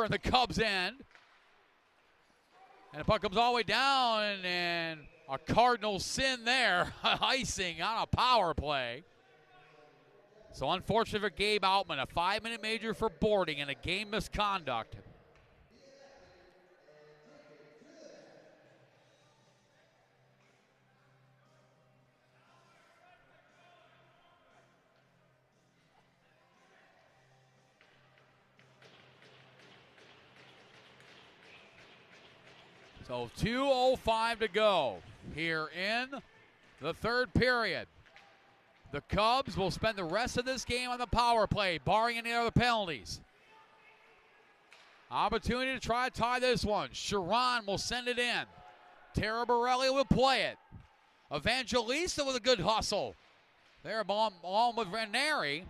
in the Cubs' end. And the puck comes all the way down, and a Cardinal sin there, icing on a power play. So unfortunate for Gabe Outman, a 5-minute major for boarding and a game misconduct. So 2:05 to go here in the third period. The Cubs will spend the rest of this game on the power play, barring any other penalties. Opportunity to try to tie this one. Sharon will send it in. Tara Borelli will play it. Evangelista with a good hustle. There, along with Ranieri.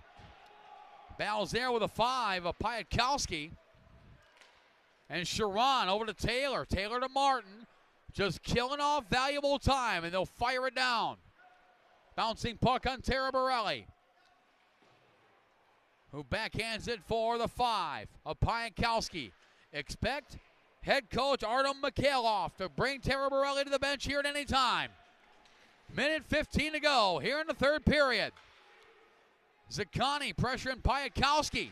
Battles there with a 5 of Piatkowski. And Sharon over to Taylor. Taylor to Martin. Just killing off valuable time, and they'll fire it down. Bouncing puck on Tara Borelli, who backhands it for the 5 of Piatkowski. Expect head coach Artem Mikhailov to bring Tara Borelli to the bench here at any time. Minute 15 to go here in the third period. Zaccani pressuring Piatkowski.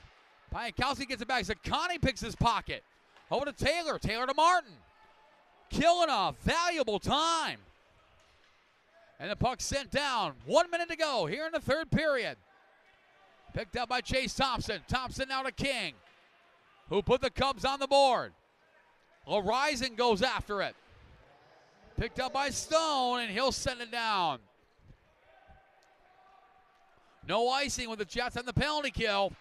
Piatkowski gets it back. Zaccani picks his pocket. Over to Taylor. Taylor to Martin. Killing off valuable time. And the puck sent down. 1 minute to go here in the third period. Picked up by Chase Thompson. Thompson now to King, who put the Cubs on the board. Horizon goes after it. Picked up by Stone, and he'll send it down. No icing with the Jets on the penalty kill.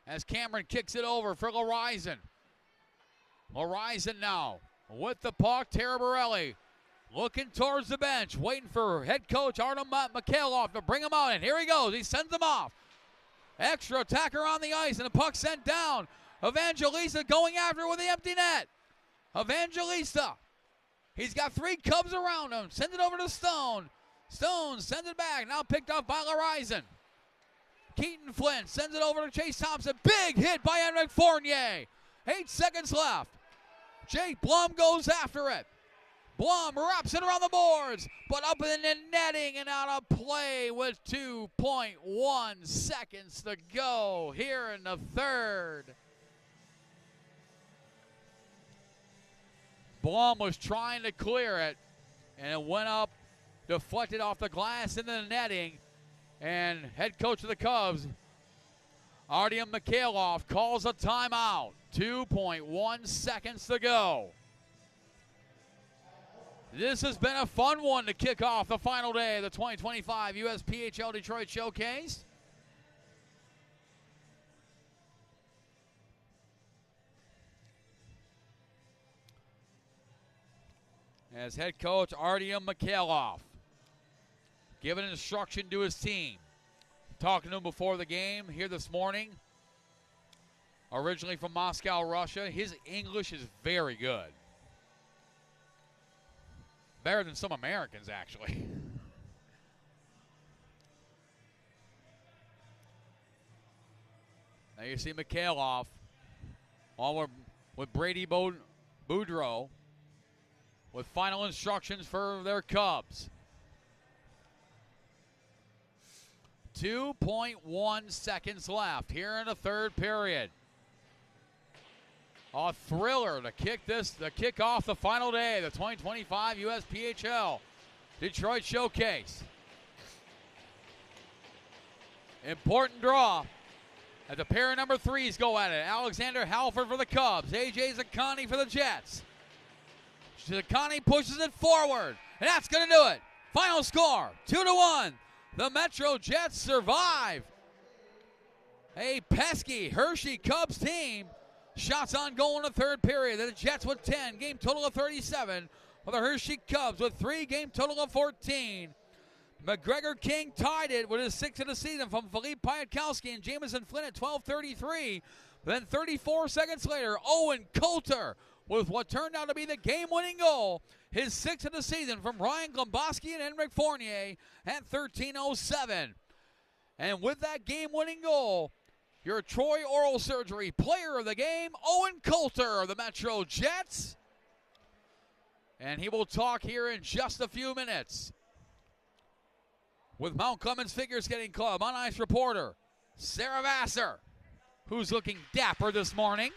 As Cameron kicks it over for Horizon. Horizon now with the puck. Tara Borelli looking towards the bench, waiting for head coach Artem Mikhailov to bring him out. And here he goes. He sends him off. Extra attacker on the ice, and the puck sent down. Evangelista going after with the empty net. Evangelista. He's got 3 Cubs around him. Sends it over to Stone. Stone sends it back. Now picked up by Horizon. Keaton Flynn sends it over to Chase Thompson. Big hit by Henrik Fournier. 8 seconds left. Jake Blum goes after it. Blum wraps it around the boards, but up in the netting and out of play with 2.1 seconds to go here in the third. Blum was trying to clear it, and it went up, deflected off the glass into the netting, and head coach of the Cubs, Artem Mikhailov, calls a timeout. 2.1 seconds to go. This has been a fun one to kick off the final day of the 2025 USPHL Detroit Showcase. As head coach Artem Mikhailov giving instruction to his team. Talking to him before the game here this morning. Originally from Moscow, Russia. His English is very good. Better than some Americans, actually. Now you see Mikhailov on with Brady Boudreau with final instructions for their Cubs. 2.1 seconds left here in the third period. A thriller to kick off the final day of the 2025 USPHL Detroit Showcase. Important draw as the pair of number 3s go at it. Alexander Halford for the Cubs. AJ Zaccani for the Jets. Zaccani pushes it forward, and that's going to do it. Final score, 2-1. The Metro Jets survive. A pesky Hershey Cubs team. Shots on goal in the third period. The Jets with 10, game total of 37. With the Hershey Cubs with 3, game total of 14. McGregor King tied it with his 6th of the season from Philippe Piatkowski and Jamison Flynn at 12:33. Then 34 seconds later, Owen Coulter with what turned out to be the game-winning goal. His 6th of the season from Ryan Glomboski and Henrik Fournier at 13:07. And with that game-winning goal, your Troy Oral Surgery Player of the Game, Owen Coulter of the Metro Jets. And he will talk here in just a few minutes with Mount Clemens Figure Skating Club on ice reporter Sarah Vassar, who's looking dapper this morning.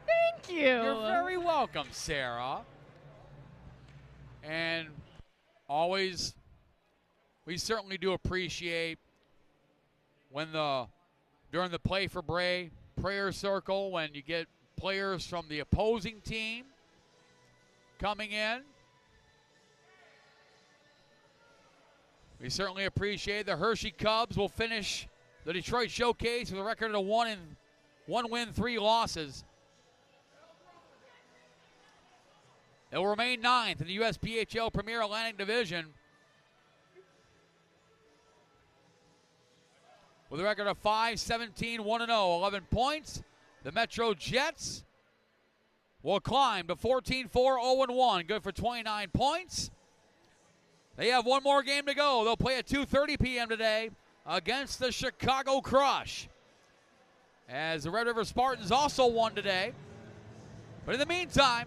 Thank you. You're very welcome, Sarah. And always, we certainly do appreciate when during the Play for Bray prayer circle, when you get players from the opposing team coming in. We certainly appreciate the Hershey Cubs will finish the Detroit Showcase with a record of 1 win, 3 losses. They will remain 9th in the USPHL Premier Atlantic Division with a record of 5-17, 1-0, 11 points. The Metro Jets will climb to 14-4, 0-1, good for 29 points. They have one more game to go. They'll play at 2:30 p.m. today against the Chicago Crush, as the Red River Spartans also won today. But in the meantime,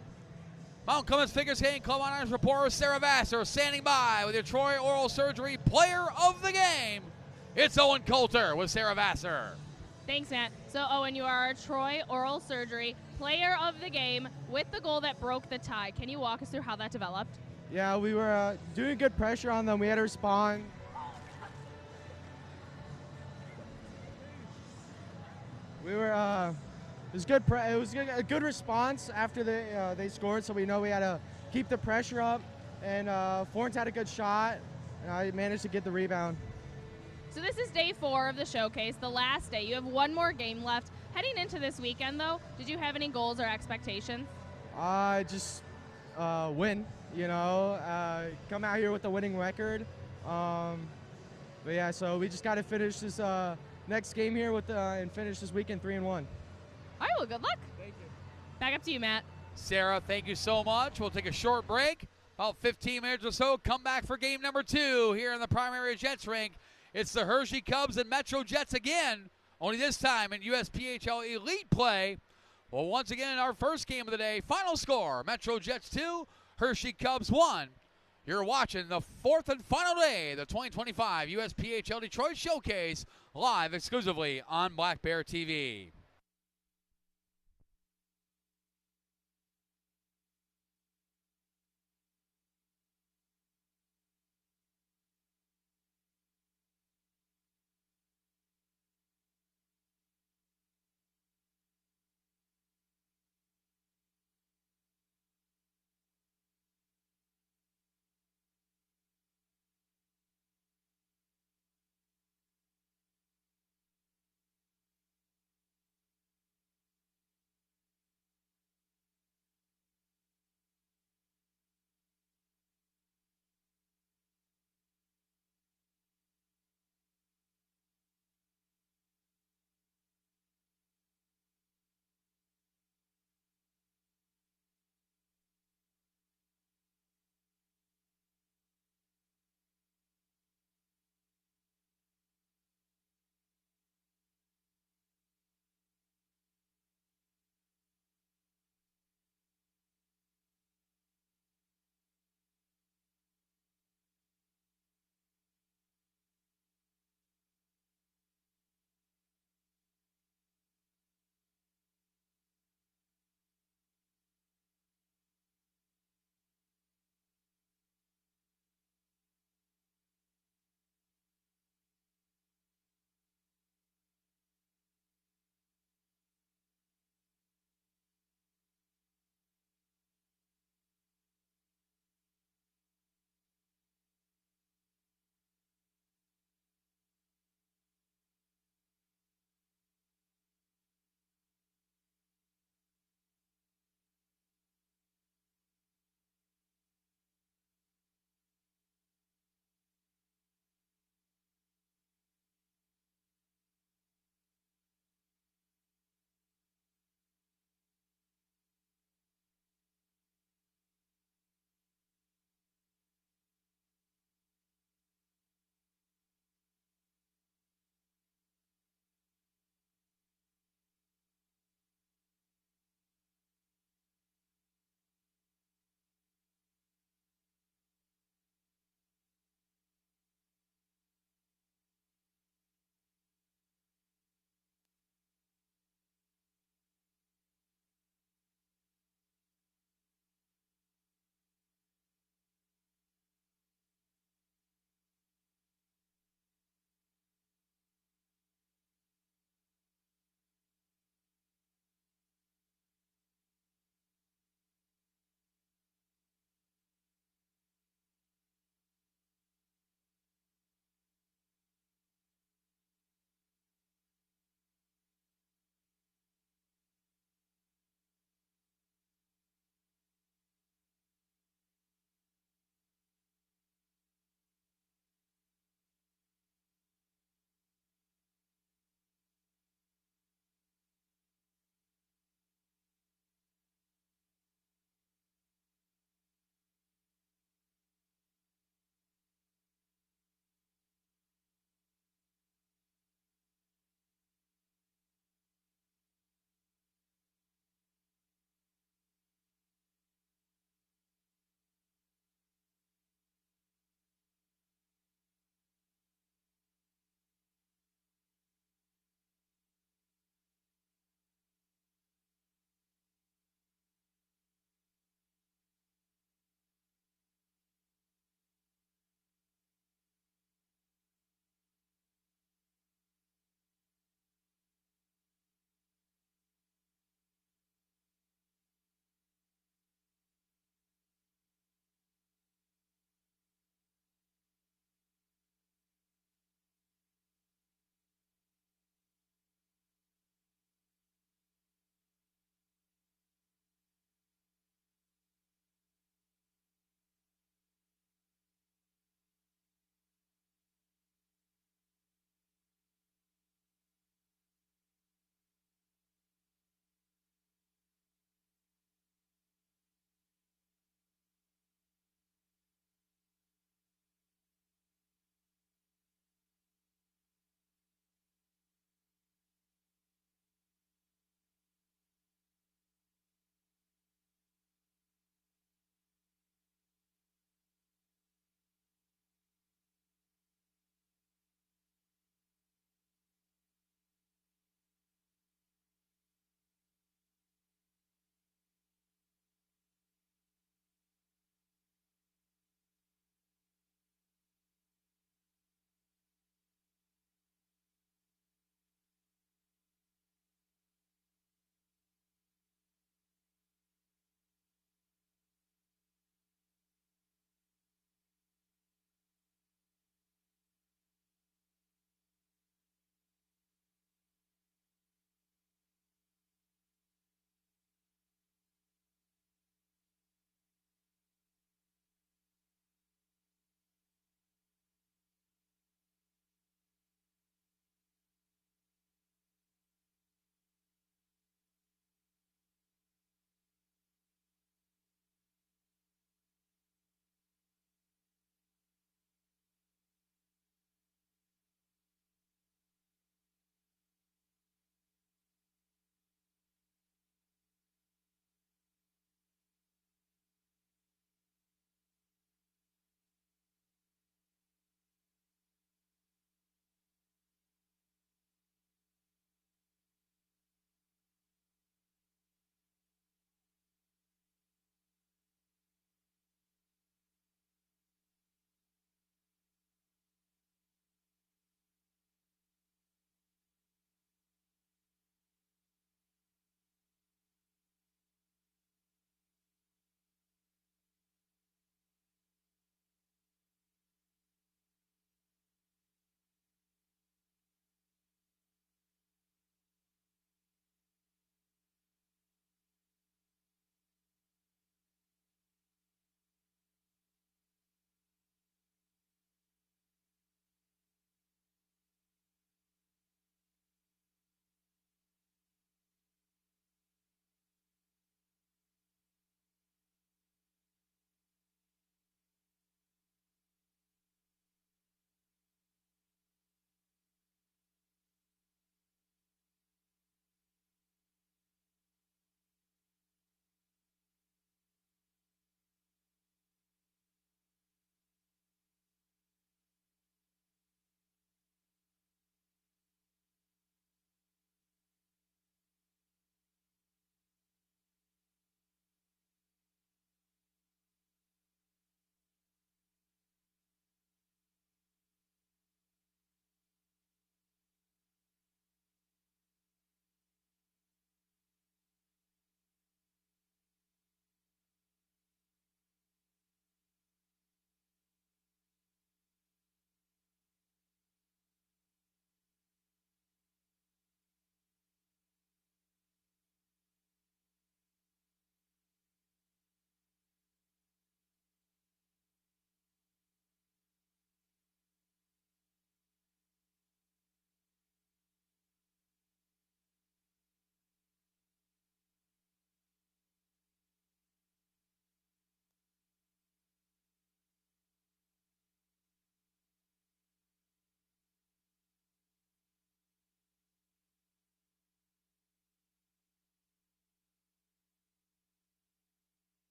Mount Clemens Figure Skating Club on ice reporter Sarah Vassar standing by with your Troy Oral Surgery Player of the Game. It's Owen Coulter with Sarah Vassar. Thanks, Matt. So, Owen, you are our Troy Oral Surgery Player of the Game with the goal that broke the tie. Can you walk us through how that developed? Yeah, we were doing good pressure on them. We had to respond. It was good. It was a good response after they scored. So we know we had to keep the pressure up. And Florence had a good shot, and I managed to get the rebound. So this is day 4 of the showcase, the last day. You have one more game left. Heading into this weekend, though, did you have any goals or expectations? Just win. Come out here with a winning record. But yeah, so we just got to finish this next game here and finish this weekend 3-1. All right, well, good luck. Thank you. Back up to you, Matt. Sarah, thank you so much. We'll take a short break, about 15 minutes or so. Come back for game number 2 here in the primary Jets rink. It's the Hershey Cubs and Metro Jets again, only this time in USPHL Elite play. Well, once again, in our first game of the day, final score, Metro Jets 2, Hershey Cubs 1. You're watching the 4th and final day of the 2025 USPHL Detroit Showcase, live exclusively on Black Bear TV.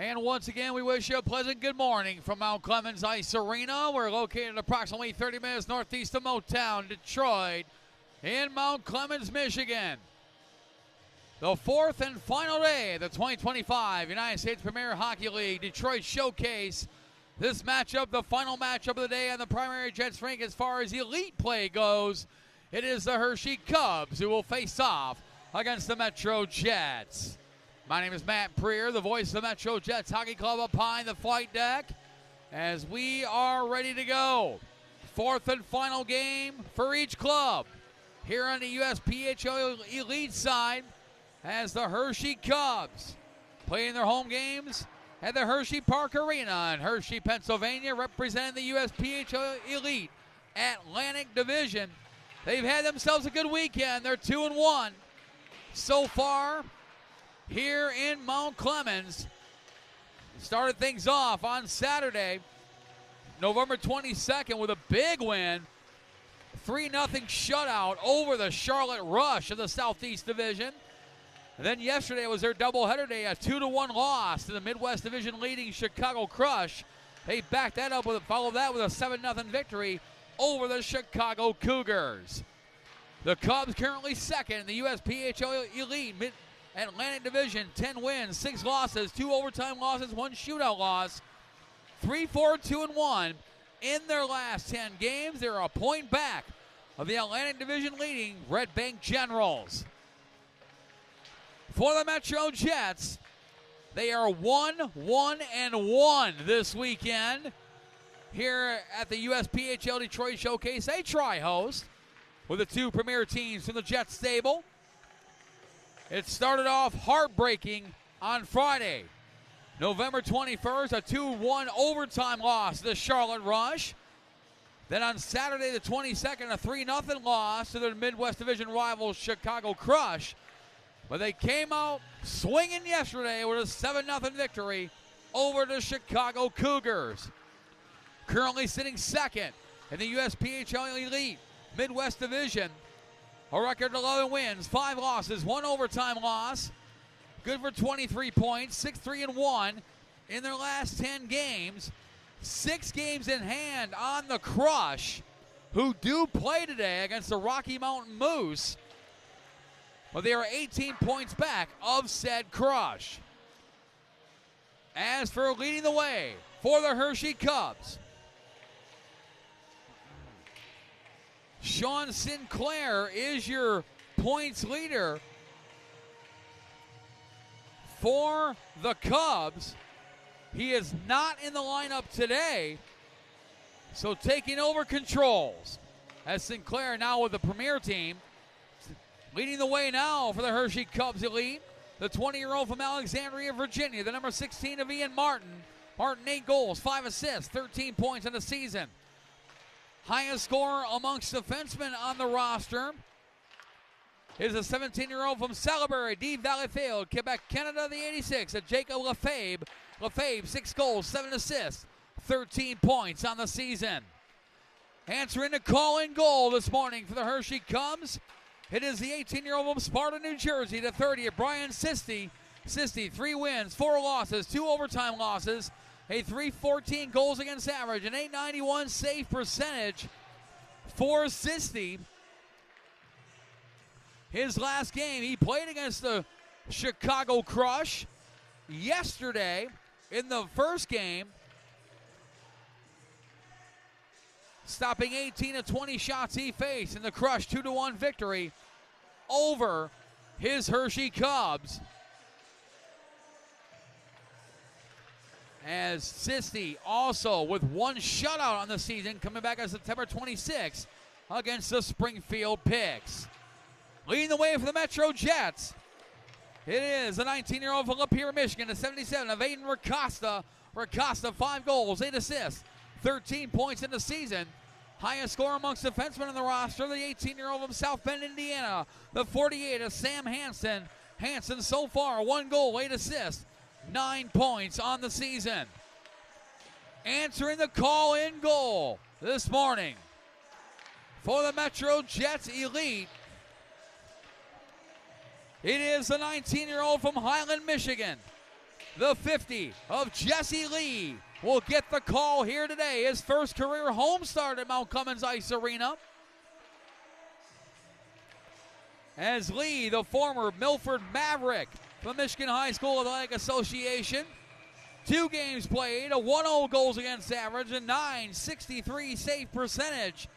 And once again, we wish you a pleasant good morning from Mount Clemens Ice Arena. We're located approximately 30 minutes northeast of Motown, Detroit, in Mount Clemens, Michigan. The fourth and final day of the 2025 United States Premier Hockey League Detroit Showcase. This matchup, the final matchup of the day on the primary Jets rink as far as elite play goes. It is the Hershey Cubs who will face off against the Metro Jets. My name is Matt Preer, the voice of the Metro Jets Hockey Club up high in the flight deck, as we are ready to go. Fourth and final game for each club. Here on the USPHL Elite side, as the Hershey Cubs playing their home games at the Hershey Park Arena in Hershey, Pennsylvania, representing the USPHL Elite Atlantic Division. They've had themselves a good weekend. They're 2-1 so far here in Mount Clemens. Started things off on Saturday, November 22nd, with a big win. 3-0 shutout over the Charlotte Rush of the Southeast Division. And then yesterday was their doubleheader day, a 2-1 loss to the Midwest Division leading Chicago Crush. They backed that up followed that with a 7-0 victory over the Chicago Cougars. The Cubs currently second in the USPHL Elite Mid-Atlantic Division, 10 wins, 6 losses, 2 overtime losses, 1 shootout loss, 3-4-2-1 in their last 10 games. They're a point back of the Atlantic Division leading Red Bank Generals. For the Metro Jets, they are 1-1-1 this weekend here at the USPHL Detroit Showcase. They tri-host with the two premier teams from the Jets stable. It started off heartbreaking on Friday, November 21st, a 2-1 overtime loss to the Charlotte Rush. Then on Saturday the 22nd, a 3-0 loss to the Midwest Division rival Chicago Crush. But they came out swinging yesterday with a 7-0 victory over the Chicago Cougars. Currently sitting second in the USPHL Elite Midwest Division. A record 11 wins, 5 losses, 1 overtime loss. Good for 23 points, 6-3-1 in their last 10 games. 6 games in hand on the Crush, who do play today against the Rocky Mountain Moose. But they are 18 points back of said Crush. As for leading the way for the Hershey Cubs, Sean Sinclair is your points leader for the Cubs. He is not in the lineup today, so taking over controls as Sinclair now with the premier team. Leading the way now for the Hershey Cubs Elite, the 20-year-old from Alexandria, Virginia, the number 16 of Ian Martin. Martin, 8 goals, 5 assists, 13 points in the season. Highest scorer amongst defensemen on the roster is a 17-year-old from Salaberry, D. Valleyfield, Quebec, Canada, the 86, a Jacob Lefebvre. Lefebvre, 6 goals, 7 assists, 13 points on the season. Answering the call in goal this morning for the Hershey Cubs, it is the 18-year-old from Sparta, New Jersey, the 30th, Brian Sisti. Sisti, 3 wins, 4 losses, 2 overtime losses, a .314 goals against average, an .891 save percentage for Sisti. His last game, he played against the Chicago Crush yesterday in the first game, stopping 18 of 20 shots he faced in the Crush 2-1 victory over his Hershey Cubs. As Sisti also with 1 shutout on the season, coming back on September 26th against the Springfield Picks. Leading the way for the Metro Jets, it is the 19-year-old from Lapeer, Michigan, the 77 of Aiden Ricosta. Ricosta, 5 goals, 8 assists, 13 points in the season. Highest scorer amongst defensemen on the roster, the 18-year-old from South Bend, Indiana, the 48 of Sam Hansen. Hansen so far, 1 goal, 8 assists, 9 points on the season. Answering the call in goal this morning for the Metro Jets Elite, it is the 19-year-old from Highland, Michigan, The 50 of Jesse Lee will get the call here today. His first career home start at Mount Cummins Ice Arena. As Lee, the former Milford Maverick from Michigan High School Athletic Association, 2 games played, a 1.0 goals against average, a .963 save percentage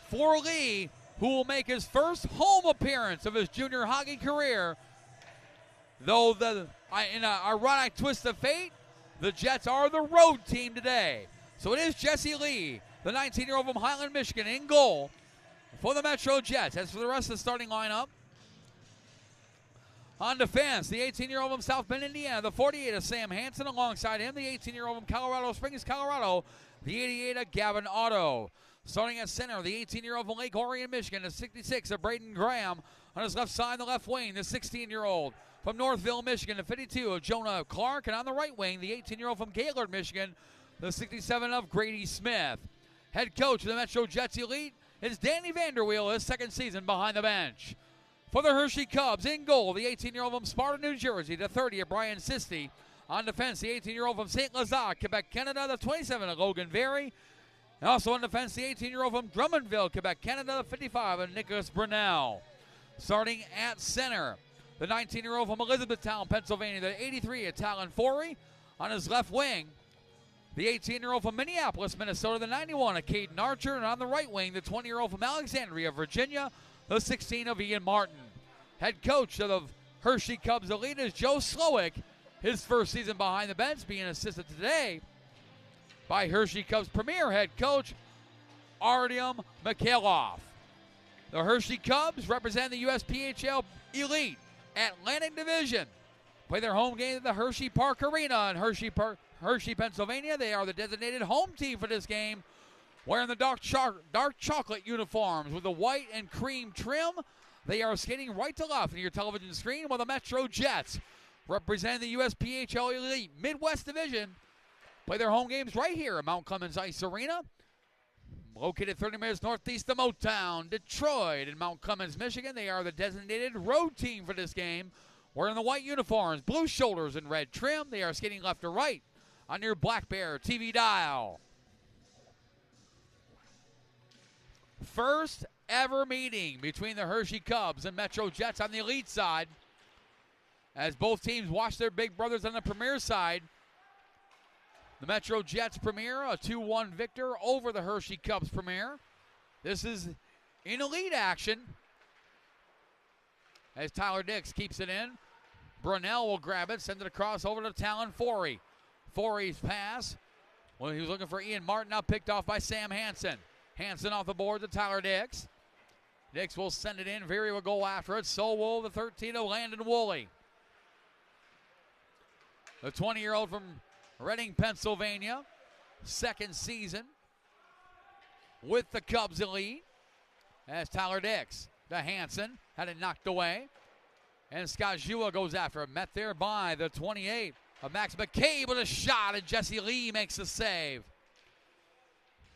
for Lee, who will make his first home appearance of his junior hockey career. Though in an ironic twist of fate, the Jets are the road team today. So it is Jesse Lee, the 19-year-old from Highland, Michigan, in goal for the Metro Jets. As for the rest of the starting lineup, on defense, the 18-year-old from South Bend, Indiana, the 48 of Sam Hansen. Alongside him, the 18-year-old from Colorado Springs, Colorado, the 88 of Gavin Otto. Starting at center, the 18-year-old from Lake Orion, Michigan, the 66 of Braden Graham. On his left side, the left wing, the 16-year-old from Northville, Michigan, the 52 of Jonah Clark. And on the right wing, the 18-year-old from Gaylord, Michigan, the 67 of Grady Smith. Head coach of the Metro Jets Elite is Danny Vanderweel, his second season behind the bench. For the Hershey Cubs, in goal, the 18-year-old from Sparta, New Jersey, the 30 of Brian Sisti. On defense, the 18-year-old from St. Lazare, Quebec, Canada, the 27 of Logan Very. And also on defense, the 18-year-old from Drummondville, Quebec, Canada, the 55 of Nicholas Brunel. Starting at center, the 19-year-old from Elizabethtown, Pennsylvania, the 83 of Talon Forey. On his left wing, the 18-year-old from Minneapolis, Minnesota, the 91 of Caden Archer. And on the right wing, the 20-year-old from Alexandria, Virginia, the 16 of Ian Martin. Head coach of the Hershey Cubs Elite is Joe Slowick, his first season behind the bench, being assisted today by Hershey Cubs premier head coach Artyom Mikhailov. The Hershey Cubs represent the USPHL Elite Atlantic Division. Play their home game at the Hershey Park Arena in Hershey, Pennsylvania. They are the designated home team for this game, wearing the dark chocolate uniforms with the white and cream trim. They are skating right to left in your television screen, while the Metro Jets, representing the USPHL Elite Midwest Division, play their home games right here at Mount Cummins Ice Arena, located 30 minutes northeast of Motown, Detroit, and Mount Cummins, Michigan. They are the designated road team for this game, wearing the white uniforms, blue shoulders, and red trim. They are skating left to right on your Black Bear TV dial. First ever meeting between the Hershey Cubs and Metro Jets on the Elite side, as both teams watch their big brothers on the Premier side. The Metro Jets Premier, a 2-1 victor over the Hershey Cubs Premier. This is in Elite action, as Tyler Dix keeps it in. Brunel will grab it, send it across over to Talon Forey. Forey's pass, well, he was looking for Ian Martin, now picked off by Sam Hansen. Hansen off the board to Tyler Dix. Dix will send it in. Very will go after it. So will the 13 of Landon Woolley. The 20-year-old from Reading, Pennsylvania, second season with the Cubs Elite. As Tyler Dix to Hansen, had it knocked away. And Scott Jua goes after it. Met there by the 28 of Max McCabe with a shot, and Jesse Lee makes the save.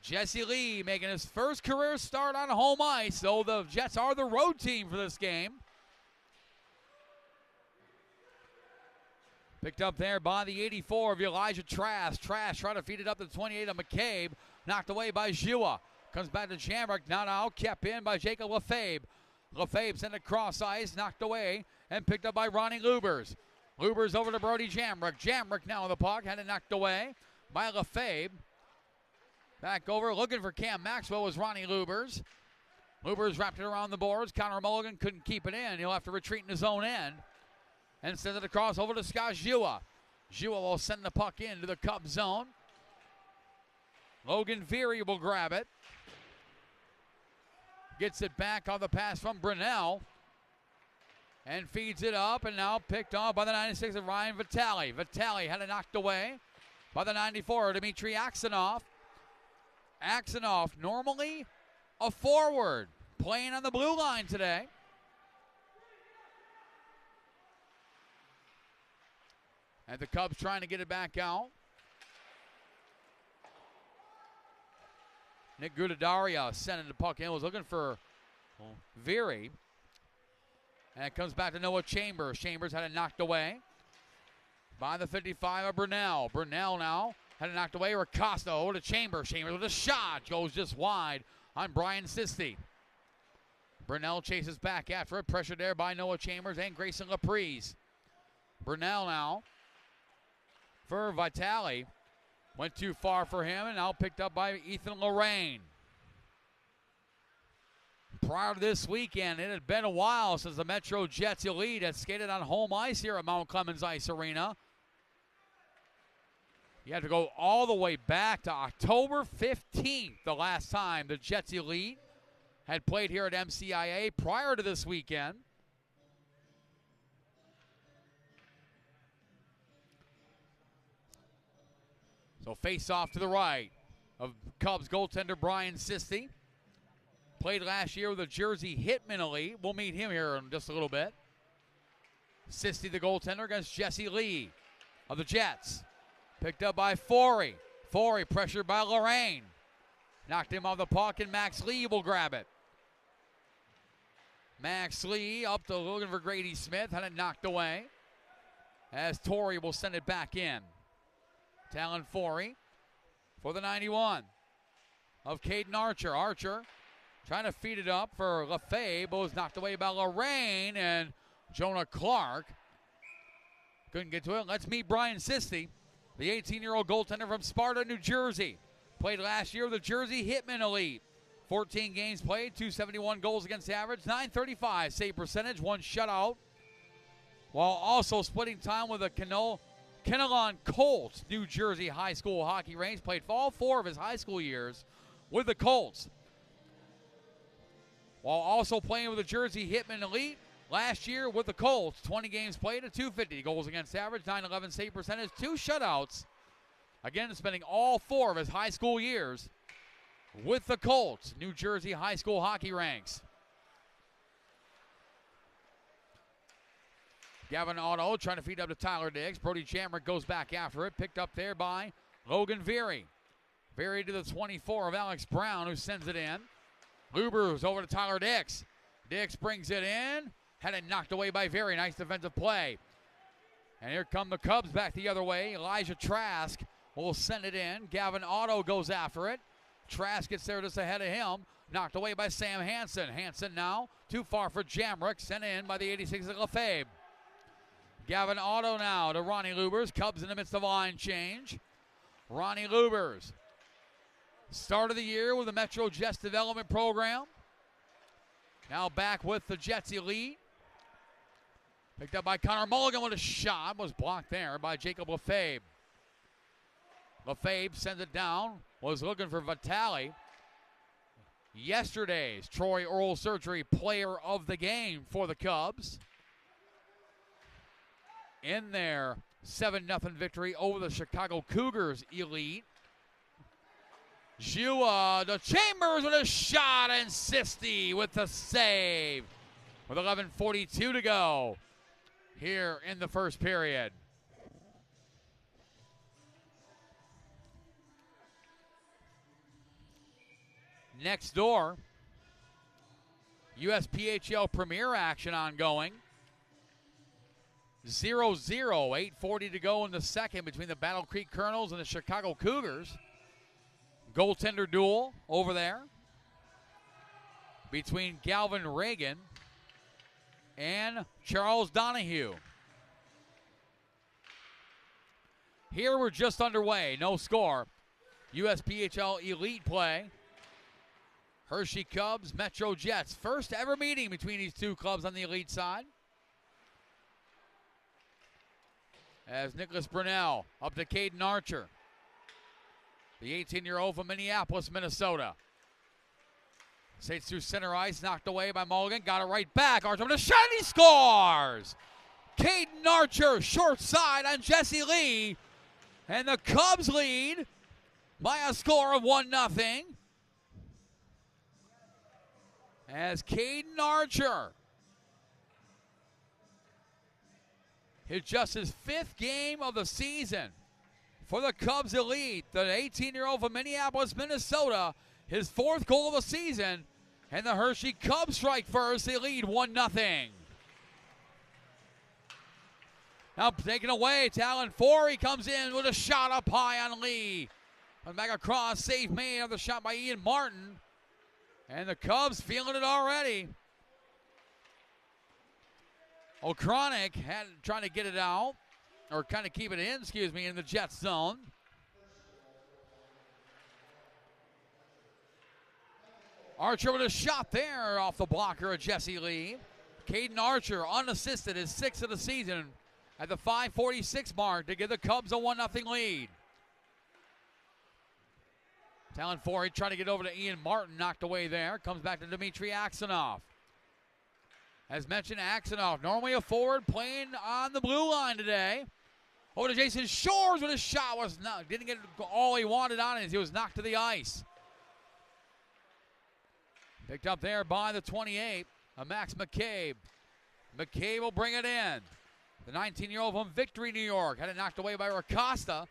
Jesse Lee making his first career start on home ice, though the Jets are the road team for this game. Picked up there by the 84 of Elijah Trask. Trask trying to feed it up to the 28 of McCabe. Knocked away by Jua. Comes back to Jamrick. Now kept in by Jacob Lefebvre. Lefebvre sent it cross ice. Knocked away and picked up by Ronnie Lubers. Lubers over to Brody Jamrick. Jamrick now with the puck. Had it knocked away by Lefebvre. Back over, looking for Cam Maxwell was Ronnie Lubers. Lubers wrapped it around the boards. Connor Mulligan couldn't keep it in. He'll have to retreat in his own end. And send it across over to Scott Jua. Jua will send the puck into the Cub zone. Logan Veery will grab it. Gets it back on the pass from Brunel. And feeds it up, and now picked off by the 96 of Ryan Vitale. Vitale had it knocked away by the 94 Dmitry Aksanov. Aksanov, normally a forward, playing on the blue line today. And the Cubs trying to get it back out. Nick Gudadaria sending the puck in, was looking for Veery. And it comes back to Noah Chambers. Chambers had it knocked away by the 55 of Brunell. Brunell now had it knocked away. Ricosto to Chambers. Chambers with a shot. Goes just wide on Brian Sisti. Brunell chases back after it. Pressured there by Noah Chambers and Grayson Laprise. Brunell now for Vitale. Went too far for him and now picked up by Ethan Lorraine. Prior to this weekend, it had been a while since the Metro Jets Elite had skated on home ice here at Mount Clemens Ice Arena. You have to go all the way back to October 15th, the last time the Jets Elite had played here at MCIA prior to this weekend. So face off to the right of Cubs goaltender Brian Sisti. Played last year with the Jersey Hitman Elite. We'll meet him here in just a little bit. Sisti, the goaltender, against Jesse Lee of the Jets. Picked up by Forey. Forey pressured by Lorraine. Knocked him off the puck, and Max Lee will grab it. Max Lee up to looking for Grady Smith. Had it knocked away as Torrey will send it back in. Talon Forey for the 91 of Caden Archer. Archer trying to feed it up for Lefebvre, but was knocked away by Lorraine and Jonah Clark. Couldn't get to it. Let's meet Brian Sisti, the 18-year-old goaltender from Sparta, New Jersey. Played last year with the Jersey Hitman Elite. 14 games played, 271 goals against average, 935 save percentage, 1 shutout, while also splitting time with the Kinnelon Colts, New Jersey high school hockey ranks. Played for all 4 of his high school years with the Colts, while also playing with the Jersey Hitman Elite last year with the Colts. 20 games played at 250 goals against average, 911 save percentage, 2 shutouts. Again, spending all 4 of his high school years with the Colts, New Jersey high school hockey ranks. Gavin Otto trying to feed up to Tyler Diggs. Brody Jamrick goes back after it. Picked up there by Logan Veery. Veery to the 24 of Alex Brown, who sends it in. Lubers over to Tyler Dix. Dix brings it in. Had it knocked away by Veery. Nice defensive play. And here come the Cubs back the other way. Elijah Trask will send it in. Gavin Otto goes after it. Trask gets there just ahead of him. Knocked away by Sam Hansen. Hansen now too far for Jamrick. Sent in by the 86 of Lefebvre. Gavin Otto now to Ronnie Lubers. Cubs in the midst of a line change. Ronnie Lubers. Start of the year with the Metro Jets development program. Now back with the Jets Elite. Picked up by Connor Mulligan with a shot. Was blocked there by Jacob Lefebvre. Lefebvre sends it down. Was looking for Vitale. Yesterday's Troy Oral Surgery player of the game for the Cubs. In their 7-0 victory over the Chicago Cougars Elite. Jua to Chambers with a shot, and Sisti with the save. With 11:42 to go here in the first period. Next door, USPHL Premier action ongoing. 0-0, 8:40 to go in the second between the Battle Creek Colonels and the Chicago Cougars. Goaltender duel over there between Galvin Reagan and Charles Donahue. Here we're just underway, no score. USPHL Elite play. Hershey Cubs, Metro Jets. First ever meeting between these two clubs on the Elite side. As Nicholas Brunell up to Caden Archer. The 18-year-old from Minneapolis, Minnesota. States through center ice, knocked away by Mulligan. Got it right back. Archer with a shot, and he scores! Caden Archer, short side on Jesse Lee. And the Cubs lead by a score of 1-0. As Caden Archer hit just his 5th game of the season for the Cubs Elite. The 18-year-old from Minneapolis, Minnesota, his 4th goal of the season. And the Hershey Cubs strike first. They lead 1-0. Now taken away. Talon Forey comes in with a shot up high on Lee. Comes back across. Save made of the shot by Ian Martin. And the Cubs feeling it already. O'Cronick had trying to get it out, or kind of keep it in, in the Jets zone. Archer with a shot there off the blocker of Jesse Lee. Caden Archer, unassisted, is 6th of the season at the 5:46 mark to give the Cubs a 1-0 lead. Talon Forey trying to get over to Ian Martin, knocked away there. Comes back to Dmitry Aksanov. As mentioned, Aksanov, normally a forward, playing on the blue line today. Over to Jason Shores with a shot. Didn't get all he wanted on it as he was knocked to the ice. Picked up there by the 28, Max McCabe. McCabe will bring it in. The 19-year-old from Victory, New York. Had it knocked away by Racosta.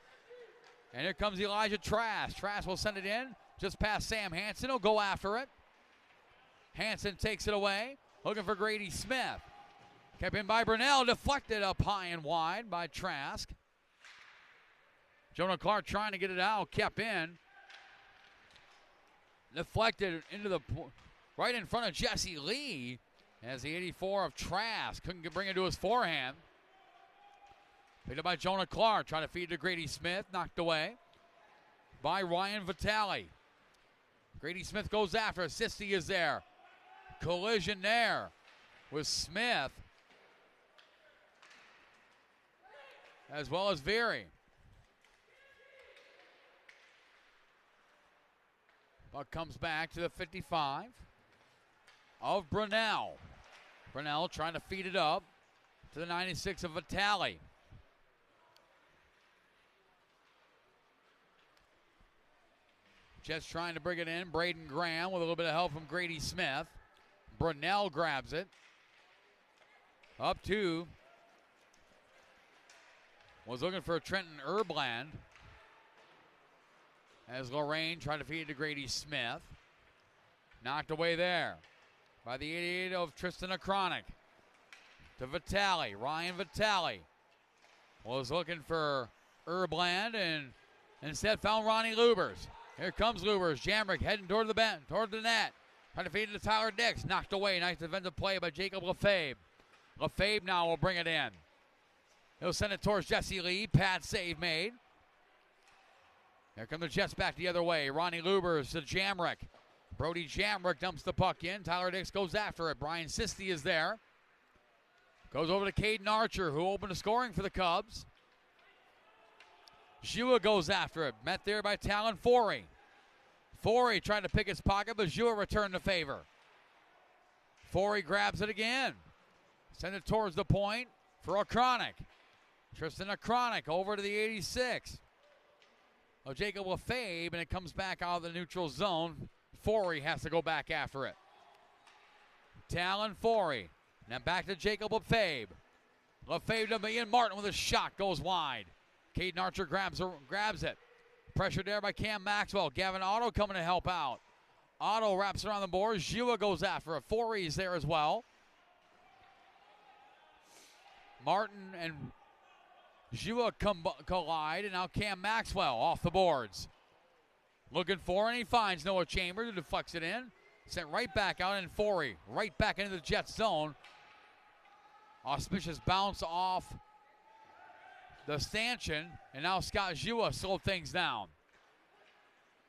And here comes Elijah Trask. Trask will send it in just past Sam Hansen. He'll go after it. Hansen takes it away. Looking for Grady Smith. Kept in by Brunell. Deflected up high and wide by Trask. Jonah Clark trying to get it out. Kept in. Deflected into the right in front of Jesse Lee. As the 84 of Trask couldn't bring it to his forehand. Picked up by Jonah Clark. Trying to feed to Grady Smith. Knocked away by Ryan Vitale. Grady Smith goes after. Sisti is there. Collision there with Smith as well as Veery. Puck comes back to the 55 of Brunell. Brunell trying to feed it up to the 96 of Vitale. Just trying to bring it in. Braden Graham with a little bit of help from Grady Smith. Brunell grabs it. Up to. Was looking for Trenton Erbland. As Lorraine tried to feed it to Grady Smith. Knocked away there by the 88 of Tristan O'Cronick. To Vitale. Ryan Vitale was looking for Erbland and instead found Ronnie Lubers. Here comes Lubers. Jamrick heading toward the bench, toward the net. Trying to feed it to Tyler Dix. Knocked away. Nice defensive play by Jacob Lefebvre. Lefebvre now will bring it in. He'll send it towards Jesse Lee. Pad save made. Here come the Jets back the other way. Ronnie Lubers to Jamrick. Brody Jamrick dumps the puck in. Tyler Dix goes after it. Brian Sisti is there. Goes over to Caden Archer, who opened the scoring for the Cubs. Jua goes after it. Met there by Talon Forey. Forey trying to pick his pocket, but Jua returned the favor. Forey grabs it again. Send it towards the point for O'Cronick. Tristan O'Cronick over to the 86 of Jacob Lefebvre, and it comes back out of the neutral zone. Forey has to go back after it. Talon Forey. Now back to Jacob Lefebvre. Lefebvre to Ian Martin with a shot, goes wide. Caden Archer grabs it. Pressured there by Cam Maxwell. Gavin Otto coming to help out. Otto wraps around the boards. Jua goes after it. Forey is there as well. Martin and Jua collide, and now Cam Maxwell off the boards. Looking for, and he finds Noah Chambers, who deflects it in. Sent right back out, and Forey right back into the Jets zone. Auspicious bounce off the stanchion, and now Scott Jua slowed things down.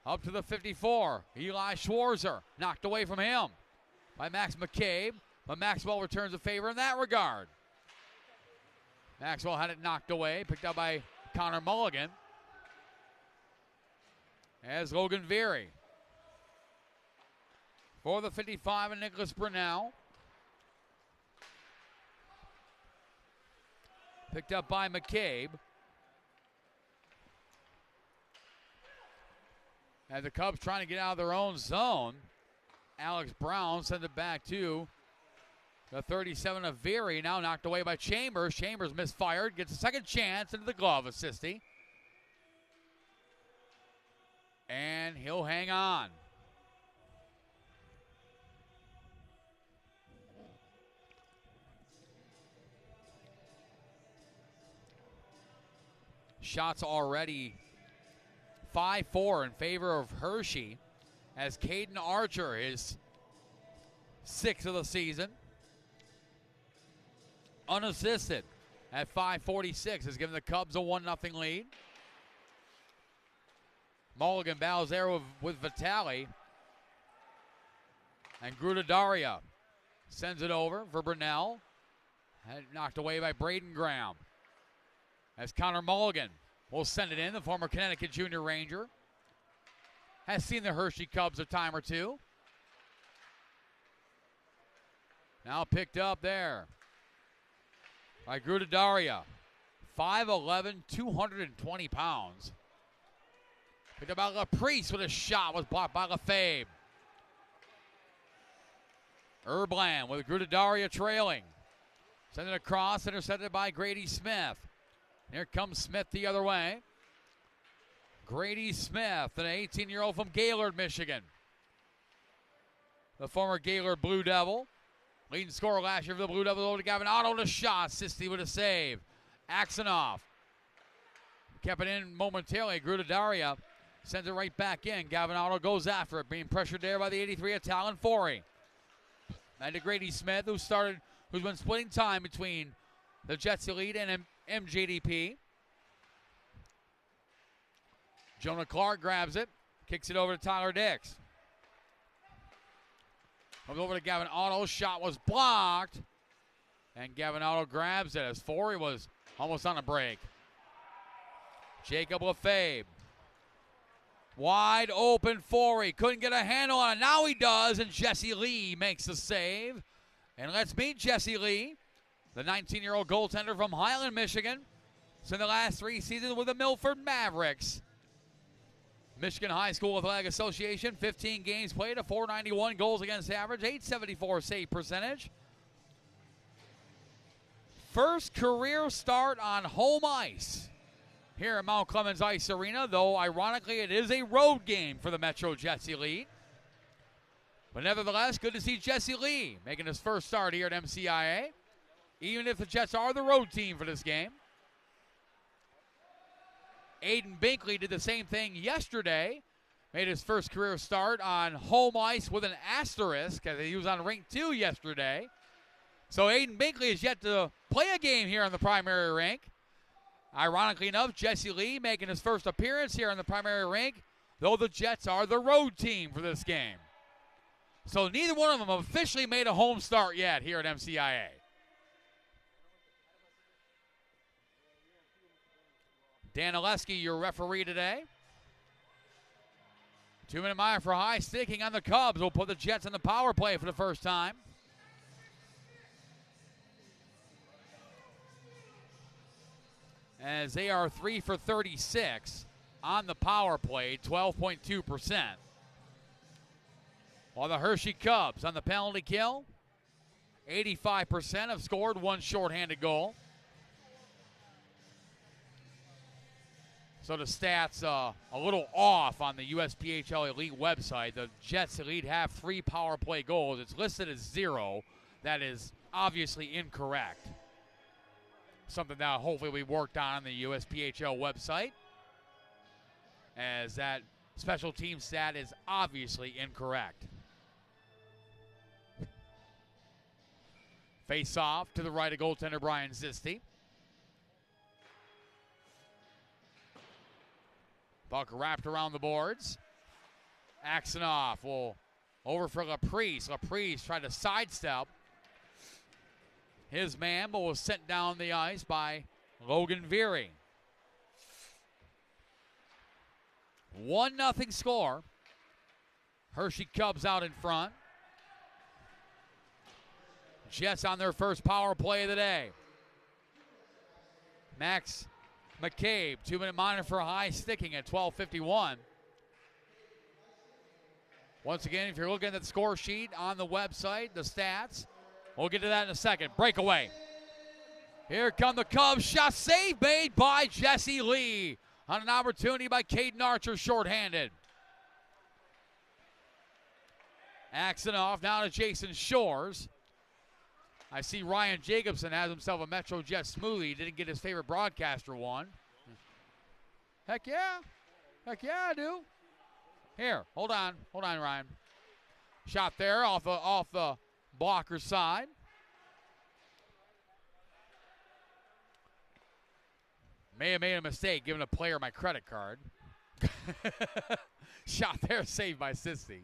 Up to the 54, Eli Schwarzer, knocked away from him by Max McCabe, but Maxwell returns the favor in that regard. Maxwell had it knocked away, picked up by Connor Mulligan. As Logan Veery for the 55 and Nicholas Brunell. Picked up by McCabe. And the Cubs trying to get out of their own zone. Alex Brown sends it back to the 37 of Veery. Now knocked away by Chambers. Chambers misfired. Gets a second chance into the glove of Sisti. And he'll hang on. Shots already 5-4 in favor of Hershey, as Caden Archer is 6th of the season. Unassisted at 5:46 has given the Cubs a 1-0 lead. Mulligan battles there with Vitale. And Grudadaria sends it over for Brunell. And knocked away by Braden Graham. As Connor Mulligan will send it in, the former Connecticut Junior Ranger. Has seen the Hershey Cubs a time or two. Now picked up there by Grudadaria. 5'11", 220 pounds. Picked up by LaPriest with a shot, was blocked by Lefebvre. Erbland with Grudadaria trailing. Send it across, intercepted by Grady Smith. Here comes Smith the other way. Grady Smith, an 18-year-old from Gaylord, Michigan. The former Gaylord Blue Devil. Leading scorer last year for the Blue Devils over to Gavin Otto to shot. Sisti with a save. Axonoff kept it in momentarily. Grudadaria sends it right back in. Gavin Otto goes after it, being pressured there by the 83 of Talon Forey. And to Grady Smith, who's been splitting time between the Jets Elite and MJDP. Jonah Clark grabs it, kicks it over to Tyler Dix. Comes over to Gavin Otto, shot was blocked. And Gavin Otto grabs it as Forey was almost on a break. Jacob Lefebvre. Wide open Forey, couldn't get a handle on it. Now he does, and Jesse Lee makes the save. And let's meet Jesse Lee, the 19-year-old goaltender from Highland, Michigan. Spent the last 3 seasons with the Milford Mavericks. Michigan High School Athletic Association, 15 games played, a .491 goals against average, .874 save percentage. First career start on home ice here at Mount Clemens Ice Arena, though ironically it is a road game for the Metro Jets Elite. But nevertheless, good to see Jesse Lee making his first start here at MCIA, even if the Jets are the road team for this game. Aiden Binkley did the same thing yesterday, made his first career start on home ice with an asterisk, as he was on rink 2 yesterday. So Aiden Binkley is yet to play a game here on the primary rink. Ironically enough, Jesse Lee making his first appearance here on the primary rink, though the Jets are the road team for this game. So neither one of them have officially made a home start yet here at MCIA. Dan Oleski, your referee today. 2-minute minor for high sticking on the Cubs. Will put the Jets on the power play for the first time. As they are 3 for 36 on the power play, 12.2%. While the Hershey Cubs on the penalty kill, 85% have scored one shorthanded goal. So the stats a little off on the USPHL Elite website. The Jets Elite have 3 power play goals. It's listed as 0. That is obviously incorrect. Something that hopefully we worked on the USPHL website, as that special team stat is obviously incorrect. Face off to the right of goaltender Brian Zisti. Buck wrapped around the boards. Axonoff will over for LaPriest. LaPriest tried to sidestep his man, but was sent down the ice by Logan Veering. 1-0 score. Hershey Cubs out in front. Jets on their first power play of the day. Max McCabe, 2-minute minor for high sticking at 12:51. Once again, if you're looking at the score sheet on the website, the stats, we'll get to that in a second. Breakaway. Here come the Cubs. Shot save made by Jesse Lee on an opportunity by Caden Archer, shorthanded. Axonoff now to Jason Shores. I see Ryan Jacobson has himself a Metro Jet smoothie. Didn't get his favorite broadcaster one. Heck yeah. Heck yeah, I do. Here, hold on, Ryan. Shot there off the blocker side. May have made a mistake giving a player my credit card. Shot there, saved by Sissy.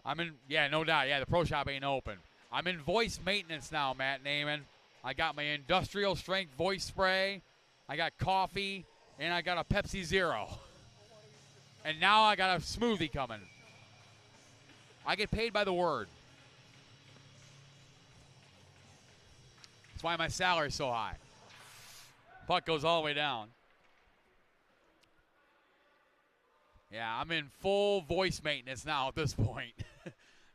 I'm in, yeah, no doubt. Yeah, the pro shop ain't open. I'm in voice maintenance now, Matt Naaman. I got my industrial strength voice spray. I got coffee, and I got a Pepsi Zero. And now I got a smoothie coming. I get paid by the word. That's why my salary's so high. Puck goes all the way down. Yeah, I'm in full voice maintenance now at this point.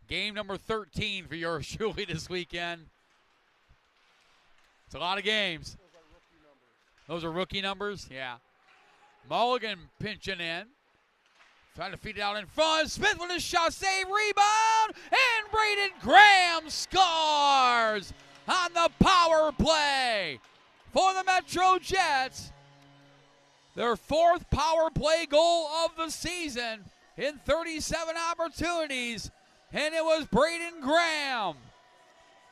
Game number 13 for yours truly this weekend. It's a lot of games. Those are rookie numbers? Yeah. Mulligan pinching in. Trying to feed it out in front. Smith with a shot, save, rebound, and Braden Graham scores on the power play for the Metro Jets. Their 4th power play goal of the season in 37 opportunities, and it was Braden Graham,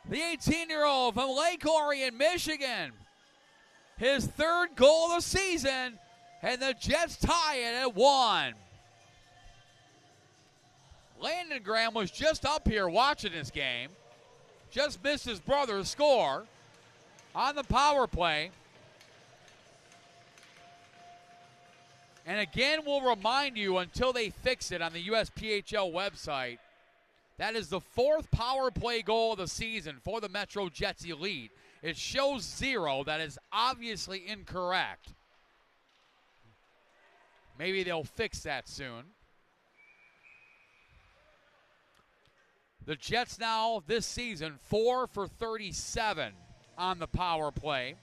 the 18-year-old from Lake Orion, Michigan. His 3rd goal of the season, and the Jets tie it at 1. Landon Graham was just up here watching this game. Just missed his brother's score on the power play. And again, we'll remind you until they fix it on the USPHL website, that is the 4th power play goal of the season for the Metro Jets Elite. It shows 0. That is obviously incorrect. Maybe they'll fix that soon. The Jets now this season 4 for 37 on the power play.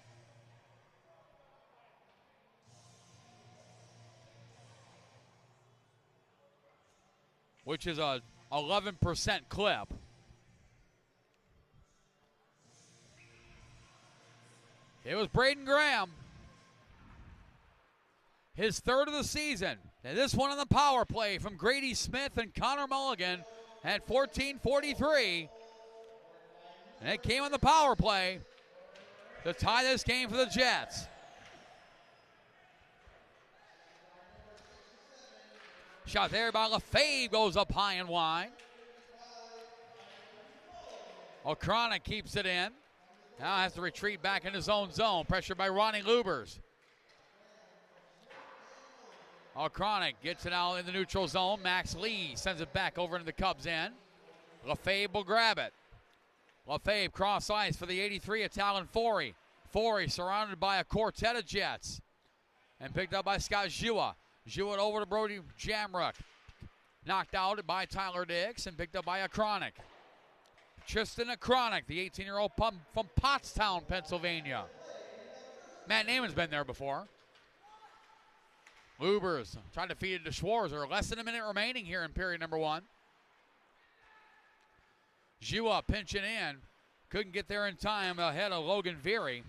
Which is a 11% clip. It was Braden Graham. His 3rd of the season. And this one on the power play from Grady Smith and Connor Mulligan at 14:43. And it came on the power play to tie this game for the Jets. Shot there by LaFave, goes up high and wide. O'Cronic keeps it in. Now has to retreat back in his own zone. Pressure by Ronnie Lubers. O'Cronic gets it out in the neutral zone. Max Lee sends it back over into the Cubs' end. LaFave will grab it. LaFave cross ice for the 83 of Talon Forey. Forey surrounded by a quartet of Jets. And picked up by Scott Jua. Jua over to Brody Jamrock. Knocked out by Tyler Dix and picked up by O'Cronic. Tristan O'Cronic, the 18-year-old from Pottstown, Pennsylvania. Matt Naaman's been there before. Lubers trying to feed it to Schwarzer. Less than a minute remaining here in period number 1. Jua pinching in. Couldn't get there in time ahead of Logan Veery.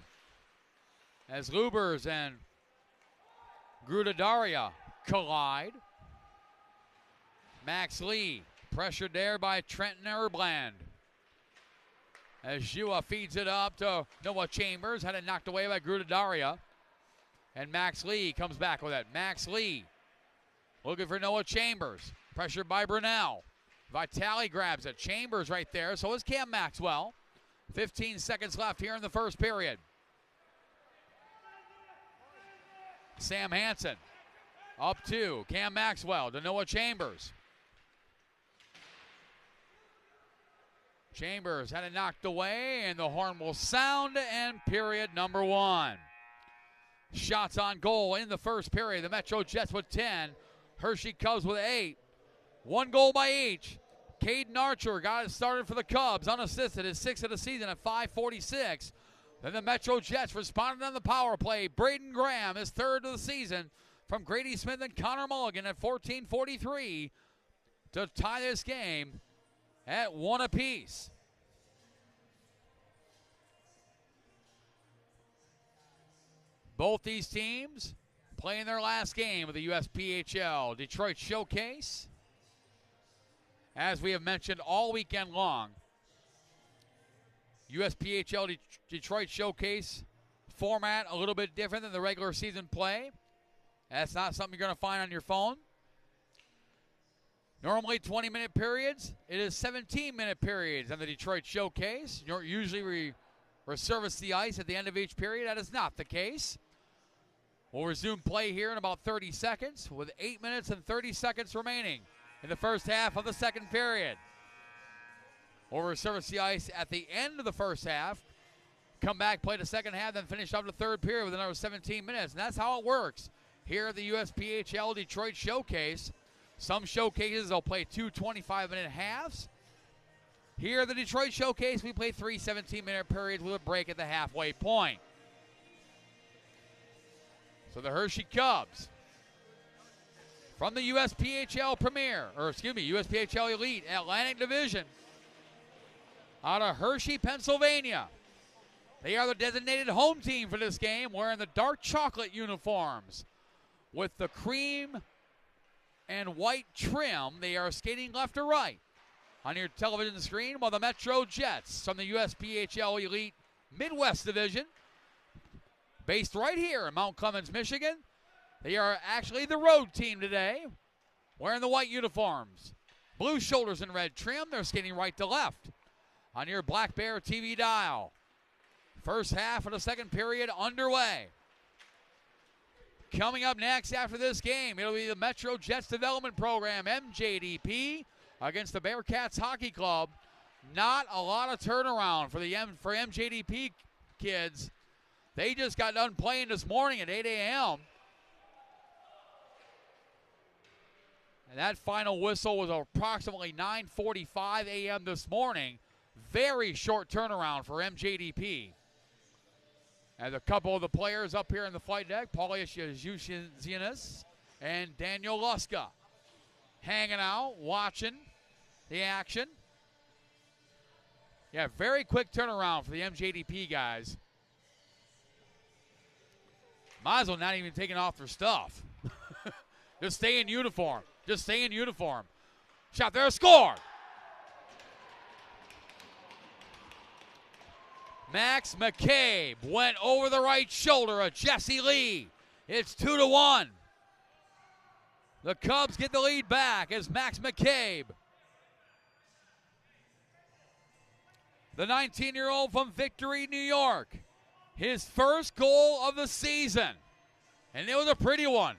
As Lubers and Grudadaria collide. Max Lee pressured there by Trenton Erbland. As Jua feeds it up to Noah Chambers. Had it knocked away by Grudadaria. And Max Lee comes back with it. Max Lee looking for Noah Chambers. Pressured by Brunel. Vitale grabs it. Chambers right there. So is Cam Maxwell. 15 seconds left here in the first period. Sam Hansen up to Cam Maxwell to Noah Chambers. Chambers had it knocked away, and the horn will sound, and period number 1. Shots on goal in the first period. The Metro Jets with 10. Hershey Cubs with 8. 1 goal by each. Caden Archer got it started for the Cubs, unassisted, his 6th of the season at 5:46. Then the Metro Jets responded on the power play. Braden Graham, his 3rd of the season, from Grady Smith and Connor Mulligan at 14:43 to tie this game at 1 apiece. Both these teams playing their last game of the USPHL Detroit Showcase. As we have mentioned all weekend long, USPHL Detroit Showcase format a little bit different than the regular season play. That's not something you're going to find on your phone. Normally 20-minute periods. It is 17-minute periods on the Detroit Showcase. Usually we resurface the ice at the end of each period. That is not the case. We'll resume play here in about 30 seconds with 8 minutes and 30 seconds remaining in the first half of the second period. We'll resurface the ice at the end of the first half, come back, play the second half, then finish up the third period with another 17 minutes. And that's how it works here at the USPHL Detroit Showcase. Some showcases will play 2 25-minute halves. Here at the Detroit Showcase, we play 3 17-minute periods with a break at the halfway point. So the Hershey Cubs from the USPHL USPHL Elite Atlantic Division out of Hershey, Pennsylvania. They are the designated home team for this game, wearing the dark chocolate uniforms with the cream and white trim. They are skating left to right on your television screen, while the Metro Jets from the USPHL Elite Midwest Division, based right here in Mount Clemens, Michigan. They are actually the road team today, wearing the white uniforms, blue shoulders and red trim. They're skating right to left on your Black Bear TV dial. First half of the second period underway. Coming up next after this game, it'll be the Metro Jets Development Program, MJDP, against the Bearcats Hockey Club. Not a lot of turnaround for MJDP kids. They just got done playing this morning at 8 a.m. And that final whistle was approximately 9:45 a.m. this morning. Very short turnaround for MJDP. And a couple of the players up here in the flight deck, Paulius Jushinas and Daniel Luska, hanging out, watching the action. Yeah, very quick turnaround for the MJDP guys. Might as well not even taking off their stuff. Just stay in uniform. Just stay in uniform. Shot there, score! Max McCabe went over the right shoulder of Jesse Lee. It's 2-1. The Cubs get the lead back as Max McCabe, the 19-year-old from Victory, New York, his first goal of the season. And it was a pretty one.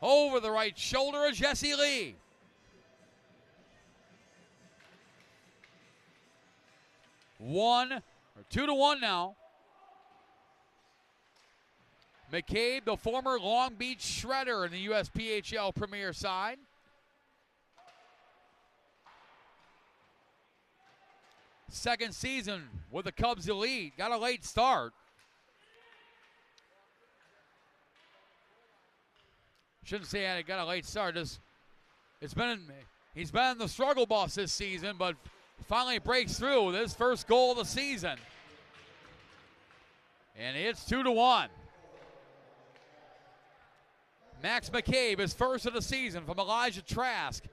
Over the right shoulder of Jesse Lee. Or 2-1 now. McCabe, the former Long Beach Shredder in the USPHL Premier side. Second season with the Cubs Elite. Got a late start. Shouldn't say he got a late start. He's been in the struggle bus this season, but finally breaks through with his first goal of the season. And it's 2-1. Max McCabe, his first of the season from Elijah Trask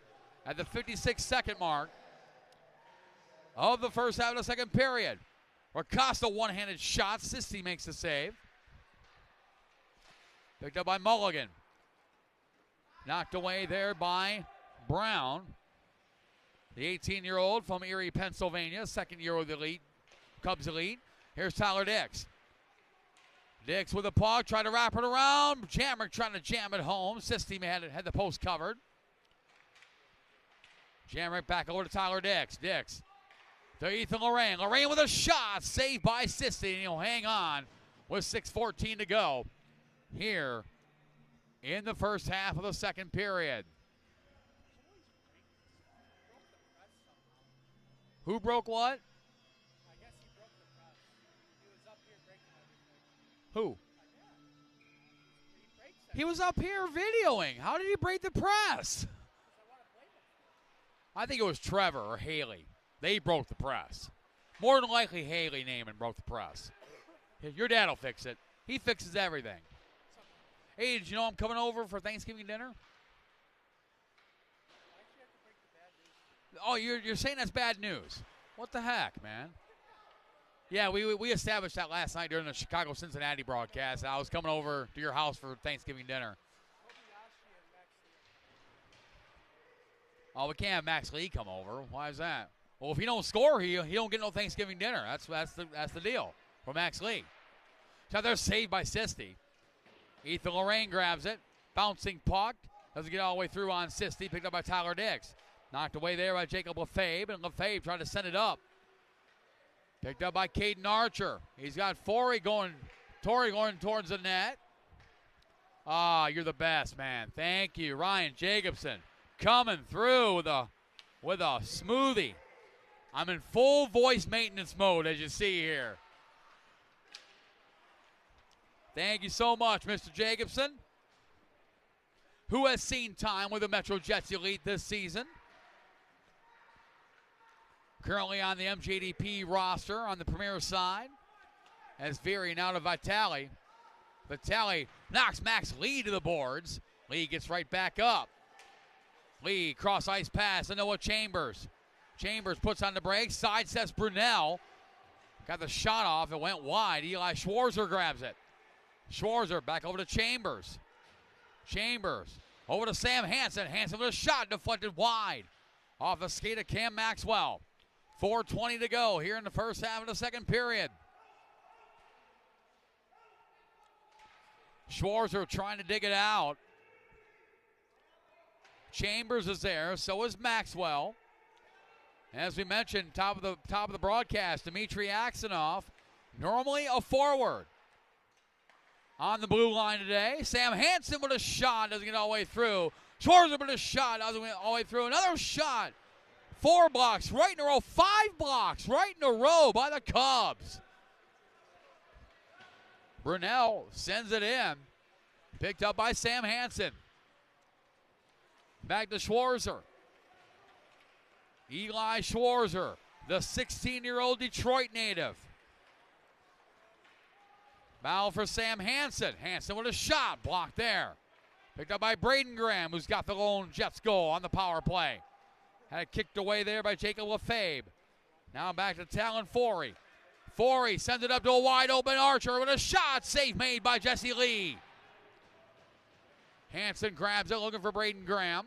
at the 56-second mark of the first half of the second period. Acosta one-handed shot. Sisti makes the save. Picked up by Mulligan. Knocked away there by Brown. The 18-year-old from Erie, Pennsylvania, second year with the Elite, Cubs Elite. Here's Tyler Dix. Dix with a puck, trying to wrap it around. Jammer trying to jam it home. Sisti had the post covered. Jammer back over to Tyler Dix. Dix to Ethan Lorraine. Lorraine with a shot, saved by Sisti, and he'll hang on with 6:14 to go here in the first half of the second period. Who broke what? I guess he broke the press. He was up here breaking everything. Who? He breaks He was up here videoing. How did he break the press? I think it was Trevor or Haley. They broke the press. More than likely Haley Naaman broke the press. Your dad will fix it. He fixes everything. Hey, did you know I'm coming over for Thanksgiving dinner? Oh, you're saying that's bad news. What the heck, man? Yeah, we established that last night during the Chicago-Cincinnati broadcast. I was coming over to your house for Thanksgiving dinner. Oh, we can't have Max Lee come over. Why is that? Well, if he don't score, he don't get no Thanksgiving dinner. That's the deal for Max Lee. So they're saved by Sisti. Ethan Lorraine grabs it. Bouncing puck. Doesn't get all the way through on Sisti. Picked up by Tyler Dix. Knocked away there by Jacob Lefebvre. And Lefebvre trying to send it up. Picked up by Caden Archer. He's got Torrey going towards the net. Ah, you're the best, man. Thank you. Ryan Jacobson coming through with a smoothie. I'm in full voice maintenance mode, as you see here. Thank you so much, Mr. Jacobson, who has seen time with the Metro Jets Elite this season. Currently on the MJDP roster on the Premier side. As Veery now to Vitale. Vitale knocks Max Lee to the boards. Lee gets right back up. Lee cross-ice pass to Noah Chambers. Chambers puts on the brakes, sidesteps Brunel. Got the shot off, it went wide. Eli Schwarzer grabs it. Schwarzer back over to Chambers. Chambers over to Sam Hansen. Hansen with a shot deflected wide. Off the skate of Cam Maxwell. 4:20 to go here in the first half of the second period. Schwarzer trying to dig it out. Chambers is there, so is Maxwell. As we mentioned, top of the broadcast, Dmitry Aksanov, normally a forward. On the blue line today, Sam Hansen with a shot, doesn't get all the way through. Schwarzer with a shot, doesn't get all the way through. Another shot. 4 blocks right in a row, 5 blocks right in a row by the Cubs. Brunel sends it in. Picked up by Sam Hansen. Back to Schwarzer. Eli Schwarzer, the 16-year-old Detroit native. Foul for Sam Hansen. Hansen with a shot, blocked there. Picked up by Braden Graham, who's got the lone Jets goal on the power play. Had it kicked away there by Jacob Lefebvre. Now back to Talon Forey. Forey sends it up to a wide open Archer with a shot. Save made by Jesse Lee. Hansen grabs it, looking for Braden Graham.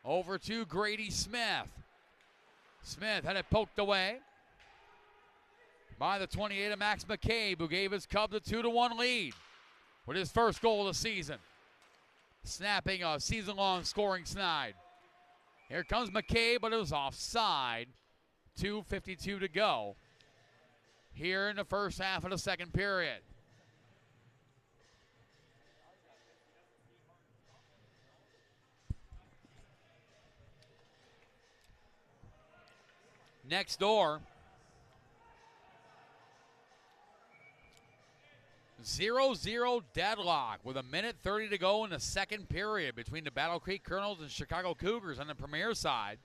Over to Grady Smith. Smith had it poked away by the 28 of Max McCabe, who gave his Cubs a 2-1 lead with his first goal of the season. Snapping a season-long scoring snide. Here comes McCabe, but it was offside. 2:52 to go here in the first half of the second period. Next door, 0-0 deadlock with 1:30 to go in the second period between the Battle Creek Colonels and Chicago Cougars on the Premier side.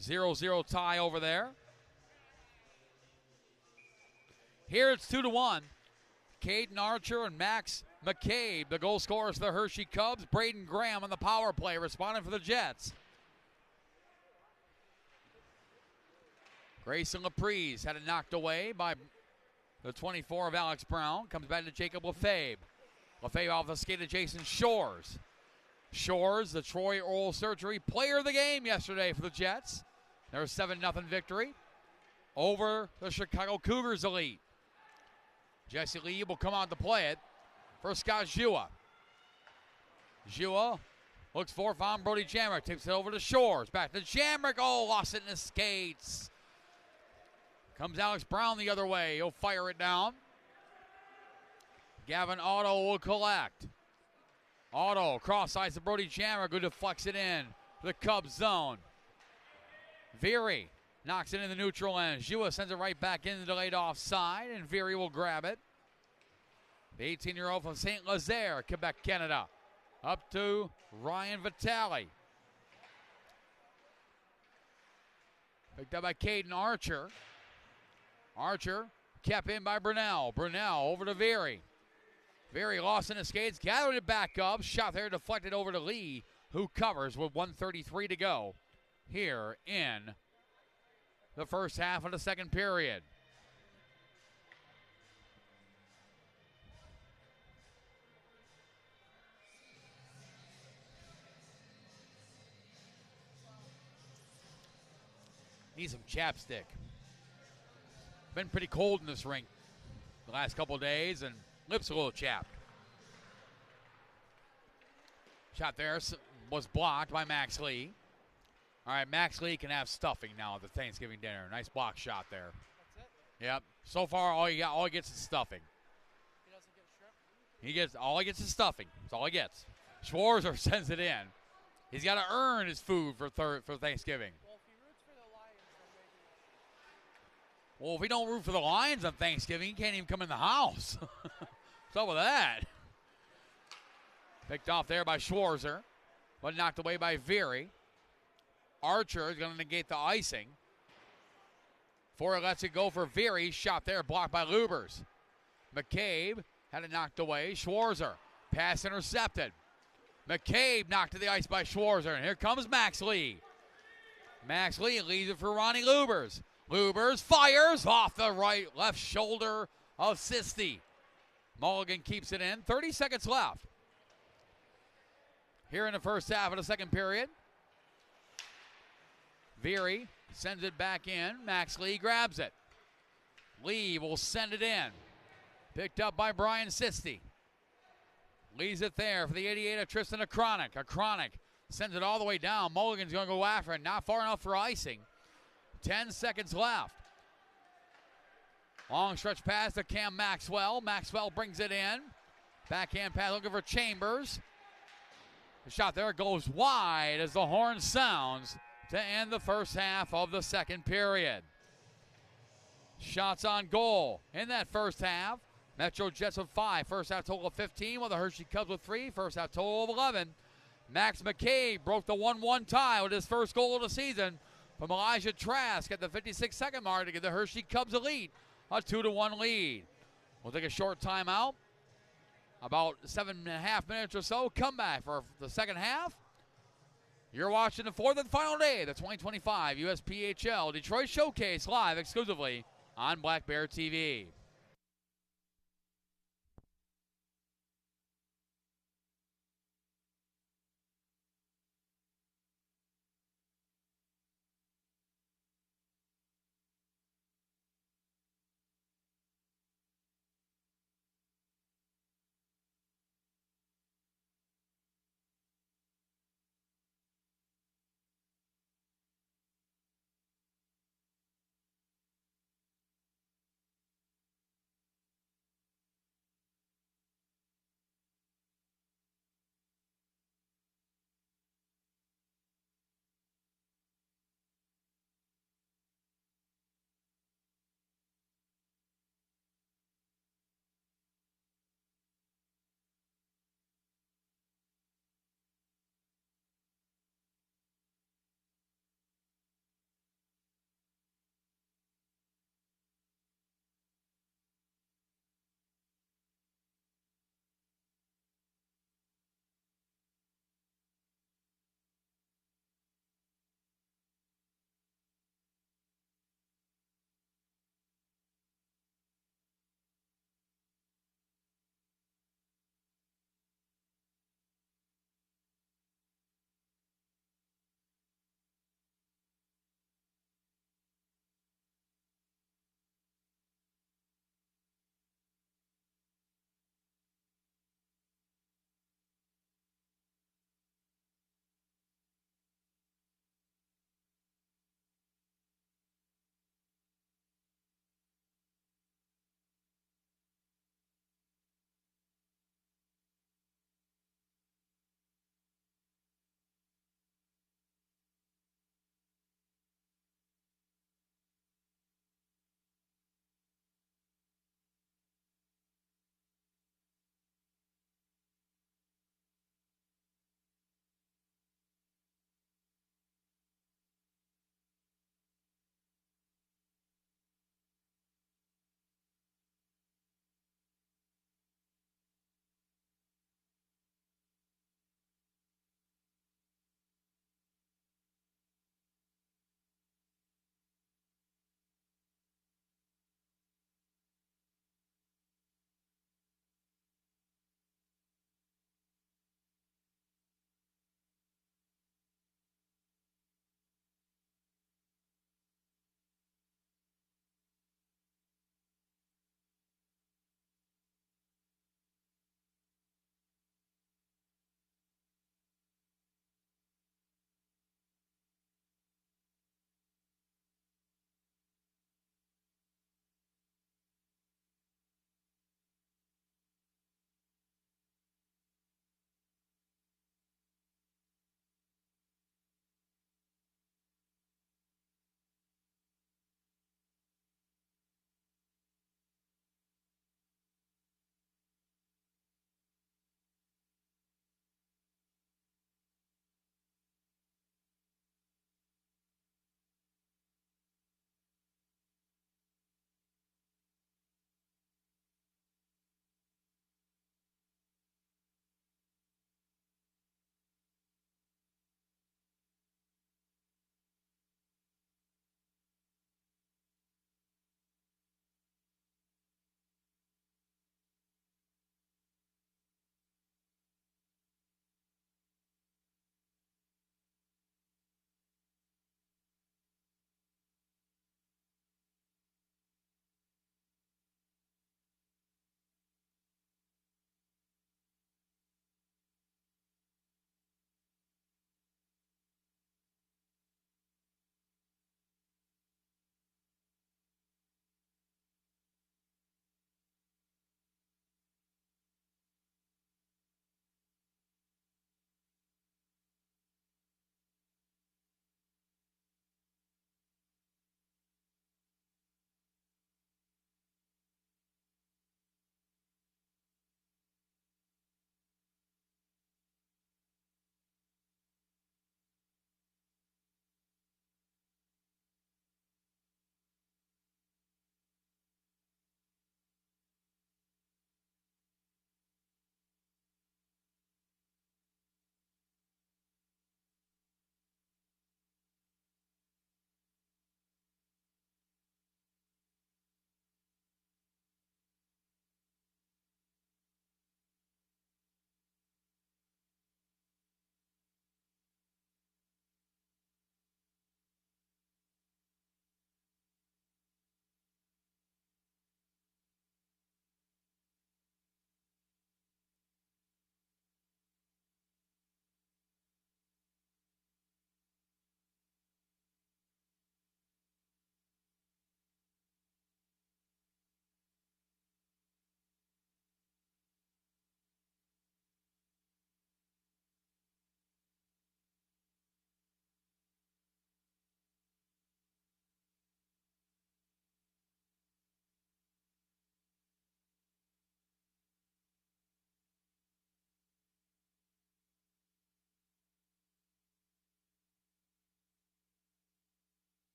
0-0 tie over there. Here it's 2-1. Caden Archer and Max McCabe, the goal scorers for the Hershey Cubs. Braden Graham on the power play, responding for the Jets. Grayson Laprise had it knocked away by the 24 of Alex Brown. Comes back to Jacob Lefebvre. Lefebvre off the skate of Jason Shores. Shores, the Troy Oral Surgery player of the game yesterday for the Jets. Their 7-0 victory over the Chicago Cougars elite. Jesse Lee will come out to play it for Scott Jua. Jua looks for Von Brody Jamrick. Takes it over to Shores. Back to Jamrick. Oh, lost it in the skates. Comes Alex Brown the other way. He'll fire it down. Gavin Otto will collect. Otto cross-eyes to Brody Jamrick, who deflects it in the Cubs zone. Veery knocks it in the neutral end. Jua sends it right back into the laid offside, and Veery will grab it. The 18-year-old from St. Lazare, Quebec, Canada. Up to Ryan Vitale. Picked up by Caden Archer. Archer Kept in by Brunell. Brunell over to Very. Very lost in the skates, gathered it back up. Shot there deflected over to Lee, who covers with 1:33 to go here in the first half of the second period. Need some chapstick. Been pretty cold in this rink the last couple of days, and lips a little chapped. Shot there was blocked by Max Lee. All right, Max Lee can have stuffing now at the Thanksgiving dinner. Nice block shot there. That's it? Yep. So far, all he gets is stuffing. He doesn't get shrimp? All he gets is stuffing. That's all he gets. Schwarzer sends it in. He's got to earn his food for Thanksgiving. Well, if he roots for the Lions, then maybe. Well, if he don't root for the Lions on Thanksgiving, he can't even come in the house. What's up with that? Picked off there by Schwarzer, but knocked away by Very. Archer is going to negate the icing. Ford lets it go for Very. Shot there, blocked by Lubers. McCabe had it knocked away. Schwarzer, pass intercepted. McCabe knocked to the ice by Schwarzer, and here comes Max Lee. Max Lee leads it for Ronnie Lubers. Lubers fires off the left shoulder of Sisti. Mulligan keeps it in. 30 seconds left here in the first half of the second period. Very sends it back in. Max Lee grabs it. Lee will send it in. Picked up by Brian Sisti. Leaves it there for the 88 of Tristan Akronik. Akronik sends it all the way down. Mulligan's going to go after it. Not far enough for icing. 10 seconds left. Long stretch pass to Cam Maxwell. Maxwell brings it in. Backhand pass looking for Chambers. The shot there goes wide as the horn sounds to end the first half of the second period. Shots on goal in that first half. Metro Jets with 5. First half total of 15, while the Hershey Cubs with 3. First half total of 11. Max McCabe broke the 1-1 tie with his first goal of the season from Elijah Trask at the 56-second mark to give the Hershey Cubs elite a 2-1 lead. We'll take a short timeout. About 7.5 minutes or so. Come back for the second half. You're watching the fourth and final day of the 2025 USPHL Detroit Showcase live exclusively on Black Bear TV.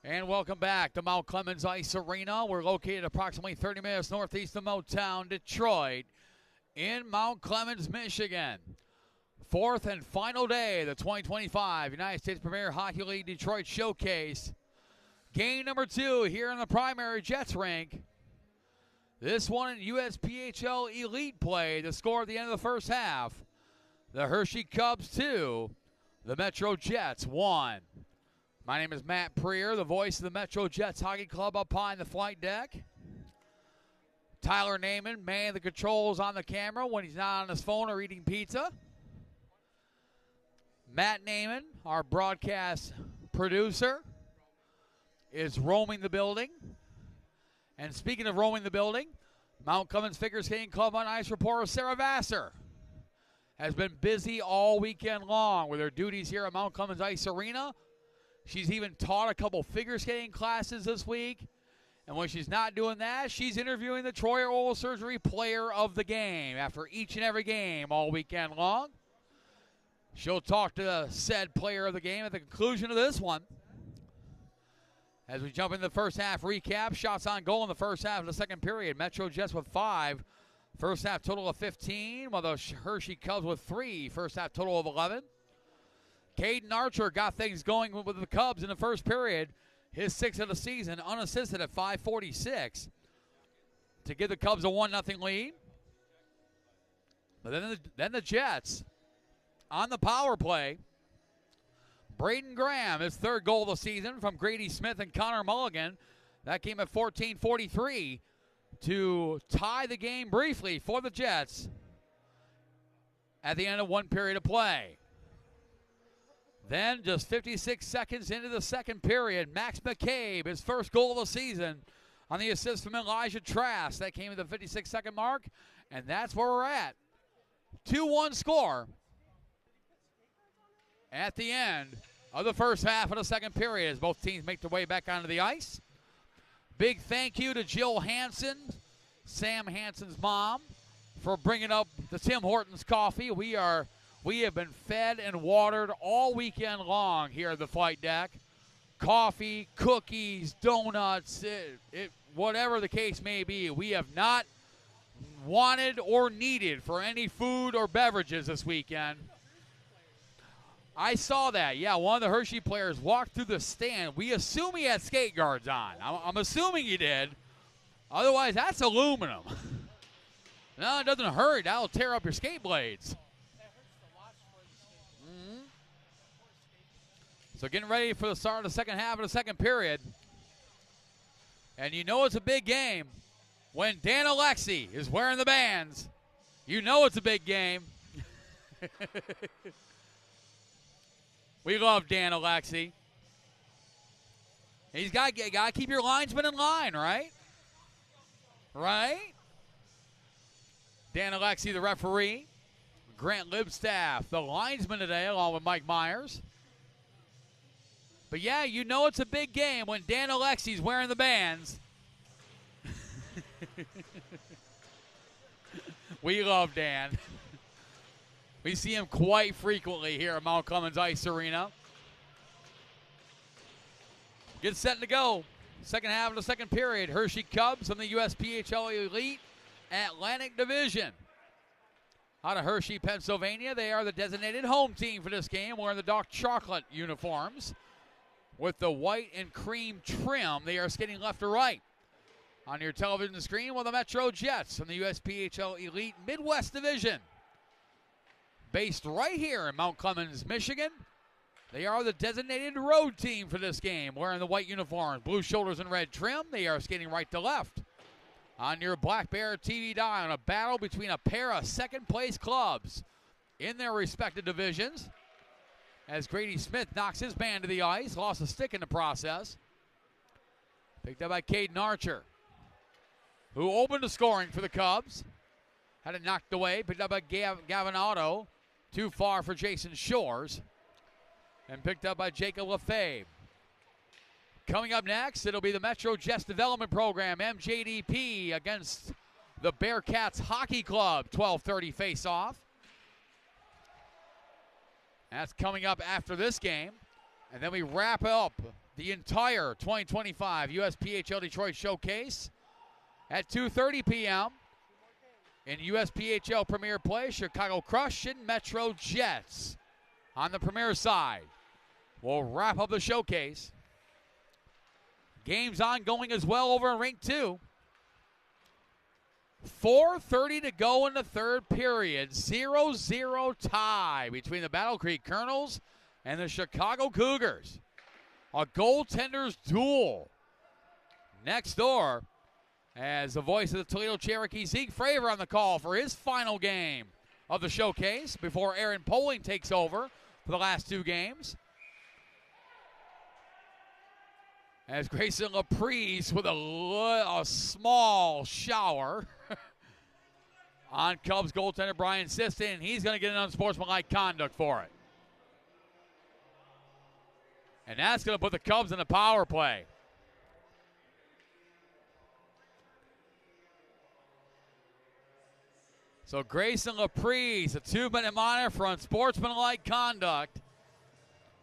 And welcome back to Mount Clemens Ice Arena. We're located approximately 30 minutes northeast of Motown, Detroit, in Mount Clemens, Michigan. Fourth and final day of the 2025 United States Premier Hockey League Detroit Showcase. Game number 2 here in the primary Jets rink. This one in USPHL Elite play. The score at the end of the first half. The Hershey Cubs 2, the Metro Jets 1. My name is Matt Preer, the voice of the Metro Jets Hockey Club up high in the flight deck. Tyler Naiman manning the controls on the camera when he's not on his phone or eating pizza. Matt Naiman, our broadcast producer, is roaming the building. And speaking of roaming the building, Mount Clemens Figure Skating Club on Ice reporter Sarah Vassar has been busy all weekend long with her duties here at Mount Clemens Ice Arena. She's even taught a couple figure skating classes this week. And when she's not doing that, she's interviewing the Troy Oral Surgery player of the game after each and every game all weekend long. She'll talk to the said player of the game at the conclusion of this one. As we jump into the first half recap, shots on goal in the first half of the second period. Metro Jets with 5. First half total of 15, while the Hershey Cubs with 3. First half total of 11. Caden Archer got things going with the Cubs in the first period. His 6th of the season, unassisted at .546 to give the Cubs a 1-0 lead. But then the Jets, on the power play, Braden Graham, his 3rd goal of the season from Grady Smith and Connor Mulligan. That came at 14:43 to tie the game briefly for the Jets at the end of one period of play. Then, just 56 seconds into the second period, Max McCabe, his 1st goal of the season on the assist from Elijah Trask. That came at the 56-second mark, and that's where we're at. 2-1 score at the end of the first half of the second period as both teams make their way back onto the ice. Big thank you to Jill Hansen, Sam Hansen's mom, for bringing up the Tim Hortons coffee. We have been fed and watered all weekend long here at the flight deck. Coffee, cookies, donuts, whatever the case may be. We have not wanted or needed for any food or beverages this weekend. I saw that. Yeah, one of the Hershey players walked through the stand. We assume he had skate guards on. I'm assuming he did. Otherwise, that's aluminum. No, it doesn't hurt. That'll tear up your skate blades. So getting ready for the start of the second half of the second period. And you know it's a big game when Dan Alexi is wearing the bands. You know it's a big game. We love Dan Alexi. He's got to keep your linesmen in line, right? Right? Dan Alexi, the referee. Grant Libstaff, the linesman today, along with Mike Myers. But yeah, you know it's a big game when Dan Alexi's wearing the bands. We love Dan. We see him quite frequently here at Mount Clemens Ice Arena. Get set to go. Second half of the second period. Hershey Cubs from the USPHL Elite Atlantic Division. Out of Hershey, Pennsylvania, they are the designated home team for this game, wearing the dark chocolate uniforms with the white and cream trim. They are skating left to right. On your television screen, well, the Metro Jets from the USPHL Elite Midwest Division. Based right here in Mount Clemens, Michigan. They are the designated road team for this game, wearing the white uniforms, blue shoulders and red trim. They are skating right to left. On your Black Bear TV dial, a battle between a pair of second-place clubs in their respective divisions. As Grady Smith knocks his man to the ice, lost a stick in the process. Picked up by Caden Archer, who opened the scoring for the Cubs. Had it knocked away, picked up by Gavin Otto. Too far for Jason Shores. And picked up by Jacob Lefebvre. Coming up next, it'll be the Metro Jets Development Program, MJDP, against the Bearcats Hockey Club, 12:30 face-off. That's coming up after this game. And then we wrap up the entire 2025 USPHL Detroit Showcase at 2:30 p.m. in USPHL Premier Play, Chicago Crush and Metro Jets on the Premier side. We'll wrap up the showcase. Games ongoing as well over in Rink 2. 4:30 to go in the third period. 0-0 tie between the Battle Creek Colonels and the Chicago Cougars. A goaltender's duel next door as the voice of the Toledo Cherokee, Zeke Fravor, on the call for his final game of the showcase before Aaron Poling takes over for the last two games. As Grayson Laprise with a small shower on Cubs goaltender Brian Siston, and he's going to get an unsportsmanlike conduct for it. And that's going to put the Cubs in the power play. So Grayson Laprise, a 2-minute minor for unsportsmanlike conduct,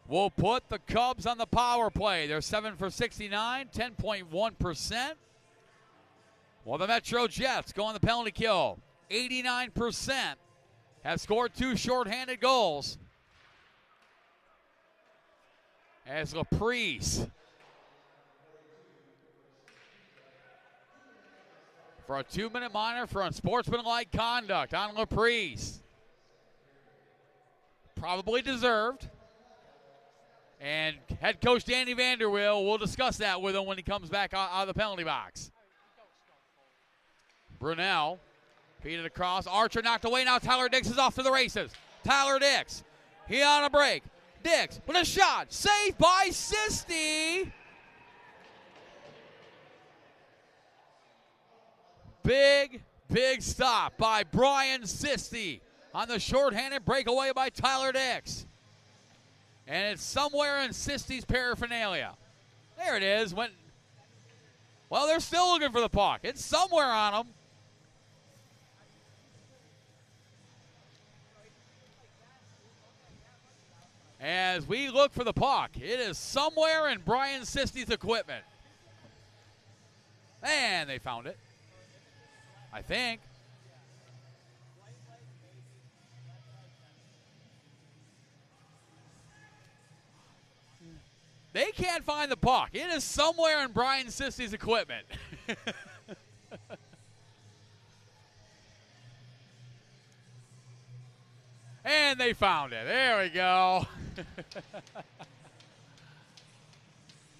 will put the Cubs on the power play. They're 7 for 69, 10.1%. While the Metro Jets go on the penalty kill, 89%, have scored 2 shorthanded goals. As Laprise for a 2-minute minor for unsportsmanlike conduct on Laprise. Probably deserved. And head coach Danny Vanderweel will discuss that with him when he comes back out of the penalty box. Brunel feeded across. Archer knocked away. Now Tyler Dix is off to the races. Tyler Dix, he on a break. Dix with a shot. Saved by Sisti. Big stop by Brian Sisti on the shorthanded breakaway by Tyler Dix. And it's somewhere in Sisti's paraphernalia. There it is. Well, they're still looking for the puck. It's somewhere on them. As we look for the puck, it is somewhere in Brian Sisti's equipment. And they found it, I think. They can't find the puck. It is somewhere in Brian Sisti's equipment. And they found it. There we go.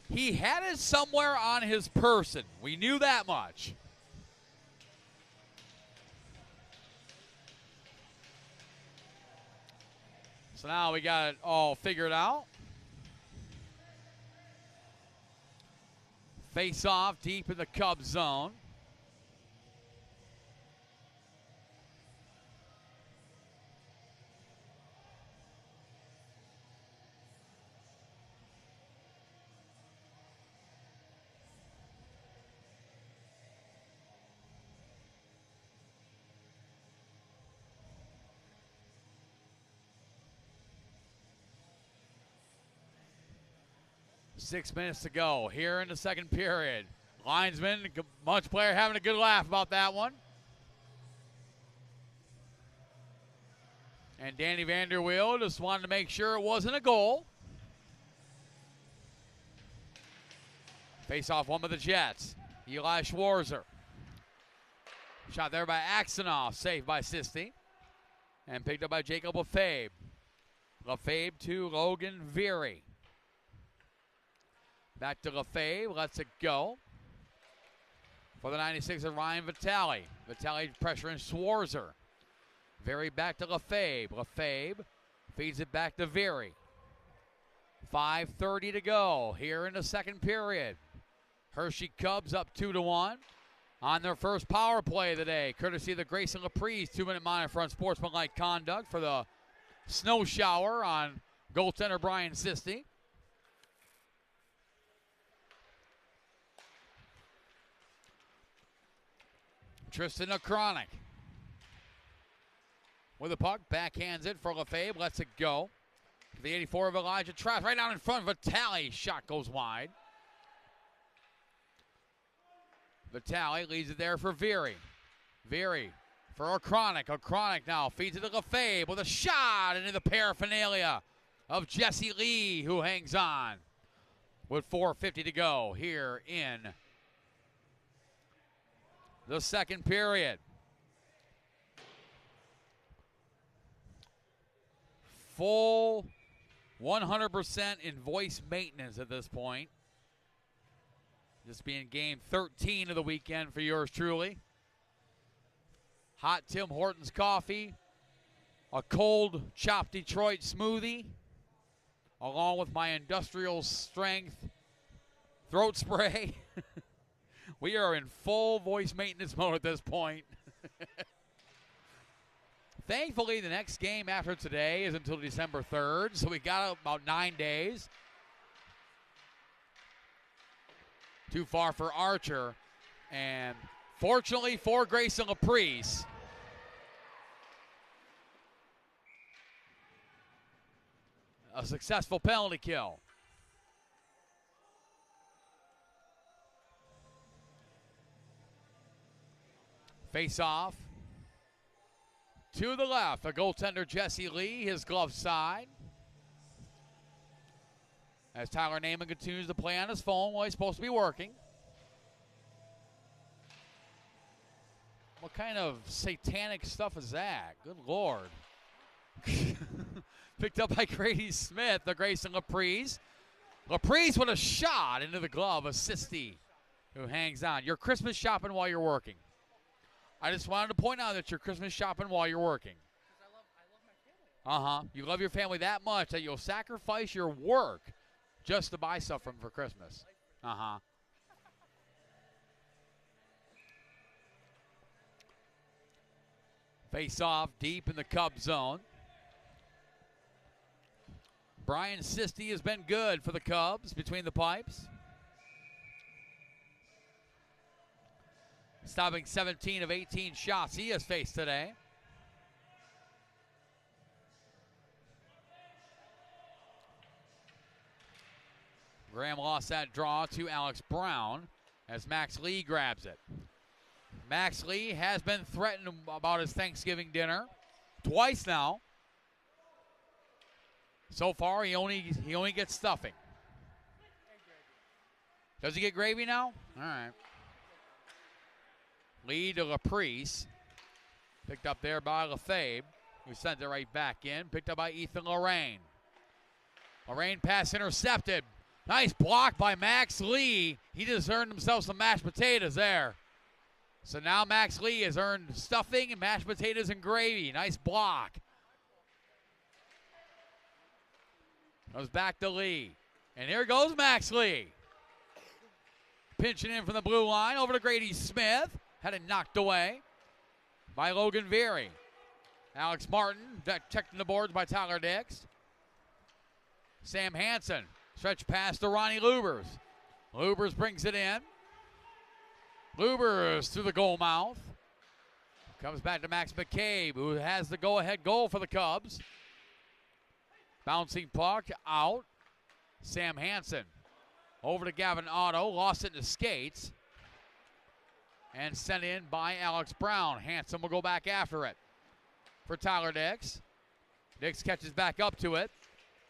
He had it somewhere on his person. We knew that much. So now we got it all figured out. Face off deep in the Cubs zone. Six minutes to go here in the second period. Linesman, Munch player having a good laugh about that one. And Danny Vanderweel just wanted to make sure it wasn't a goal. Face off one with the Jets. Eli Schwarzer. Shot there by Axenoff, saved by Sisti. And picked up by Jacob Lefebvre. Lefebvre to Logan Veery. Back to Lefebvre, lets it go. For the 96 of Ryan Vitale. Vitale pressuring Schwarzer. Veery back to Lefebvre. Lefebvre feeds it back to Veery. 5:30 to go here in the second period. Hershey Cubs up 2-1 on their first power play of the day, courtesy of the Grayson Laprise 2-minute minor for unsportsmanlike conduct for the snow shower on goaltender Brian Sisti. Tristan O'Cronic with the puck, backhands it for Lefebvre, lets it go. The 84 of Elijah Trask right down in front. Vitale shot goes wide. Vitale leads it there for Veery. Veery for O'Chronic. O'Chronic now feeds it to Lefebvre with a shot into the paraphernalia of Jesse Lee, who hangs on with 4:50 to go here in the second period. Full 100% in voice maintenance at this point. This being game 13 of the weekend for yours truly. Hot Tim Hortons coffee, a cold chopped Detroit smoothie, along with my industrial strength throat spray. We are in full voice maintenance mode at this point. Thankfully, the next game after today is until December 3rd, so we got about 9 days. Too far for Archer, and fortunately for Grayson Laprise, a successful penalty kill. Face off to the left, the goaltender Jesse Lee, his glove side. As Tyler Naiman continues to play on his phone while he's supposed to be working. What kind of satanic stuff is that? Good Lord. Picked up by Grady Smith, the Grayson Laprise. Laprise with a shot into the glove of Sisti, who hangs on. You're Christmas shopping while you're working. I just wanted to point out that you're Christmas shopping while you're working. I love my family. You love your family that much that you'll sacrifice your work just to buy stuff from for Christmas. Face off deep in the Cub zone. Brian Sisti has been good for the Cubs between the pipes. Stopping 17 of 18 shots he has faced today. Graham lost that draw to Alex Brown as Max Lee grabs it. Max Lee has been threatened about his Thanksgiving dinner twice now. So far, he only gets stuffing. Does he get gravy now? All right. Lead to Laprise. Picked up there by Lefebvre, who sent it right back in. Picked up by Ethan Lorraine. Lorraine pass intercepted. Nice block by Max Lee. He just earned himself some mashed potatoes there. So now Max Lee has earned stuffing and mashed potatoes and gravy. Nice block. Goes back to Lee. And here goes Max Lee. Pinching in from the blue line over to Grady Smith. Had it knocked away by Logan Veery. Alex Martin checked in the boards by Tyler Dix. Sam Hansen stretch pass to Ronnie Lubers. Lubers brings it in. Lubers through the goal mouth. Comes back to Max McCabe, who has the go-ahead goal for the Cubs. Bouncing puck out. Sam Hansen over to Gavin Otto. Lost it in the skates. And sent in by Alex Brown. Hansen will go back after it for Tyler Dix. Dix catches back up to it.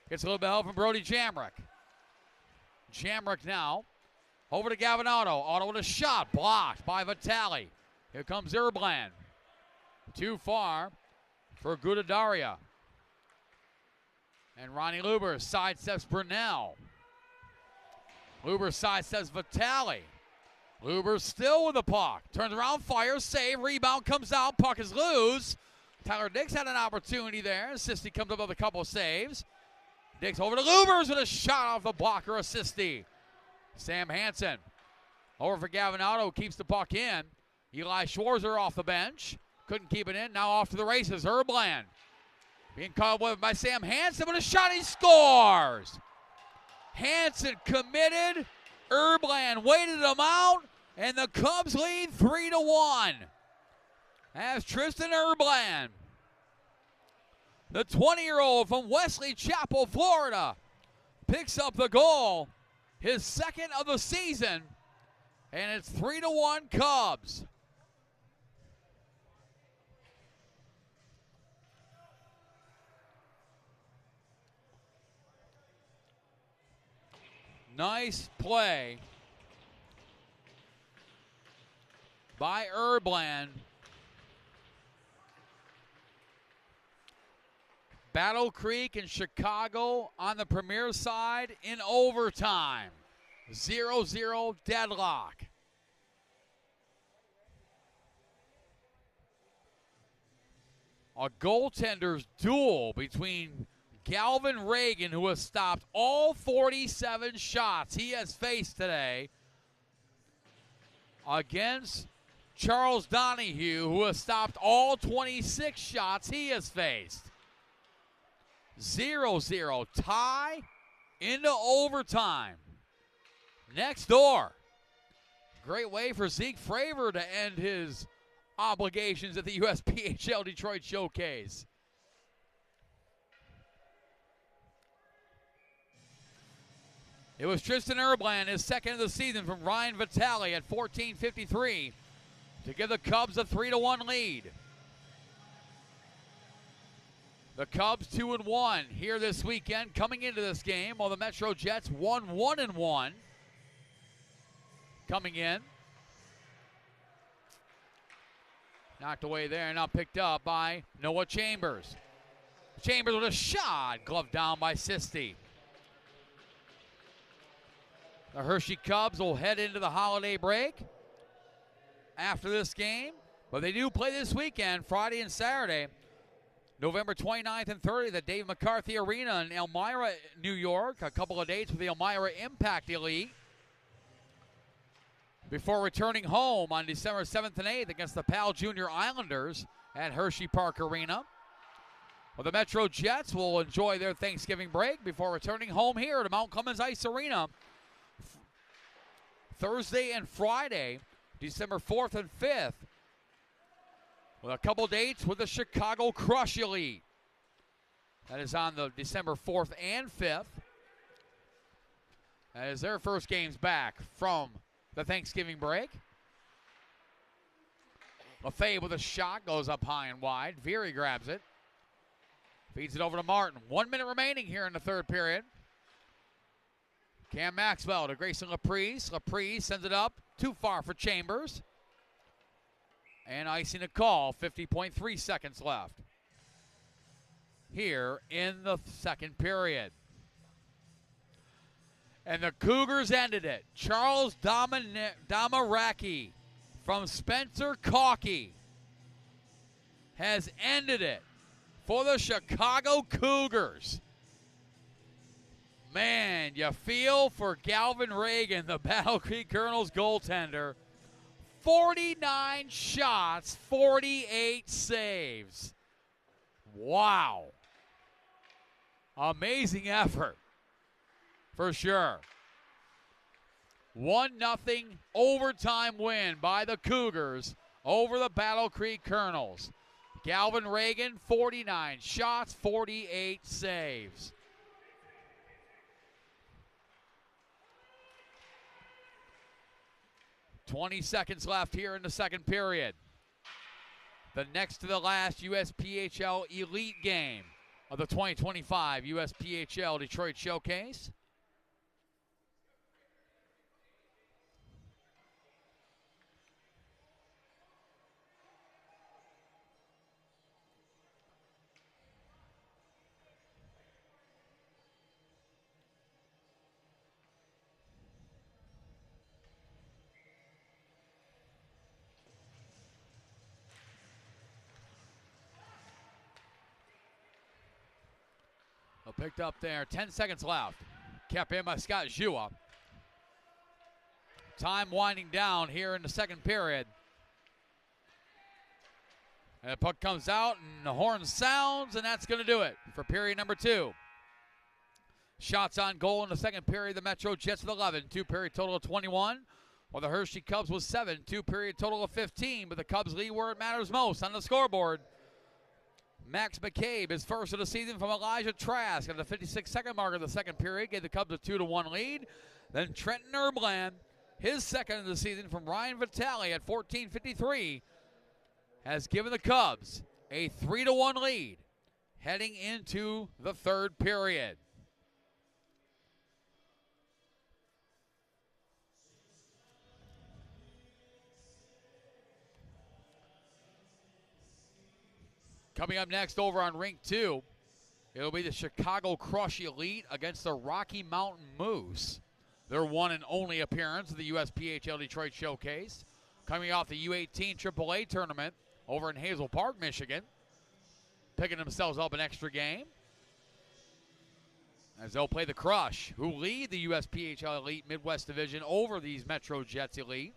Gets a little bit of help from Brody Jamrick. Jamrick now over to Gavin Otto. Otto with a shot. Blocked by Vitale. Here comes Erbland. Too far for Gudadaria. And Ronnie Luber sidesteps Brunel. Luber sidesteps Vitale. Luber still with the puck. Turns around, fires, save, rebound comes out, puck is loose. Tyler Dix had an opportunity there. Sisti comes up with a couple of saves. Dix over to Lubers with a shot off the blocker of Sisti. Sam Hansen over for Gavin Otto, keeps the puck in. Eli Schwarzer off the bench. Couldn't keep it in, now off to the races. Erbland being caught with by Sam Hansen with a shot, he scores! Hansen committed. Erbland waited him out, and the Cubs lead 3-1. As Tristan Erbland The 20-year-old from Wesley Chapel, Florida, picks up the goal, his second of the season, and it's 3-1 Cubs. Nice play by Erbland. Battle Creek and Chicago on the Premier side in overtime. 0-0 deadlock. A goaltender's duel between Galvin Reagan, who has stopped all 47 shots he has faced today, against Charles Donahue, who has stopped all 26 shots he has faced. 0-0 tie into overtime. Next door. Great way for Zeke Fravor to end his obligations at the USPHL Detroit Showcase. It was Tristan Erbland, his second of the season, from Ryan Vitale at 14:53 to give the Cubs a 3-1 lead. The Cubs 2-1 here this weekend coming into this game, while the Metro Jets 1-1 coming in. Knocked away there, now picked up by Noah Chambers. Chambers with a shot, gloved down by Sisti. The Hershey Cubs will head into the holiday break after this game, but they do play this weekend, Friday and Saturday, November 29th and 30th at Dave McCarthy Arena in Elmira, New York. A couple of dates with the Elmira Impact Elite before returning home on December 7th and 8th against the Pal Junior Islanders at Hershey Park Arena. Well, the Metro Jets will enjoy their Thanksgiving break before returning home here to Mount Clemens Ice Arena Thursday and Friday, December 4th and 5th, with a couple dates with the Chicago Crush Elite. That is on the December 4th and 5th. That is their first games back from the Thanksgiving break. LaFave with a shot, goes up high and wide. Veery grabs it. Feeds it over to Martin. 1 minute remaining here in the third period. Cam Maxwell to Grayson Laprise. Laprise sends it up, too far for Chambers. And icing a call, 50.3 seconds left here in the second period. And the Cougars ended it. Charles Damaraki from Spencer Cockey has ended it for the Chicago Cougars. Man, you feel for Galvin Reagan, the Battle Creek Colonels goaltender. 49 shots, 48 saves. Wow. Amazing effort, for sure. 1-0 overtime win by the Cougars over the Battle Creek Colonels. Galvin Reagan, 49 shots, 48 saves. .20 seconds left here in the second period. The next to the last USPHL Elite game of the 2025 USPHL Detroit Showcase. Picked up there, 10 seconds left. Kept in by Scott Jua. Time winding down here in the second period. And the puck comes out and the horn sounds, and that's going to do it for period number 2. Shots on goal in the second period, the Metro Jets with 11. 2-period total of 21, while the Hershey Cubs with 7. 2-period total of 15, but the Cubs lead where it matters most on the scoreboard. Max McCabe, his first of the season from Elijah Trask at the 56-second mark of the second period, gave the Cubs a 2-1 lead. Then Trenton Erbland, his second of the season from Ryan Vitale at 14:53, has given the Cubs a 3-1 lead heading into the third period. Coming up next over on Rink 2, it'll be the Chicago Crush Elite against the Rocky Mountain Moose. Their one and only appearance at the USPHL Detroit Showcase. Coming off the U18 AAA tournament over in Hazel Park, Michigan. Picking themselves up an extra game as they'll play the Crush, who lead the USPHL Elite Midwest Division over these Metro Jets Elite.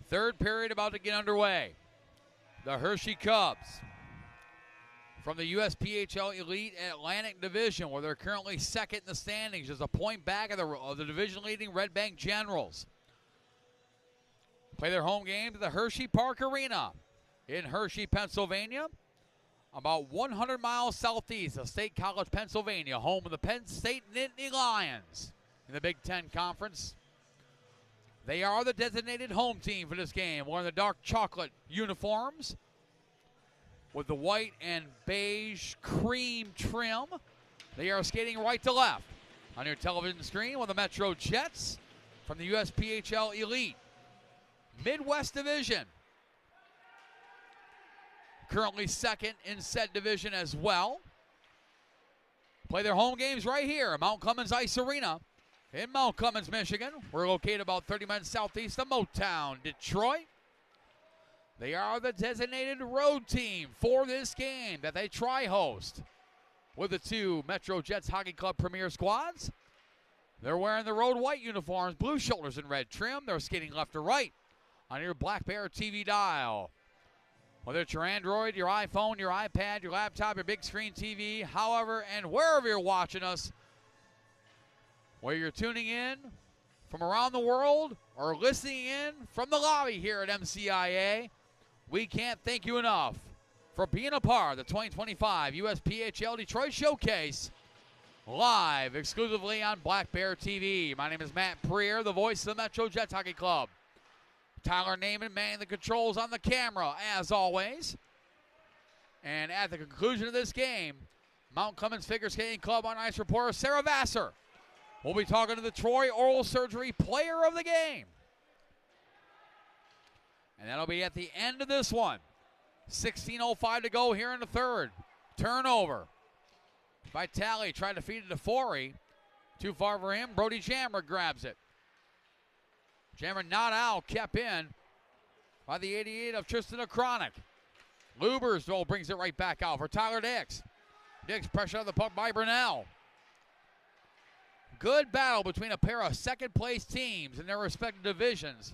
Third period about to get underway. The Hershey Cubs from the USPHL Elite Atlantic Division, where they're currently second in the standings, just a point back of the division-leading Red Bank Generals. Play their home game at the Hershey Park Arena in Hershey, Pennsylvania, about 100 miles southeast of State College, Pennsylvania, home of the Penn State Nittany Lions in the Big Ten Conference. They are the designated home team for this game, wearing the dark chocolate uniforms with the white and beige cream trim. They are skating right to left on your television screen with the Metro Jets from the USPHL Elite Midwest Division. Currently second in said division as well. Play their home games right here at Mount Clemens Ice Arena in Mount Clemens, Michigan. We're located about 30 minutes southeast of Motown, Detroit. They are the designated road team for this game that they tri-host with the two Metro Jets Hockey Club Premier squads. They're wearing the road white uniforms, blue shoulders and red trim. They're skating left to right on your Black Bear TV dial. Whether it's your Android, your iPhone, your iPad, your laptop, your big screen TV, however and wherever you're watching us, whether you're tuning in from around the world or listening in from the lobby here at MCIA, we can't thank you enough for being a part of the 2025 USPHL Detroit Showcase, live exclusively on Black Bear TV. My name is Matt Preer, the voice of the Metro Jets Hockey Club. Tyler Naiman manning the controls on the camera, as always. And at the conclusion of this game, Mount Clemens Figure Skating Club on Ice reporter Sarah Vassar we'll be talking to the Troy Oral Surgery Player of the Game. And that'll be at the end of this one. 16:05 to go here in the third. Turnover. Vitale tried to feed it to Forey. Too far for him. Brody Jammer grabs it. Jammer not out, kept in by the 88 of Tristan O'Chronic. Lubersville brings it right back out for Tyler Dix. Dix pressure on the puck by Brunell. Good battle between a pair of second-place teams in their respective divisions.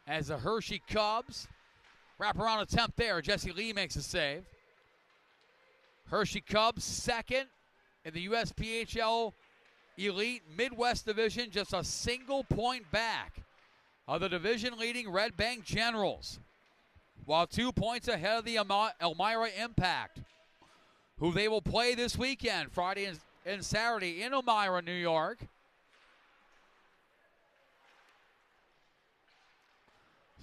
As the Hershey Cubs wraparound attempt there, Jesse Lee makes a save. Hershey Cubs second in the USPHL Elite Midwest Division, just a single point back of the division-leading Red Bank Generals, while 2 points ahead of the Elmira Impact, who they will play this weekend, Friday and Saturday in Elmira, New York.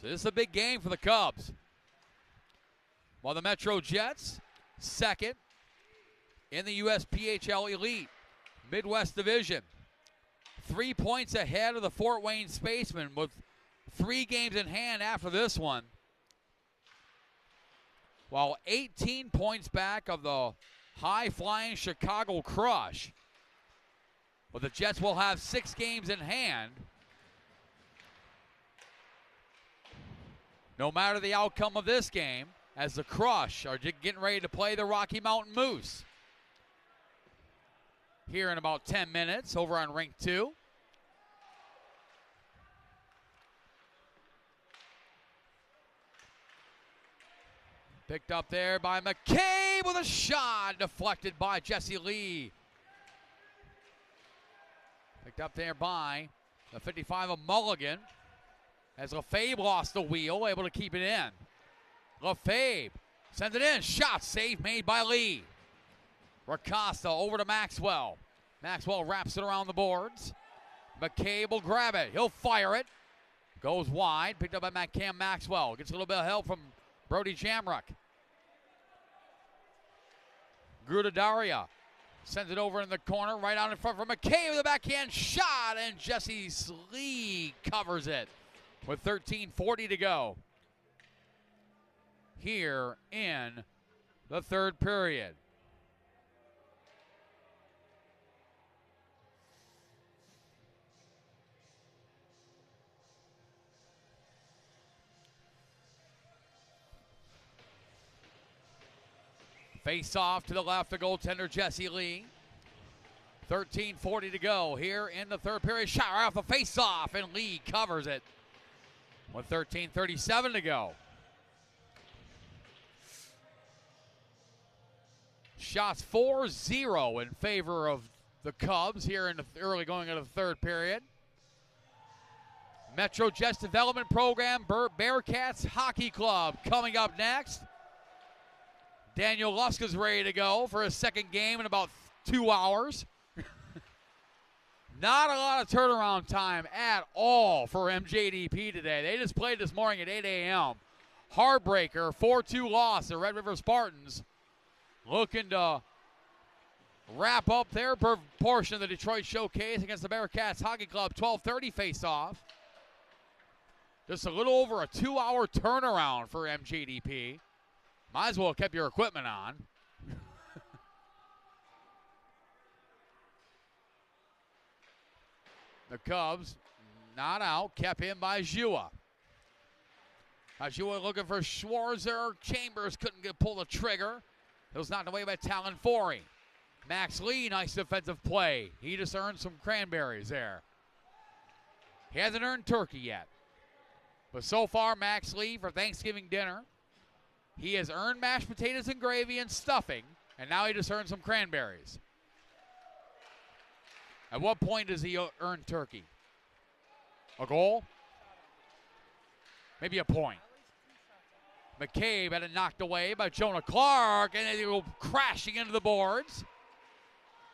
So this is a big game for the Cubs. While the Metro Jets, second in the USPHL Elite Midwest Division. 3 points ahead of the Fort Wayne Spacemen with 3 games in hand after this one. While 18 points back of the high-flying Chicago Crush. But the Jets will have 6 games in hand. No matter the outcome of this game, as the Crush are getting ready to play the Rocky Mountain Moose here in about 10 minutes over on Rink 2. Picked up there by McCabe with a shot deflected by Jesse Lee. Picked up there by the 55 of Mulligan. As Lefebvre lost the wheel, able to keep it in. Lefebvre sends it in. Shot save made by Lee. Racosta over to Maxwell. Maxwell wraps it around the boards. McCabe will grab it. He'll fire it. Goes wide. Picked up by Cam Maxwell. Gets a little bit of help from Brody Jamrock. Grudadaria sends it over in the corner. Right out in front for McCabe with a backhand shot. And Jesse Lee covers it with 13:40 to go here in the third period. Face off to the left, the goaltender Jesse Lee. 13:40 to go here in the third period. Shot right off the face off, and Lee covers it with 13:37 to go. Shots 4-0 in favor of the Cubs here in the early going into the third period. Metro Jets Development Program, Bearcats Hockey Club coming up next. Daniel Luska's ready to go for his second game in about 2 hours. Not a lot of turnaround time at all for MJDP today. They just played this morning at 8 a.m. Heartbreaker, 4-2 loss. The Red River Spartans looking to wrap up their portion of the Detroit Showcase against the Bearcats Hockey Club. 12:30 face-off. Just a little over a 2-hour turnaround for MJDP. Might as well have kept your equipment on. The Cubs not out, kept in by Jua. Jua looking for Schwarzer. Chambers couldn't pull the trigger. It was knocked away by Talon Forey. Max Lee, nice defensive play. He just earned some cranberries there. He hasn't earned turkey yet. But so far, Max Lee for Thanksgiving dinner, he has earned mashed potatoes and gravy and stuffing, and now he just earned some cranberries. At what point does he earn turkey? A goal? Maybe a point. McCabe had it knocked away by Jonah Clark, and they go crashing into the boards.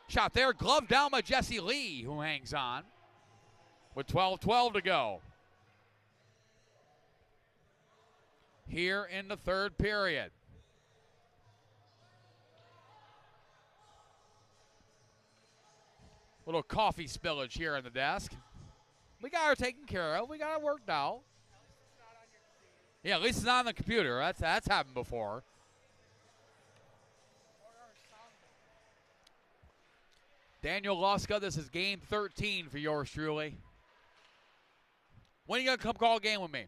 Shot there, gloved down by Jesse Lee, who hangs on with 12:12 to go here in the third period. Little coffee spillage here on the desk. We got her taken care of. We got it worked out. Yeah, at least it's not on the computer. That's happened before. Daniel Luska, this is game 13 for yours truly. When are you going to come call a game with me?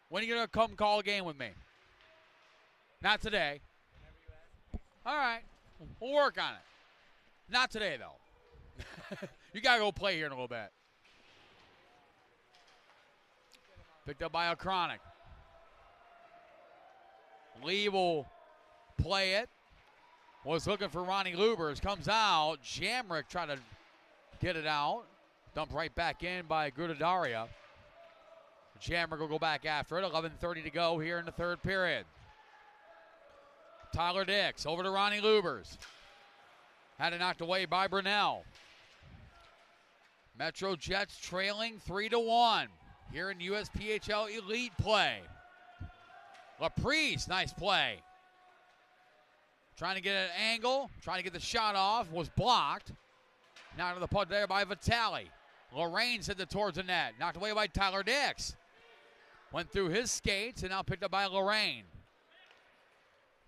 When are you going to come call a game with me? Not today. All right. We'll work on it. Not today, though. You got to go play here in a little bit. Picked up by O'Chronic. Lee will play it. Was looking for Ronnie Lubers. Comes out. Jamrick trying to get it out. Dumped right back in by Grudadaria. Jamrick will go back after it. 11:30 to go here in the third period. Tyler Dix over to Ronnie Lubers. Had it knocked away by Brunell. Metro Jets trailing 3-1 here in USPHL Elite play. Laprice, nice play. Trying to get an angle, trying to get the shot off, was blocked. Knocked to the puck there by Vitale. Lorraine sent it towards the net. Knocked away by Tyler Dix. Went through his skates and now picked up by Lorraine.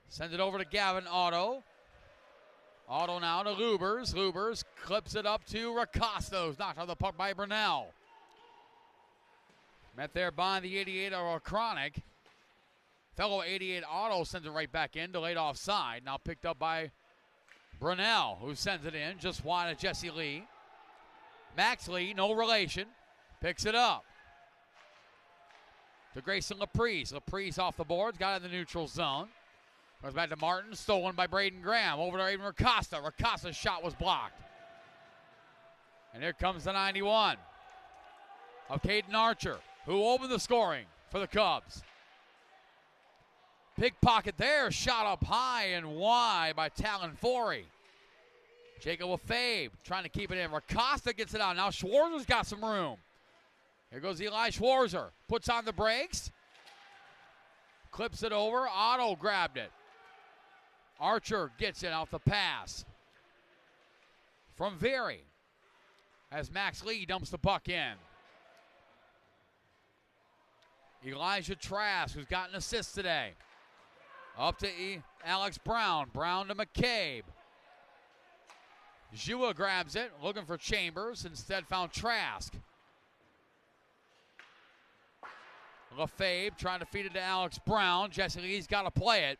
Sends it over to Gavin Otto. Otto now to Lubers. Lubers clips it up to Racostos. Knocked on the puck by Brunell. Met there by the 88 of O'Chronic. Fellow 88 Otto sends it right back in. Delayed offside. Now picked up by Brunell, who sends it in just wide of Jesse Lee. Max Lee, no relation, picks it up. To Grayson Laprice. Laprice off the boards, got in the neutral zone. Goes back to Martin, stolen by Braden Graham. Over to Aiden Racosta. Racosta's shot was blocked. And here comes the 91 of Caden Archer, who opened the scoring for the Cubs. Pickpocket there, shot up high and wide by Talon Forey. Jacob Lefebvre trying to keep it in. Racosta gets it out. Now Schwarzer's got some room. Here goes Eli Schwarzer. Puts on the brakes. Clips it over. Otto grabbed it. Archer gets it off the pass from Very as Max Lee dumps the puck in. Elijah Trask, who's got an assist today. Up to Alex Brown. Brown to McCabe. Jua grabs it, looking for Chambers. Instead found Trask. Lefebvre trying to feed it to Alex Brown. Jesse Lee's got to play it.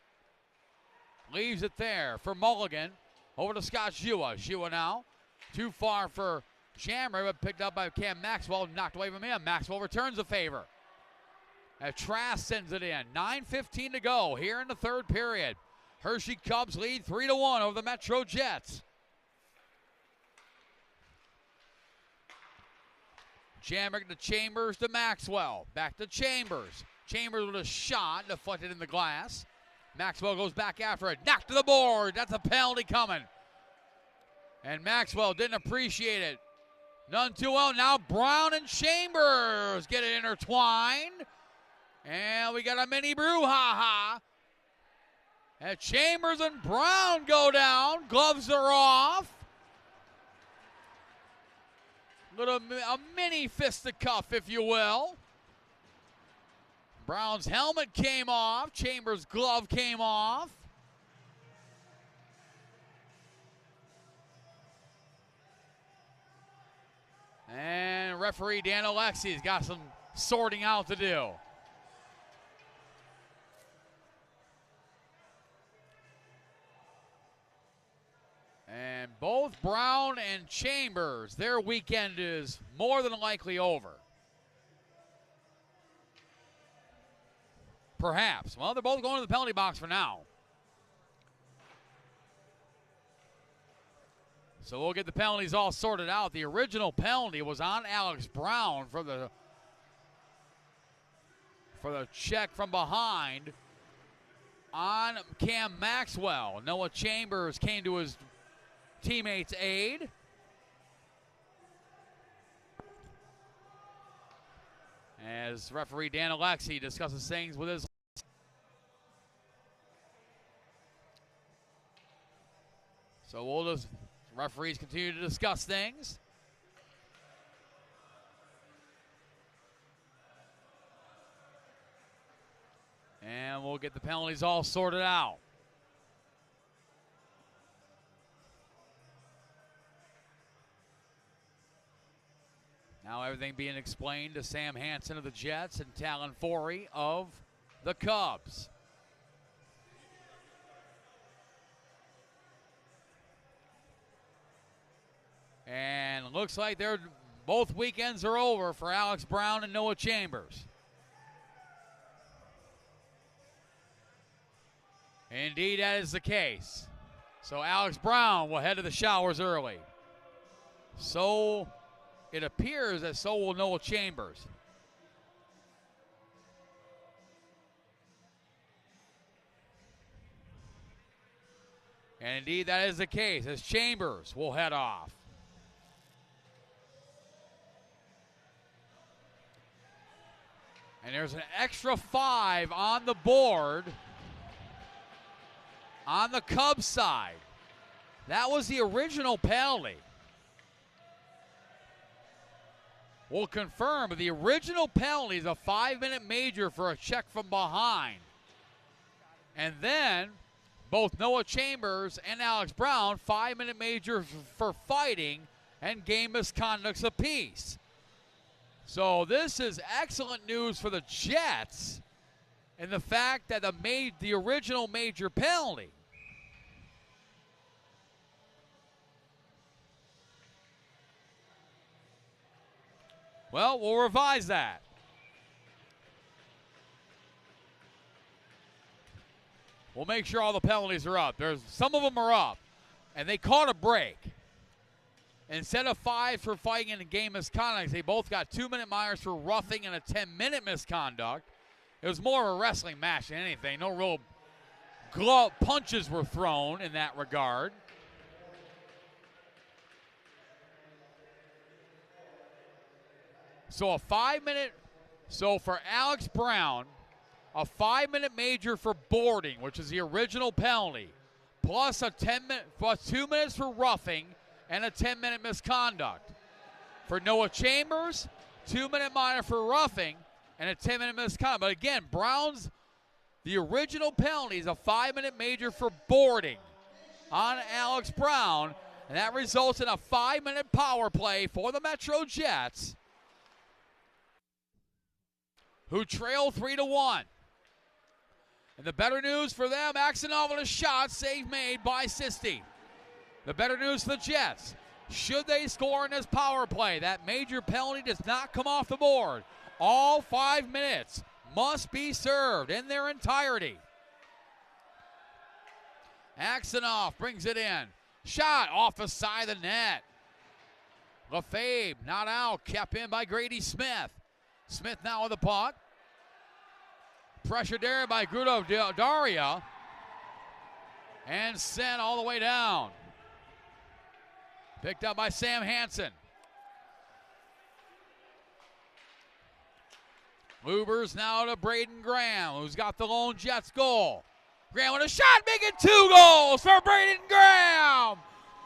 Leaves it there for Mulligan. Over to Scott Jua. Jua now. Too far for Jammer, but picked up by Cam Maxwell. Knocked away from him. Maxwell returns the favor. As Trask sends it in. 9:15 to go here in the third period. Hershey Cubs lead 3-1 over the Metro Jets. Jammer to Chambers to Maxwell. Back to Chambers. Chambers with a shot deflected in the glass. Maxwell goes back after it. Knocked to the board. That's a penalty coming. And Maxwell didn't appreciate it. None too well. Now Brown and Chambers get it intertwined. And we got a mini brouhaha. And Chambers and Brown go down. Gloves are off. A mini fisticuff, if you will. Brown's helmet came off. Chambers' glove came off. And referee Dan Alexi's got some sorting out to do. And both Brown and Chambers, their weekend is more than likely over. Perhaps. Well, they're both going to the penalty box for now. So we'll get the penalties all sorted out. The original penalty was on Alex Brown for the check from behind on Cam Maxwell. Noah Chambers came to his teammates' aid. As referee Dan Alexi discusses things with his. So we'll just, referees continue to discuss things. And we'll get the penalties all sorted out. Now everything being explained to Sam Hansen of the Jets and Talon Forey of the Cubs. And looks like both weekends are over for Alex Brown and Noah Chambers. Indeed, that is the case. So Alex Brown will head to the showers early. So it appears that so will Noah Chambers. And indeed, that is the case, as Chambers will head off. And there's an extra 5 on the board on the Cubs side. That was the original penalty. We'll confirm, but the original penalty is a 5-minute major for a check from behind. And then both Noah Chambers and Alex Brown, 5-minute majors for fighting and game misconducts apiece. So this is excellent news for the Jets and the fact that the original major penalty. Well, we'll revise that. We'll make sure all the penalties are up. Some of them are up, and they caught a break. Instead of 5 for fighting in the game misconduct, they both got 2-minute minors for roughing and a 10-minute misconduct. It was more of a wrestling match than anything. No real punches were thrown in that regard. So a 5-minute, so for Alex Brown, a 5-minute major for boarding, which is the original penalty, plus a 2 minutes for roughing and a 10-minute misconduct. For Noah Chambers, 2-minute minor for roughing and a 10-minute misconduct. But again, Brown's, the original penalty is a 5-minute major for boarding on Alex Brown, and that results in a 5-minute power play for the Metro Jets, who trail 3-1. And the better news for them, Axonov with a shot, save made by Sisti. The better news for the Jets, should they score in this power play, that major penalty does not come off the board. All 5 minutes must be served in their entirety. Axonov brings it in. Shot off the side of the net. Lefebvre not out, kept in by Grady Smith. Smith now with the puck. Pressured there by Grudo Daria. And sent all the way down. Picked up by Sam Hansen. Lubers now to Braden Graham, who's got the lone Jets goal. Graham with a shot, making 2 goals for Braden Graham.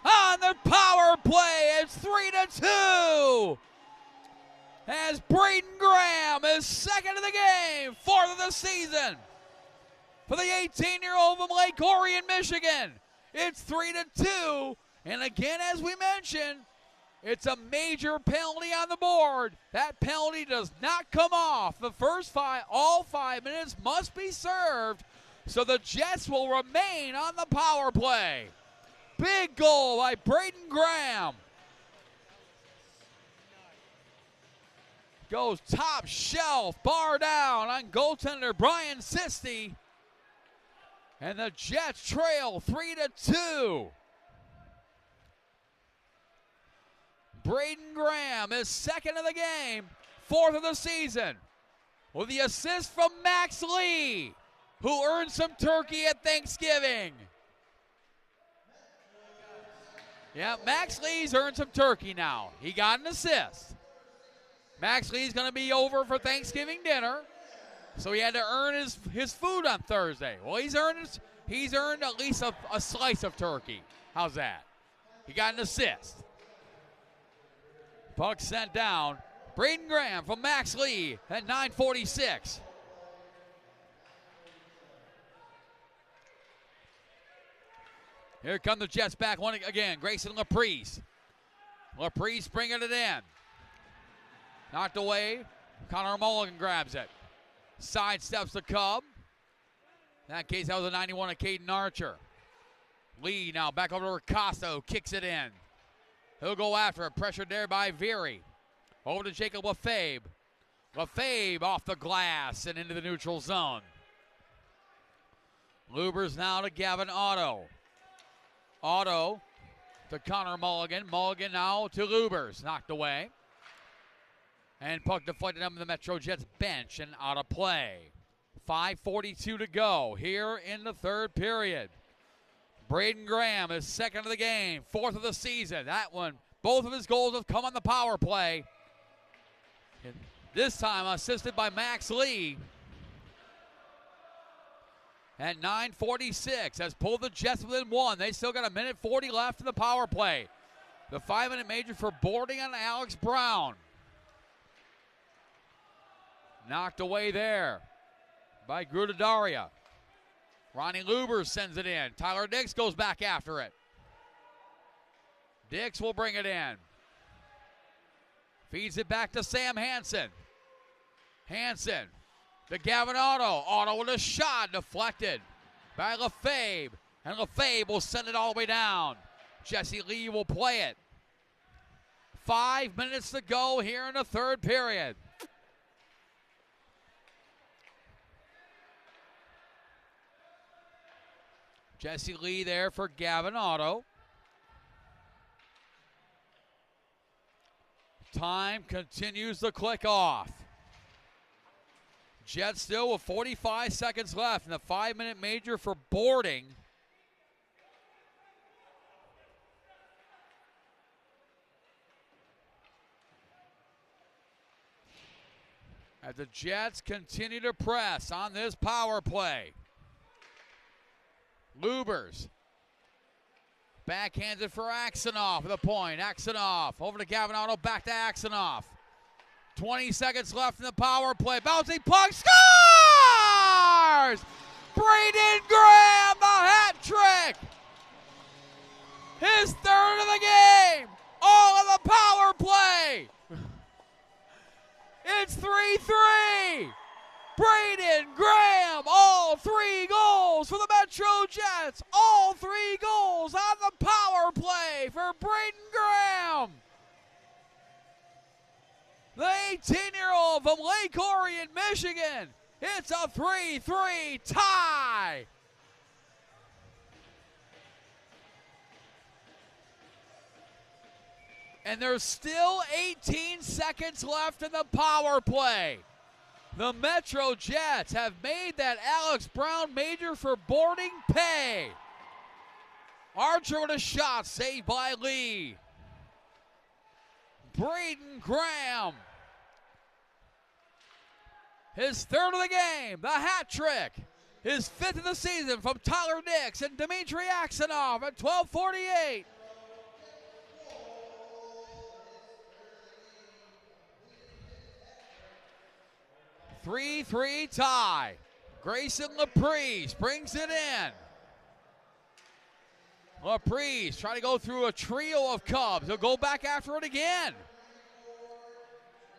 On the power play, it's 3-2. As Braden Graham is second of the game, 4th of the season. For the 18-year-old from Lake Orion, Michigan, it's 3-2. And again, as we mentioned, it's a major penalty on the board. That penalty does not come off. The first all 5 minutes must be served, so the Jets will remain on the power play. Big goal by Braden Graham. Goes top shelf, bar down on goaltender Brian Sisti. And the Jets trail 3-2. Braden Graham is second of the game, 4th of the season, with the assist from Max Lee, who earned some turkey at Thanksgiving. Yeah, Max Lee's earned some turkey now. He got an assist. Max Lee's going to be over for Thanksgiving dinner, so he had to earn his food on Thursday. Well, he's earned at least a slice of turkey. How's that? He got an assist. Puck sent down. Braden Graham from Max Lee at 9:46. Here come the Jets back one again. Grayson Laprise. Laprise bringing it in. Knocked away. Connor Mulligan grabs it. Sidesteps the Cub. In that case, that was a 91 of Caden Archer. Lee now back over to Ricasso. Kicks it in. He'll go after it. Pressured there by Veery. Over to Jacob Lefebvre. Lefebvre off the glass and into the neutral zone. Lubers now to Gavin Otto. Otto to Connor Mulligan. Mulligan now to Lubers. Knocked away. And puck deflected on the Metro Jets bench and out of play. 5:42 to go here in the third period. Braden Graham is second of the game, 4th of the season. That one, both of his goals have come on the power play. And this time assisted by Max Lee. At 9:46 has pulled the Jets within 1. They still got 1:40 left in the power play. The 5-minute major for boarding on Alex Brown. Knocked away there by Grudadaria. Ronnie Lubers sends it in. Tyler Dix goes back after it. Dix will bring it in. Feeds it back to Sam Hansen. Hansen to Gavin Otto. Otto with a shot deflected by Lefebvre. And Lefebvre will send it all the way down. Jesse Lee will play it. 5 minutes to go here in the third period. Jesse Lee there for Gavin Otto. Time continues to click off. Jets still with 45 seconds left in the 5-minute major for boarding. As the Jets continue to press on this power play. Lubers. Backhanded for Axanoff with a point. Axanoff over to Gavinado, back to Axanoff. 20 seconds left in the power play. Bouncing puck, scores! Braden Graham, the hat trick! His third of the game! All of the power play! It's 3-3! Braden Graham, all 3 goals for the Metro Jets. All 3 goals on the power play for Braden Graham. The 18-year-old from Lake Orion, Michigan. It's a 3-3 tie. And there's still 18 seconds left in the power play. The Metro Jets have made that Alex Brown major for boarding pay. Archer with a shot, saved by Lee. Braden Graham. His third of the game, the hat trick. His 5th of the season from Tyler Nix and Dmitry Axanoff at 12:48. A 3-3 tie. Grayson Laprise brings it in. Laprise trying to go through a trio of Cubs. He'll go back after it again.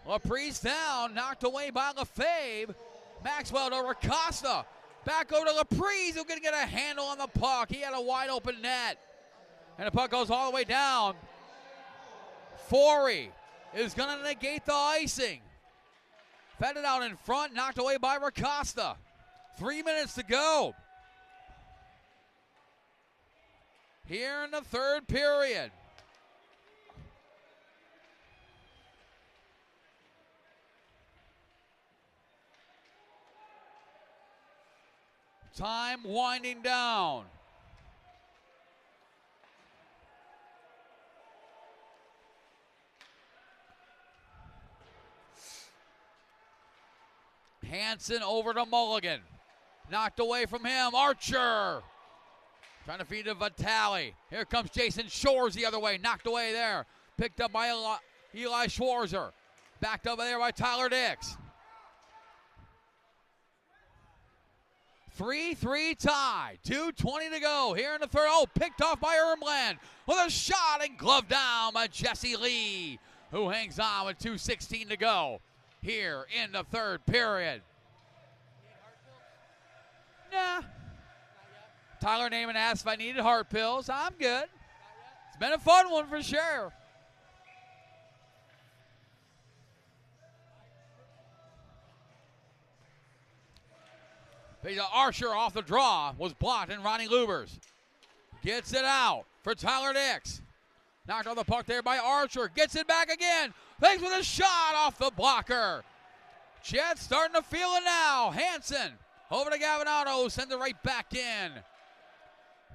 Laprise down, knocked away by Lefebvre. Maxwell to Racosta. Back over to Laprise, who's going to get a handle on the puck. He had a wide open net. And the puck goes all the way down. Forey is going to negate the icing. Fed it out in front, knocked away by Racosta. 3 minutes to go. Here in the third period. Time winding down. Hansen over to Mulligan. Knocked away from him. Archer. Trying to feed to Vitale. Here comes Jason Shores the other way. Knocked away there. Picked up by Eli Schwarzer. Backed up there by Tyler Dix. 3-3 tie. 2:20 to go here in the third. Oh, picked off by Ermland with a shot and glove down by Jesse Lee, who hangs on with 2:16 to go here in the third period. Nah. Tyler Naiman asked if I needed heart pills. I'm good. It's been a fun one for sure. Archer off the draw was blocked, and Ronnie Lubers gets it out for Tyler Dix. Knocked on the puck there by Archer. Gets it back again. Thanks with a shot off the blocker. Jets starting to feel it now. Hansen over to Gavinado. Sends it right back in.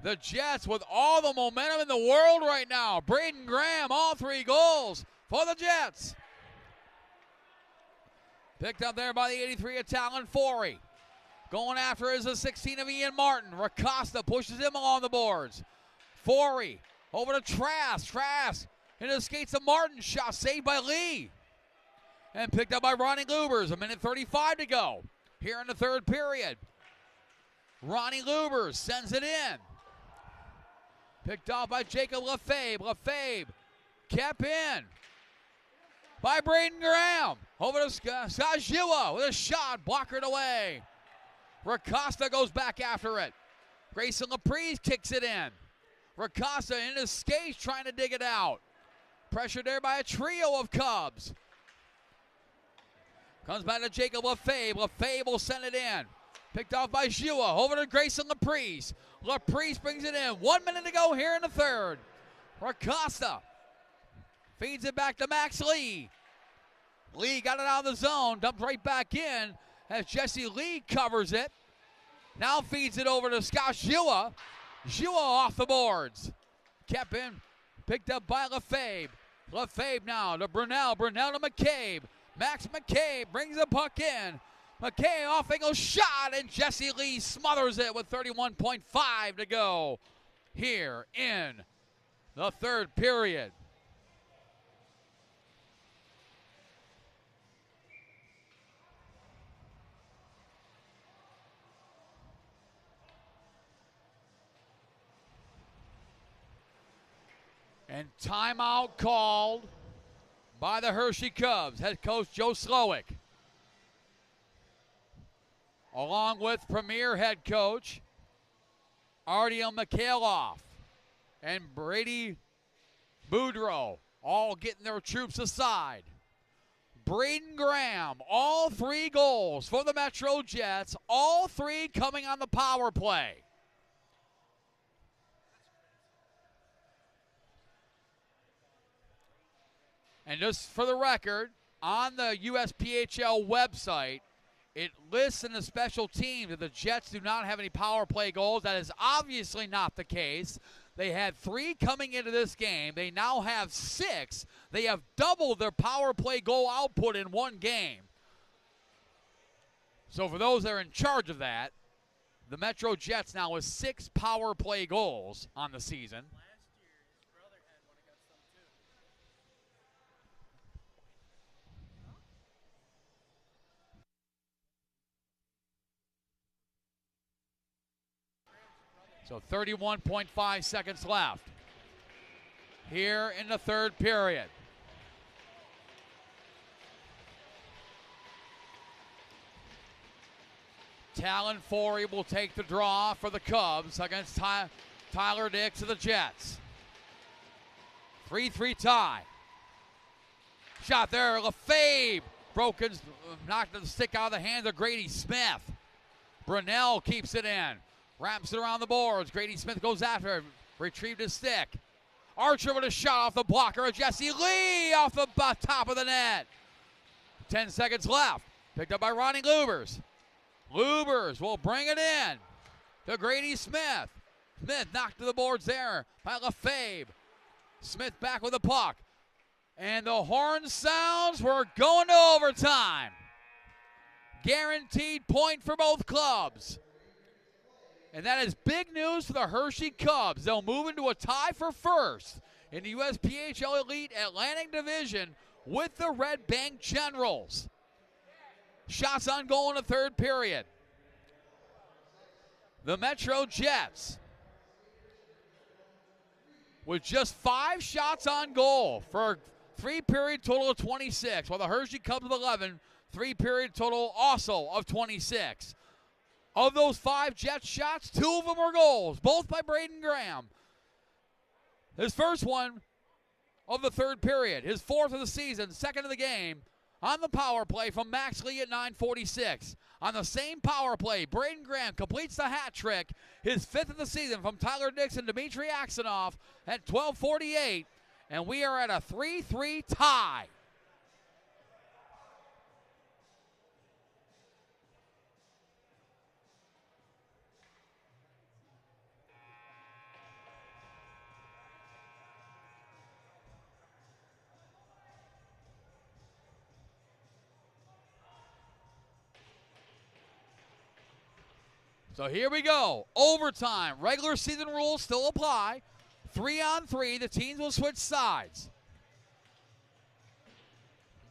The Jets with all the momentum in the world right now. Braden Graham, all 3 goals for the Jets. Picked up there by the 83 of Talon Forey. Going after is the 16 of Ian Martin. Racosta pushes him along the boards. Forey over to Trask. Trask into skates of Martin. Shot saved by Lee. And picked up by Ronnie Lubers. 1:35 to go here in the third period. Ronnie Lubers sends it in. Picked off by Jacob Lefebvre. Lefebvre kept in by Braden Graham. Over to Scott Gila with a shot. Blockered away. Racosta goes back after it. Grayson Laprise kicks it in. Racosta in his skates trying to dig it out. Pressured there by a trio of Cubs. Comes back to Jacob Lefebvre. Lefebvre will send it in. Picked off by Gila. Over to Grayson Laprise. Laprise brings it in. 1 minute to go here in the third. Racosta Feeds it back to Max Lee. Lee got it out of the zone, dumped right back in as Jesse Lee covers it. Now feeds it over to Scott Gila. Gila off the boards. Kept in, picked up by LaFabe. LaFabe now to Brunel. Brunel to McCabe. Max McCabe brings the puck in. McCabe off angle shot, and Jesse Lee smothers it with 31.5 to go here in the third period. And timeout called by the Hershey Cubs. Head coach Joe Slowick, along with premier head coach Artyom Mikhailov and Brady Boudreau, all getting their troops aside. Braden Graham, all 3 goals for the Metro Jets, all 3 coming on the power play. And just for the record, on the USPHL website, it lists in the special teams that the Jets do not have any power play goals. That is obviously not the case. They had 3 coming into this game. They now have 6. They have doubled their power play goal output in one game. So for those that are in charge of that, the Metro Jets now with 6 power play goals on the season. So 31.5 seconds left here in the third period. Talon Forey will take the draw for the Cubs against Tyler Dix of the Jets. 3-3 tie. Shot there, LaFabe. Broken, knocked the stick out of the hands of Grady Smith. Brunel keeps it in. Wraps it around the boards. Grady Smith goes after it. Retrieved his stick. Archer with a shot off the blocker of Jesse Lee off the top of the net. 10 seconds left. Picked up by Ronnie Lubers. Lubers will bring it in to Grady Smith. Smith knocked to the boards there by LaFabe. Smith back with the puck. And the horn sounds. We're going to overtime. Guaranteed point for both clubs. And that is big news for the Hershey Cubs. They'll move into a tie for first in the USPHL Elite Atlantic Division with the Red Bank Generals. Shots on goal in the third period. The Metro Jets with just 5 shots on goal for a 3-period total of 26, while the Hershey Cubs with 11, 3-period total also of 26. Of those 5 Jets shots, 2 of them were goals, both by Braden Graham. His first one of the third period, his 4th of the season, 2nd of the game, on the power play from Max Lee at 9:46. On the same power play, Braden Graham completes the hat trick, his 5th of the season from Tyler Dix and Dmitry Aksanov at 12:48, and we are at a 3-3 tie. So here we go. Overtime. Regular season rules still apply. 3-on-3. The teams will switch sides.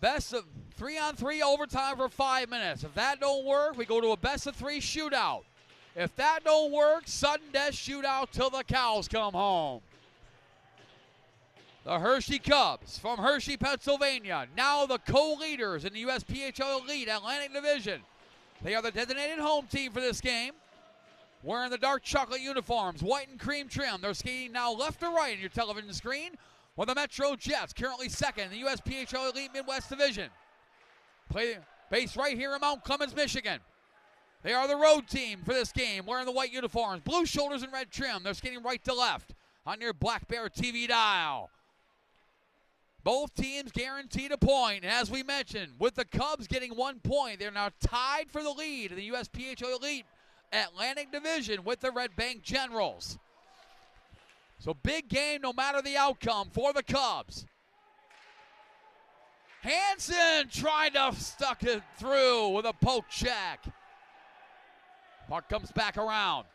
Best of 3-on-3 overtime for 5 minutes. If that don't work, we go to a best-of-3 shootout. If that don't work, sudden death shootout till the cows come home. The Hershey Cubs from Hershey, Pennsylvania, now the co-leaders in the USPHL Elite Atlantic Division. They are the designated home team for this game. Wearing the dark chocolate uniforms, white and cream trim. They're skating now left to right on your television screen, with the Metro Jets currently 2nd in the USPHL Elite Midwest Division. Based right here in Mount Clemens, Michigan. They are the road team for this game, wearing the white uniforms, blue shoulders and red trim. They're skating right to left on your Black Bear TV dial. Both teams guaranteed a point. And as we mentioned, with the Cubs getting 1 point, they're now tied for the lead in the USPHL Elite Atlantic Division with the Red Bank Generals. So big game no matter the outcome for the Cubs. Hansen trying to stuck it through with a poke check. Puck comes back around.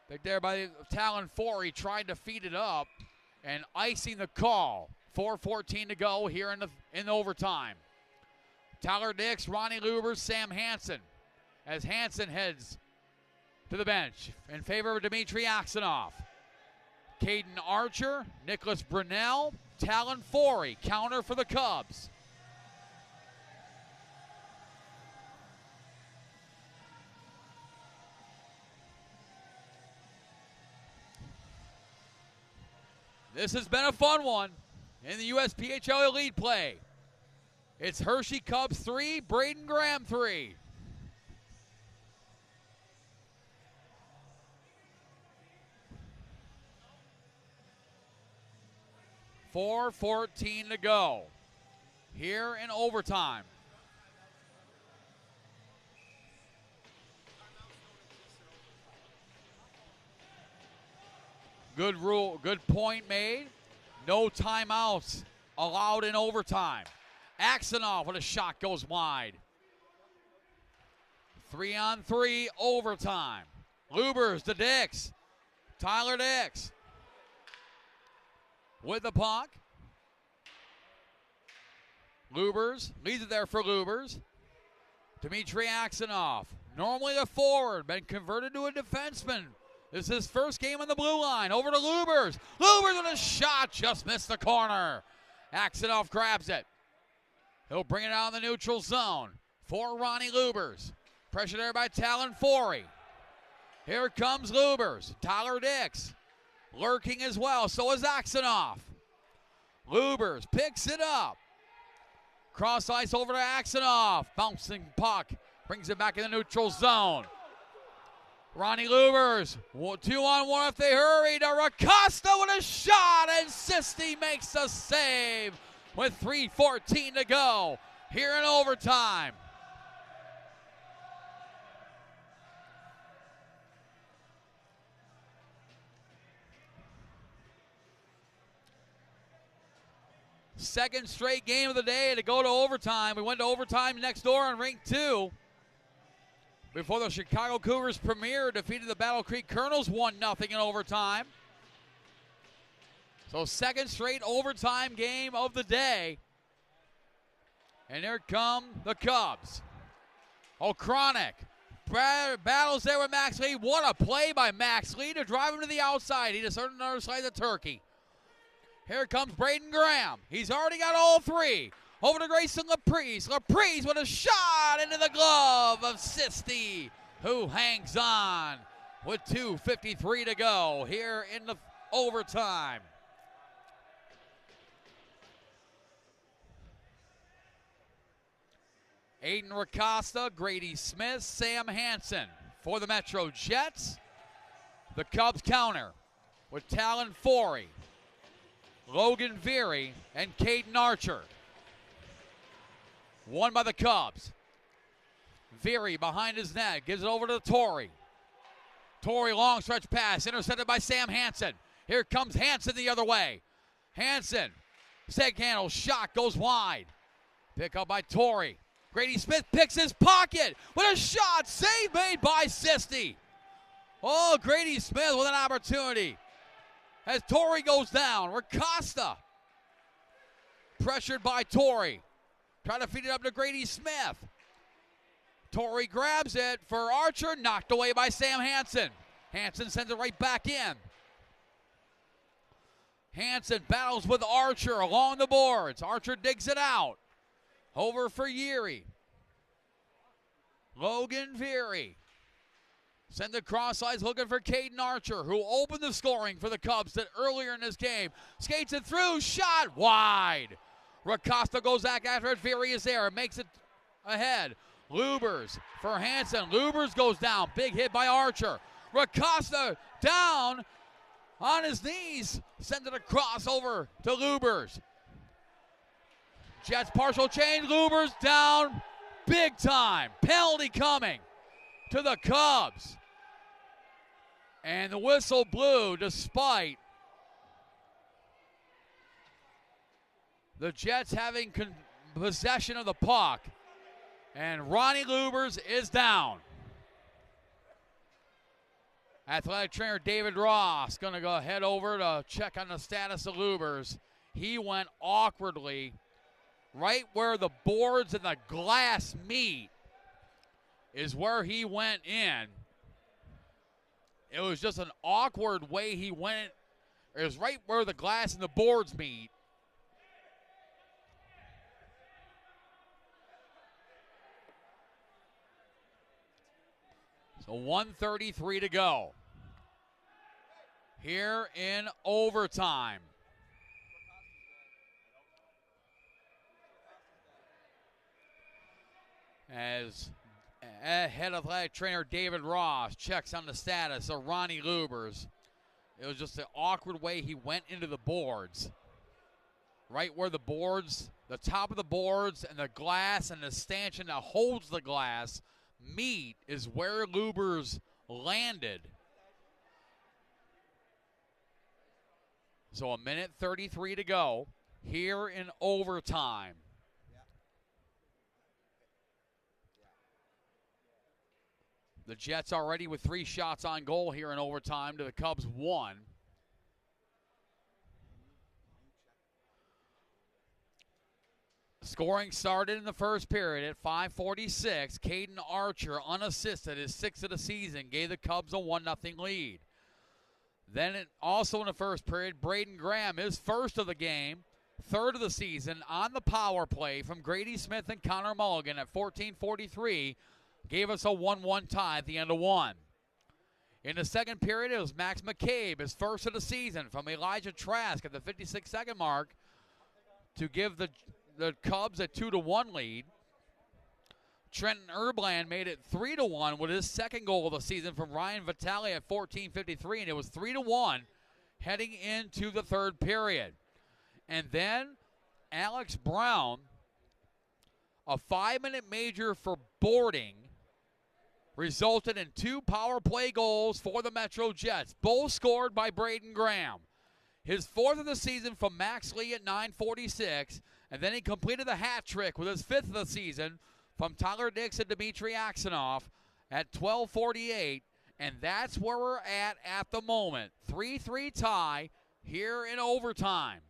Big there by Talon Forey, trying to feed it up and icing the call. 4:14 to go here in the overtime. Tyler Dix, Ronnie Lubers, Sam Hansen. As Hansen heads to the bench in favor of Dmitry Aksanov. Caden Archer, Nicholas Brunel, Talon Forey, counter for the Cubs. This has been a fun one in the USPHL Elite play. It's Hershey Cubs 3, Braden Graham 3. .414 to go here in overtime. Good point made. No timeouts allowed in overtime. Aksanov with a shot goes wide. 3-on-3 overtime. Lubers to Dix. Tyler Dix with the puck. Lubers leads it there for Lubers. Dmitry Aksanov, normally a forward, been converted to a defenseman. This is his first game on the blue line. Over to Lubers. Lubers with a shot, just missed the corner. Aksanov grabs it. He'll bring it out in the neutral zone for Ronnie Lubers. Pressure there by Talon Forey. Here comes Lubers. Tyler Dix lurking as well. So is Aksanov. Lubers picks it up. Cross ice over to Aksanov. Bouncing puck. Brings it back in the neutral zone. Ronnie Lubers. 2-on-1 if they hurry to Racosta with a shot. And Sisti makes the save with 3:14 to go here in overtime. Second straight game of the day to go to overtime. We went to overtime next door on Rink 2 before the Chicago Cougars premiere defeated the Battle Creek Colonels 1-0 in overtime. So second straight overtime game of the day. And here come the Cubs. O'Chronic battles there with Max Lee. What a play by Max Lee to drive him to the outside. He just earned another side of the turkey. Here comes Braden Graham. He's already got all three. Over to Grayson Laprise. Laprise with a shot into the glove of Sisti, who hangs on with 2:53 to go here in the overtime. Aiden Racosta, Grady Smith, Sam Hansen for the Metro Jets. The Cubs counter with Talon Forey, Logan Veery, and Caden Archer. Won by the Cubs. Veery behind his net, gives it over to Torrey. Torrey, long stretch pass, intercepted by Sam Hansen. Here comes Hansen the other way. Hansen, seg handle, shot goes wide. Pick up by Torrey. Grady Smith picks his pocket with a shot, save made by Sisti. Oh, Grady Smith with an opportunity. As Torrey goes down, Racosta pressured by Torrey. Trying to feed it up to Grady Smith. Torrey grabs it for Archer, knocked away by Sam Hansen. Hansen sends it right back in. Hansen battles with Archer along the boards. Archer digs it out. Over for Yeary. Logan Veery. Send the cross ice looking for Caden Archer, who opened the scoring for the Cubs that earlier in this game. Skates it through, shot wide. Racosta goes back after it. Veery is there, makes it ahead. Lubers for Hansen. Lubers goes down. Big hit by Archer. Racosta down. on his knees, sends it across over to Lubers. Jets partial change, Lubers down big time. Penalty coming to the Cubs. And the whistle blew despite the Jets having possession of the puck. And Ronnie Lubers is down. Athletic trainer David Ross going to go head over to check on the status of Lubers. He went awkwardly right where the boards and the glass meet is where he went in. It was just an awkward way he went. It was right where the glass and the boards meet. So 1:33 to go here in overtime. As head athletic trainer David Ross checks on the status of Ronnie Lubers. It was just an awkward way he went into the boards. Right where the boards, the top of the boards and the glass and the stanchion that holds the glass meet is where Lubers landed. So 1:33 to go here in overtime. The Jets already with 3 shots on goal here in overtime to the Cubs 1. Scoring started in the first period at 5:46. Caden Archer, unassisted, his 6th of the season, gave the Cubs a 1-0 lead. Then also in the first period, Braden Graham, his first of the game, 3rd of the season, on the power play from Grady Smith and Connor Mulligan at 14:43. Gave us a 1-1 tie at the end of 1. In the second period, it was Max McCabe, his first of the season, from Elijah Trask at the 56-second mark to give the Cubs a 2-1 lead. Trenton Erbland made it 3-1 with his second goal of the season from Ryan Vitale at 14:53, and it was 3-1 heading into the third period. And then Alex Brown, a 5-minute major for boarding, resulted in 2 power play goals for the Metro Jets, both scored by Braden Graham. His 4th of the season from Max Lee at 9:46, and then he completed the hat trick with his 5th of the season from Tyler Dix and Dmitry Aksanov at 12:48, and that's where we're at the moment. 3-3 tie here in overtime.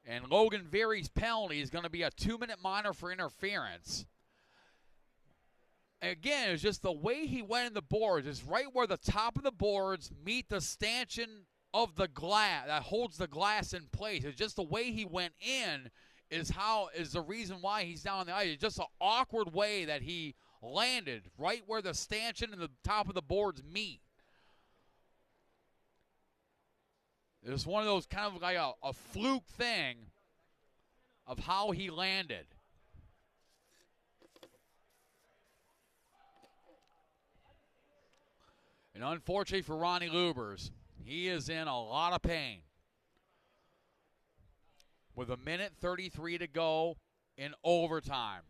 And Logan Veery's penalty is going to be a 2-minute minor for interference. Again, it was just the way he went in the boards. It's right where the top of the boards meet the stanchion of the glass that holds the glass in place. It's just the way he went in is the reason why he's down on the ice. It's just an awkward way that he landed right where the stanchion and the top of the boards meet. It was one of those kind of like a fluke thing of how he landed. And unfortunately for Ronnie Lubers, he is in a lot of pain. With 1:33 to go in overtime.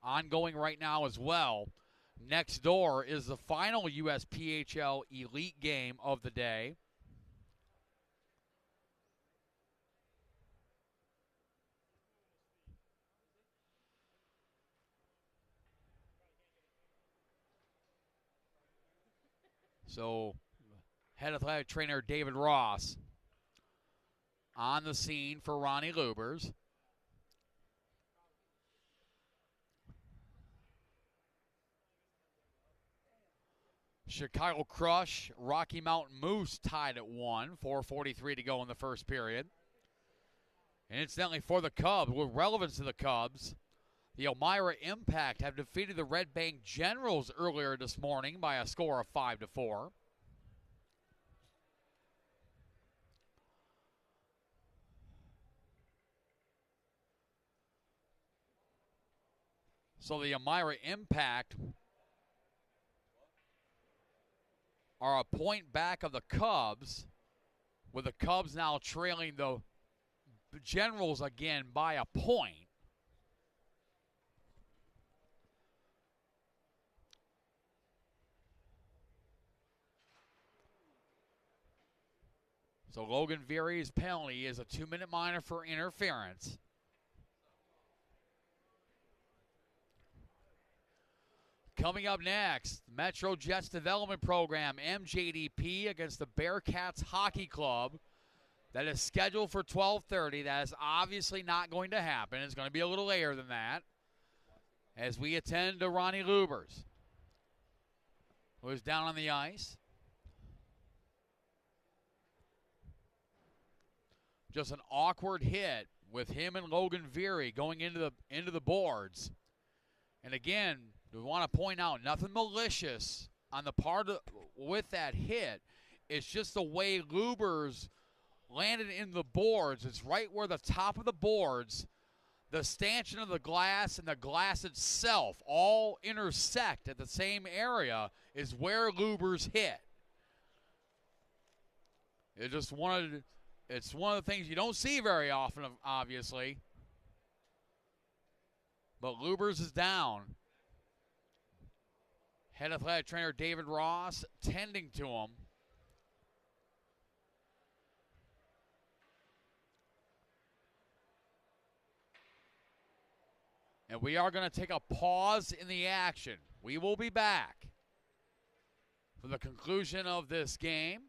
Ongoing right now as well. Next door is the final USPHL Elite game of the day. So, head athletic trainer David Ross on the scene for Ronnie Lubers. Chicago Crush, Rocky Mountain Moose tied at 1, 4:43 to go in the first period. And incidentally, for the Cubs, with relevance to the Cubs, the Elmira Impact have defeated the Red Bank Generals earlier this morning by a score of 5-4. So the Elmira Impact are a point back of the Cubs, with the Cubs now trailing the Generals again by a point. So Logan Veery's penalty is a 2-minute minor for interference. Coming up next, Metro Jets Development Program, MJDP against the Bearcats Hockey Club. That is scheduled for 12:30. That is obviously not going to happen. It's going to be a little later than that, as we attend to Ronnie Lubers, who is down on the ice. Just an awkward hit with him and Logan Veery going into the boards. And again, we want to point out, nothing malicious on the part of, with that hit. It's just the way Lubers landed in the boards. It's right where the top of the boards, the stanchion of the glass and the glass itself all intersect at the same area, is where Lubers hit. It's one of the things you don't see very often, obviously. But Lubers is down. Head athletic trainer David Ross tending to him. And we are going to take a pause in the action. We will be back for the conclusion of this game,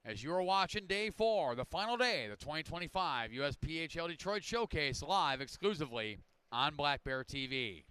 as you are watching Day 4, the final day of the 2025 USPHL Detroit Showcase, live exclusively on Black Bear TV.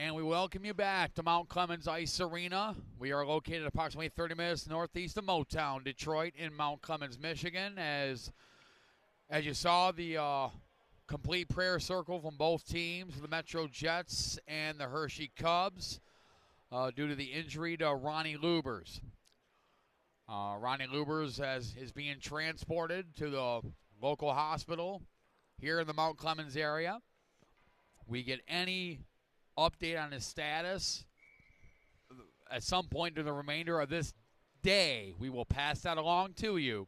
And we welcome you back to Mount Clemens Ice Arena. We are located approximately 30 minutes northeast of Motown, Detroit, in Mount Clemens, Michigan. As you saw, the complete prayer circle from both teams, the Metro Jets and the Hershey Cubs, due to the injury to Ronnie Lubers. Ronnie Lubers is being transported to the local hospital here in the Mount Clemens area. We get any update on his status at some point during the remainder of this day. We will pass that along to you.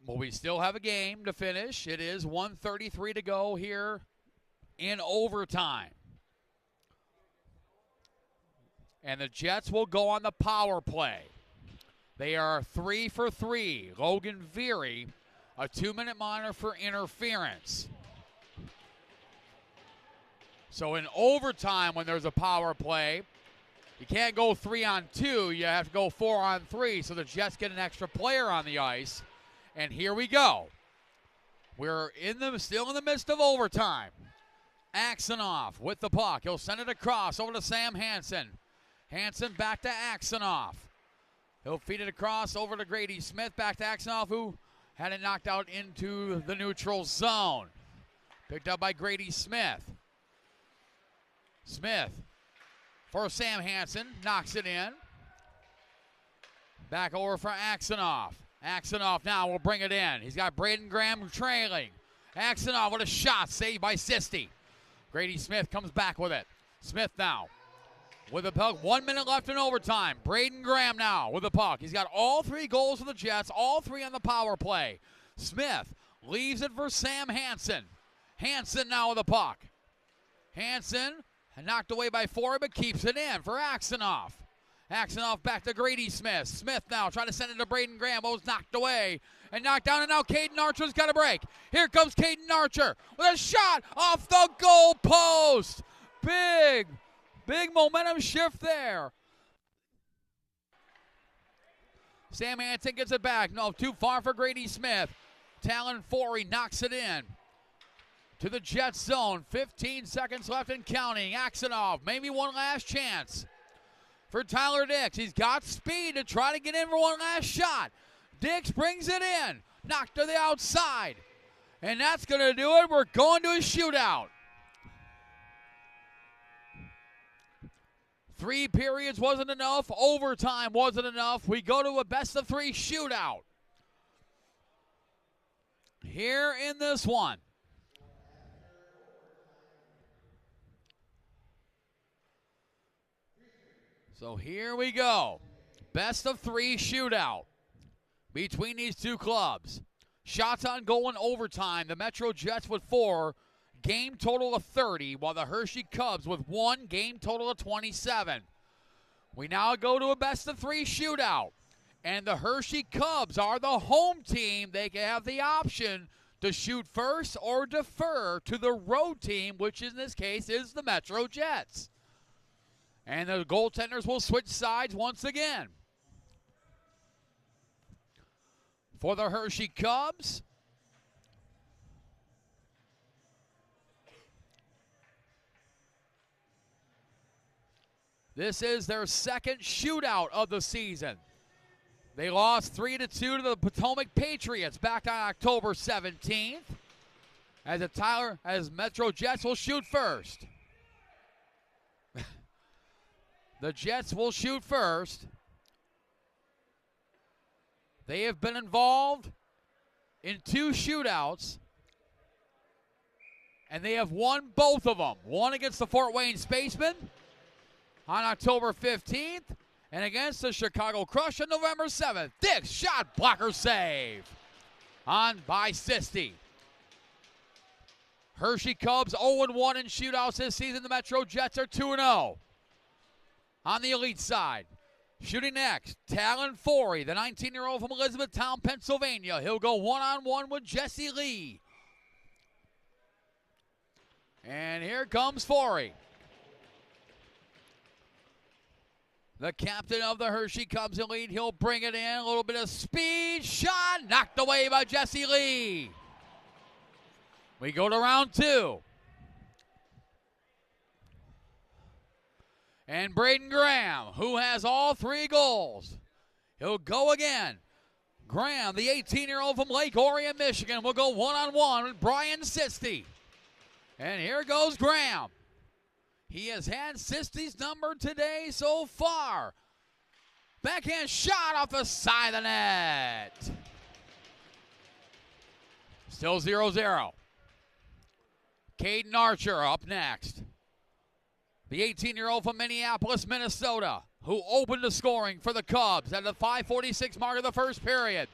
But we still have a game to finish. It is 1:33 to go here in overtime. And the Jets will go on the power play. They are 3 for 3. Logan Veery, a 2-minute monitor for interference. So in overtime, when there's a power play, you can't go 3-on-2. You have to go 4-on-3. So the Jets get an extra player on the ice. And here we go. We're still in the midst of overtime. Aksonoff with the puck. He'll send it across over to Sam Hansen. Hansen back to Aksonoff. He'll feed it across over to Grady Smith. Back to Aksonoff, who had it knocked out into the neutral zone. Picked up by Grady Smith. Smith for Sam Hansen. Knocks it in. Back over for Aksonoff. Aksonoff now will bring it in. He's got Braden Graham trailing. Aksonoff with a shot saved by Sisti. Grady Smith comes back with it. Smith now with the puck. 1 minute left in overtime. Braden Graham now with the puck. He's got all 3 goals for the Jets, all 3 on the power play. Smith leaves it for Sam Hansen. Hansen now with the puck. Hansen knocked away by Forey, but keeps it in for Aksonoff. Aksonoff back to Grady Smith. Smith now trying to send it to Braden Graham. Oh, it's knocked away and knocked down, and now Caden Archer's got a break. Here comes Caden Archer with a shot off the goal post. Big momentum shift there. Sam Hansen gets it back. No, too far for Grady Smith. Talon Forey knocks it in to the Jets zone. 15 seconds left and counting. Aksonoff, maybe one last chance for Tyler Dix. He's got speed to try to get in for one last shot. Dix brings it in. Knocked to the outside. And that's going to do it. We're going to a shootout. 3 periods wasn't enough. Overtime wasn't enough. We go to a best-of-3 shootout here in this one. So here we go. Best-of-3 shootout between these two clubs. Shots on goal in overtime. The Metro Jets with 4. Game total of 30, while the Hershey Cubs with 1. Game total of 27. We now go to a best-of-3 shootout. And the Hershey Cubs are the home team. They can have the option to shoot first or defer to the road team, which in this case is the Metro Jets. And the goaltenders will switch sides once again. For the Hershey Cubs, this is their second shootout of the season. They lost 3-2 to the Potomac Patriots back on October 17th. As Metro Jets will shoot first. The Jets will shoot first. They have been involved in 2 shootouts, and they have won both of them. One against the Fort Wayne Spacemen on October 15th, and against the Chicago Crush on November 7th. Dix shot blocker save on by Sisti. Hershey Cubs 0-1 in shootouts this season. The Metro Jets are 2-0. On the elite side, shooting next, Talon Forey, the 19-year-old from Elizabethtown, Pennsylvania. He'll go one-on-one with Jesse Lee. And here comes Forey. The captain of the Hershey Cubs elite. He'll bring it in. A little bit of speed. Shot knocked away by Jesse Lee. We go to round 2. And Braden Graham, who has all 3 goals. He'll go again. Graham, the 18-year-old from Lake Orion, Michigan, will go one-on-one with Brian Sisti. And here goes Graham. He has had Sisti's number today so far. Backhand shot off the side of the net. Still 0-0. Caden Archer up next. The 18-year-old from Minneapolis, Minnesota, who opened the scoring for the Cubs at the 5:46 mark of the first period.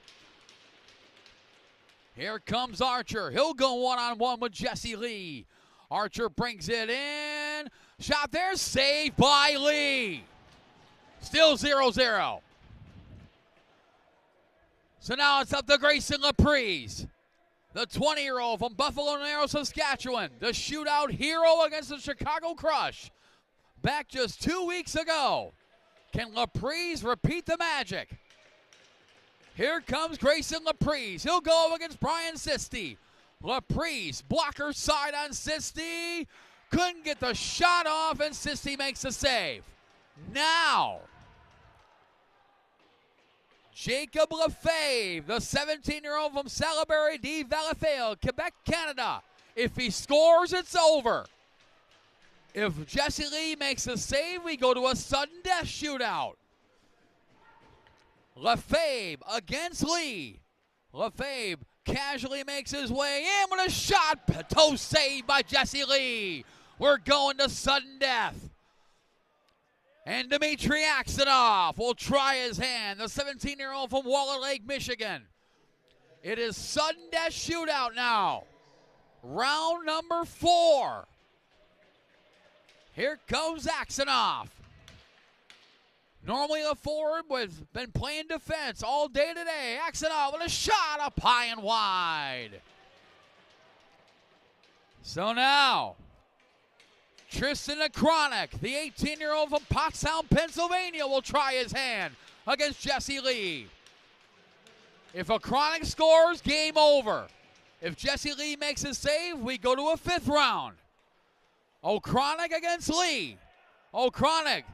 Here comes Archer. He'll go one-on-one with Jesse Lee. Archer brings it in. Shot there, saved by Lee. Still 0-0. So now it's up to Grayson Laprise, the 20-year-old from Buffalo Narrows, Saskatchewan, the shootout hero against the Chicago Crush. Back just 2 weeks ago. Can Laprise repeat the magic? Here comes Grayson Laprise. He'll go up against Brian Sisti. Laprise, blocker side on Sisti. Couldn't get the shot off, and Sisti makes the save. Now, Jacob Lefebvre, the 17-year-old from Salaberry de Valleyfield, Quebec, Canada. If he scores, it's over. If Jesse Lee makes a save, we go to a sudden death shootout. Lefebvre against Lee. Lefebvre casually makes his way in with a shot. Toe save by Jesse Lee. We're going to sudden death. And Dmitry Aksanov will try his hand, the 17-year-old from Waller Lake, Michigan. It is sudden death shootout now. Round number 4. Here comes Aksanov. Normally the forward has been playing defense all day today. Aksanov with a shot up high and wide. So now, Tristan Akronic, the 18-year-old from Pottstown, Pennsylvania, will try his hand against Jesse Lee. If Akronic scores, game over. If Jesse Lee makes a save, we go to a 5th round. O'Kronic against Lee. O'Kronic.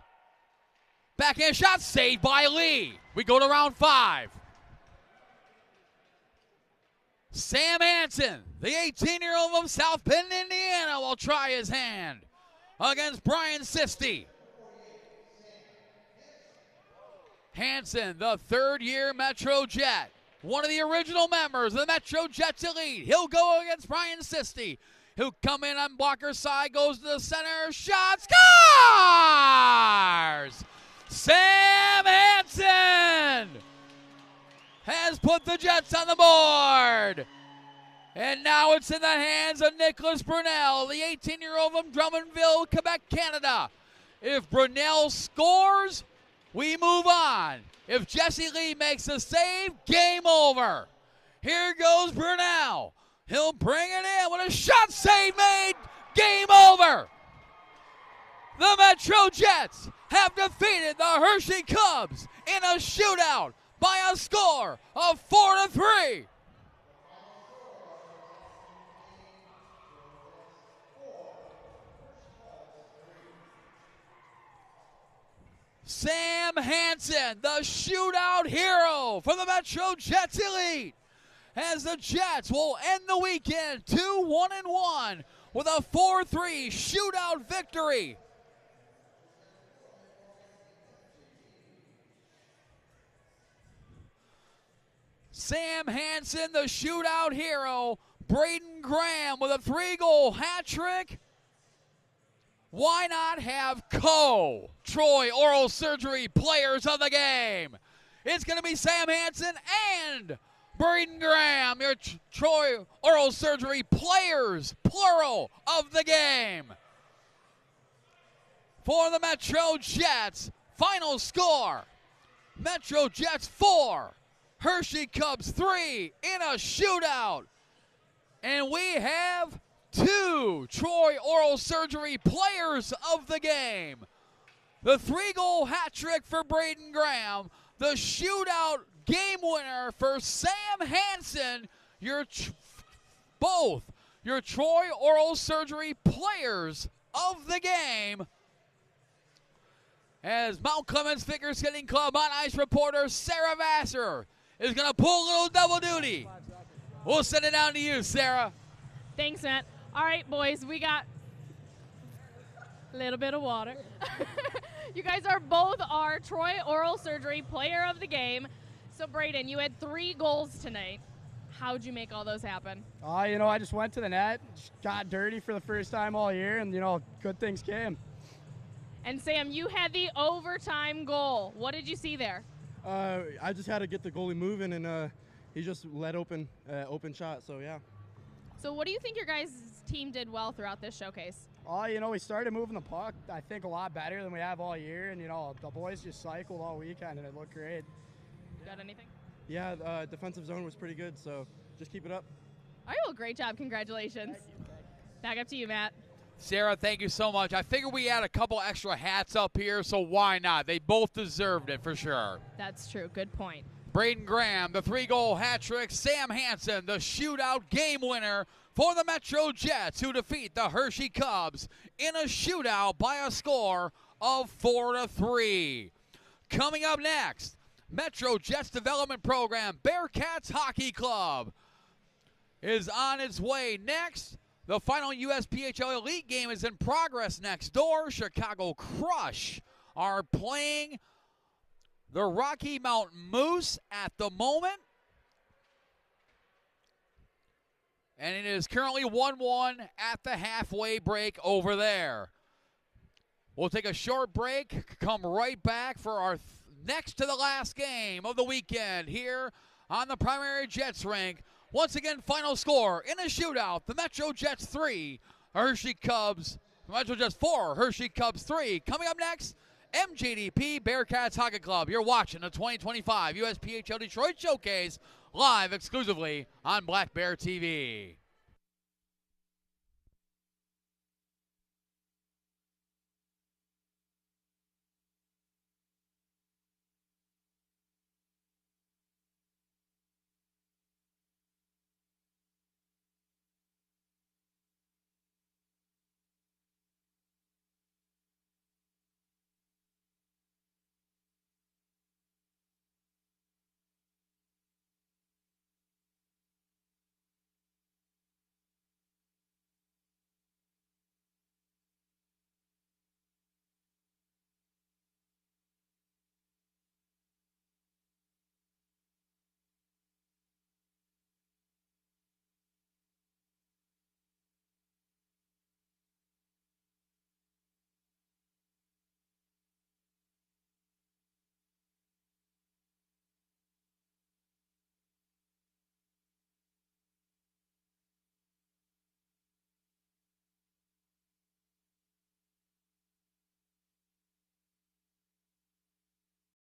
Backhand shot saved by Lee. We go to round 5. Sam Hansen, the 18-year-old from South Bend, Indiana, will try his hand against Brian Sisti. Hansen, the 3rd-year Metro Jet, one of the original members of the Metro Jets Elite. He'll go against Brian Sisti. He'll come in on blocker side, goes to the center, shot, scores! Sam Hansen has put the Jets on the board. And now it's in the hands of Nicholas Brunel, the 18-year-old from Drummondville, Quebec, Canada. If Brunel scores, we move on. If Jesse Lee makes a save, game over. Here goes Brunel. He'll bring it in with a shot save made. Game over. The Metro Jets have defeated the Hershey Cubs in a shootout by a score of 4-3. Sam Hansen, the shootout hero for the Metro Jets Elite, as the Jets will end the weekend 2-1-1 with a 4-3 shootout victory. Sam Hansen, the shootout hero. Braden Graham with a 3-goal hat trick. Why not have Troy Oral Surgery players of the game? It's going to be Sam Hansen and Braden Graham, your Troy Oral Surgery players, plural, of the game. For the Metro Jets, final score, Metro Jets 4, Hershey Cubs 3 in a shootout. And we have 2 Troy Oral Surgery players of the game. The 3-goal hat trick for Braden Graham. The shootout game winner for Sam Hansen. Both your Troy Oral Surgery players of the game. as Mount Clemens Figure Skating Club on ice reporter Sarah Vassar is going to pull a little double duty. We'll send it down to you, Sarah. Thanks, Matt. All right, boys, we got a little bit of water. You guys are both our Troy Oral Surgery Player of the Game. So, Braden, you had 3 goals tonight. How'd you make all those happen? I just went to the net, just got dirty for the first time all year, and, good things came. And, Sam, you had the overtime goal. What did you see there? I just had to get the goalie moving, and he just let open shot, so yeah. So what do you think your guys' team did well throughout this showcase? We started moving the puck, I think, a lot better than we have all year, and, the boys just cycled all weekend, and it looked great. Got anything? Yeah, defensive zone was pretty good, so just keep it up. All right, well, great job. Congratulations. Thank you. Back up to you, Matt. Sarah, thank you so much. I figured we had a couple extra hats up here, so why not? They both deserved it for sure. That's true. Good point. Braden Graham, the 3-goal hat trick. Sam Hansen, the shootout game winner for the Metro Jets, who defeat the Hershey Cubs in a shootout by a score of 4-3. Coming up next, Metro Jets Development Program, Bearcats Hockey Club is on its way next. The final USPHL Elite game is in progress next door. Chicago Crush are playing the Rocky Mountain Moose at the moment. And it is currently 1-1 at the halfway break over there. We'll take a short break, come right back for our next to the last game of the weekend here on the primary Jets rink. Once again, final score in a shootout, the Metro Jets 3, Hershey Cubs, Metro Jets 4, Hershey Cubs 3. Coming up next, MJDP Bearcats Hockey Club. You're watching the 2025 USPHL Detroit Showcase live exclusively on Black Bear TV.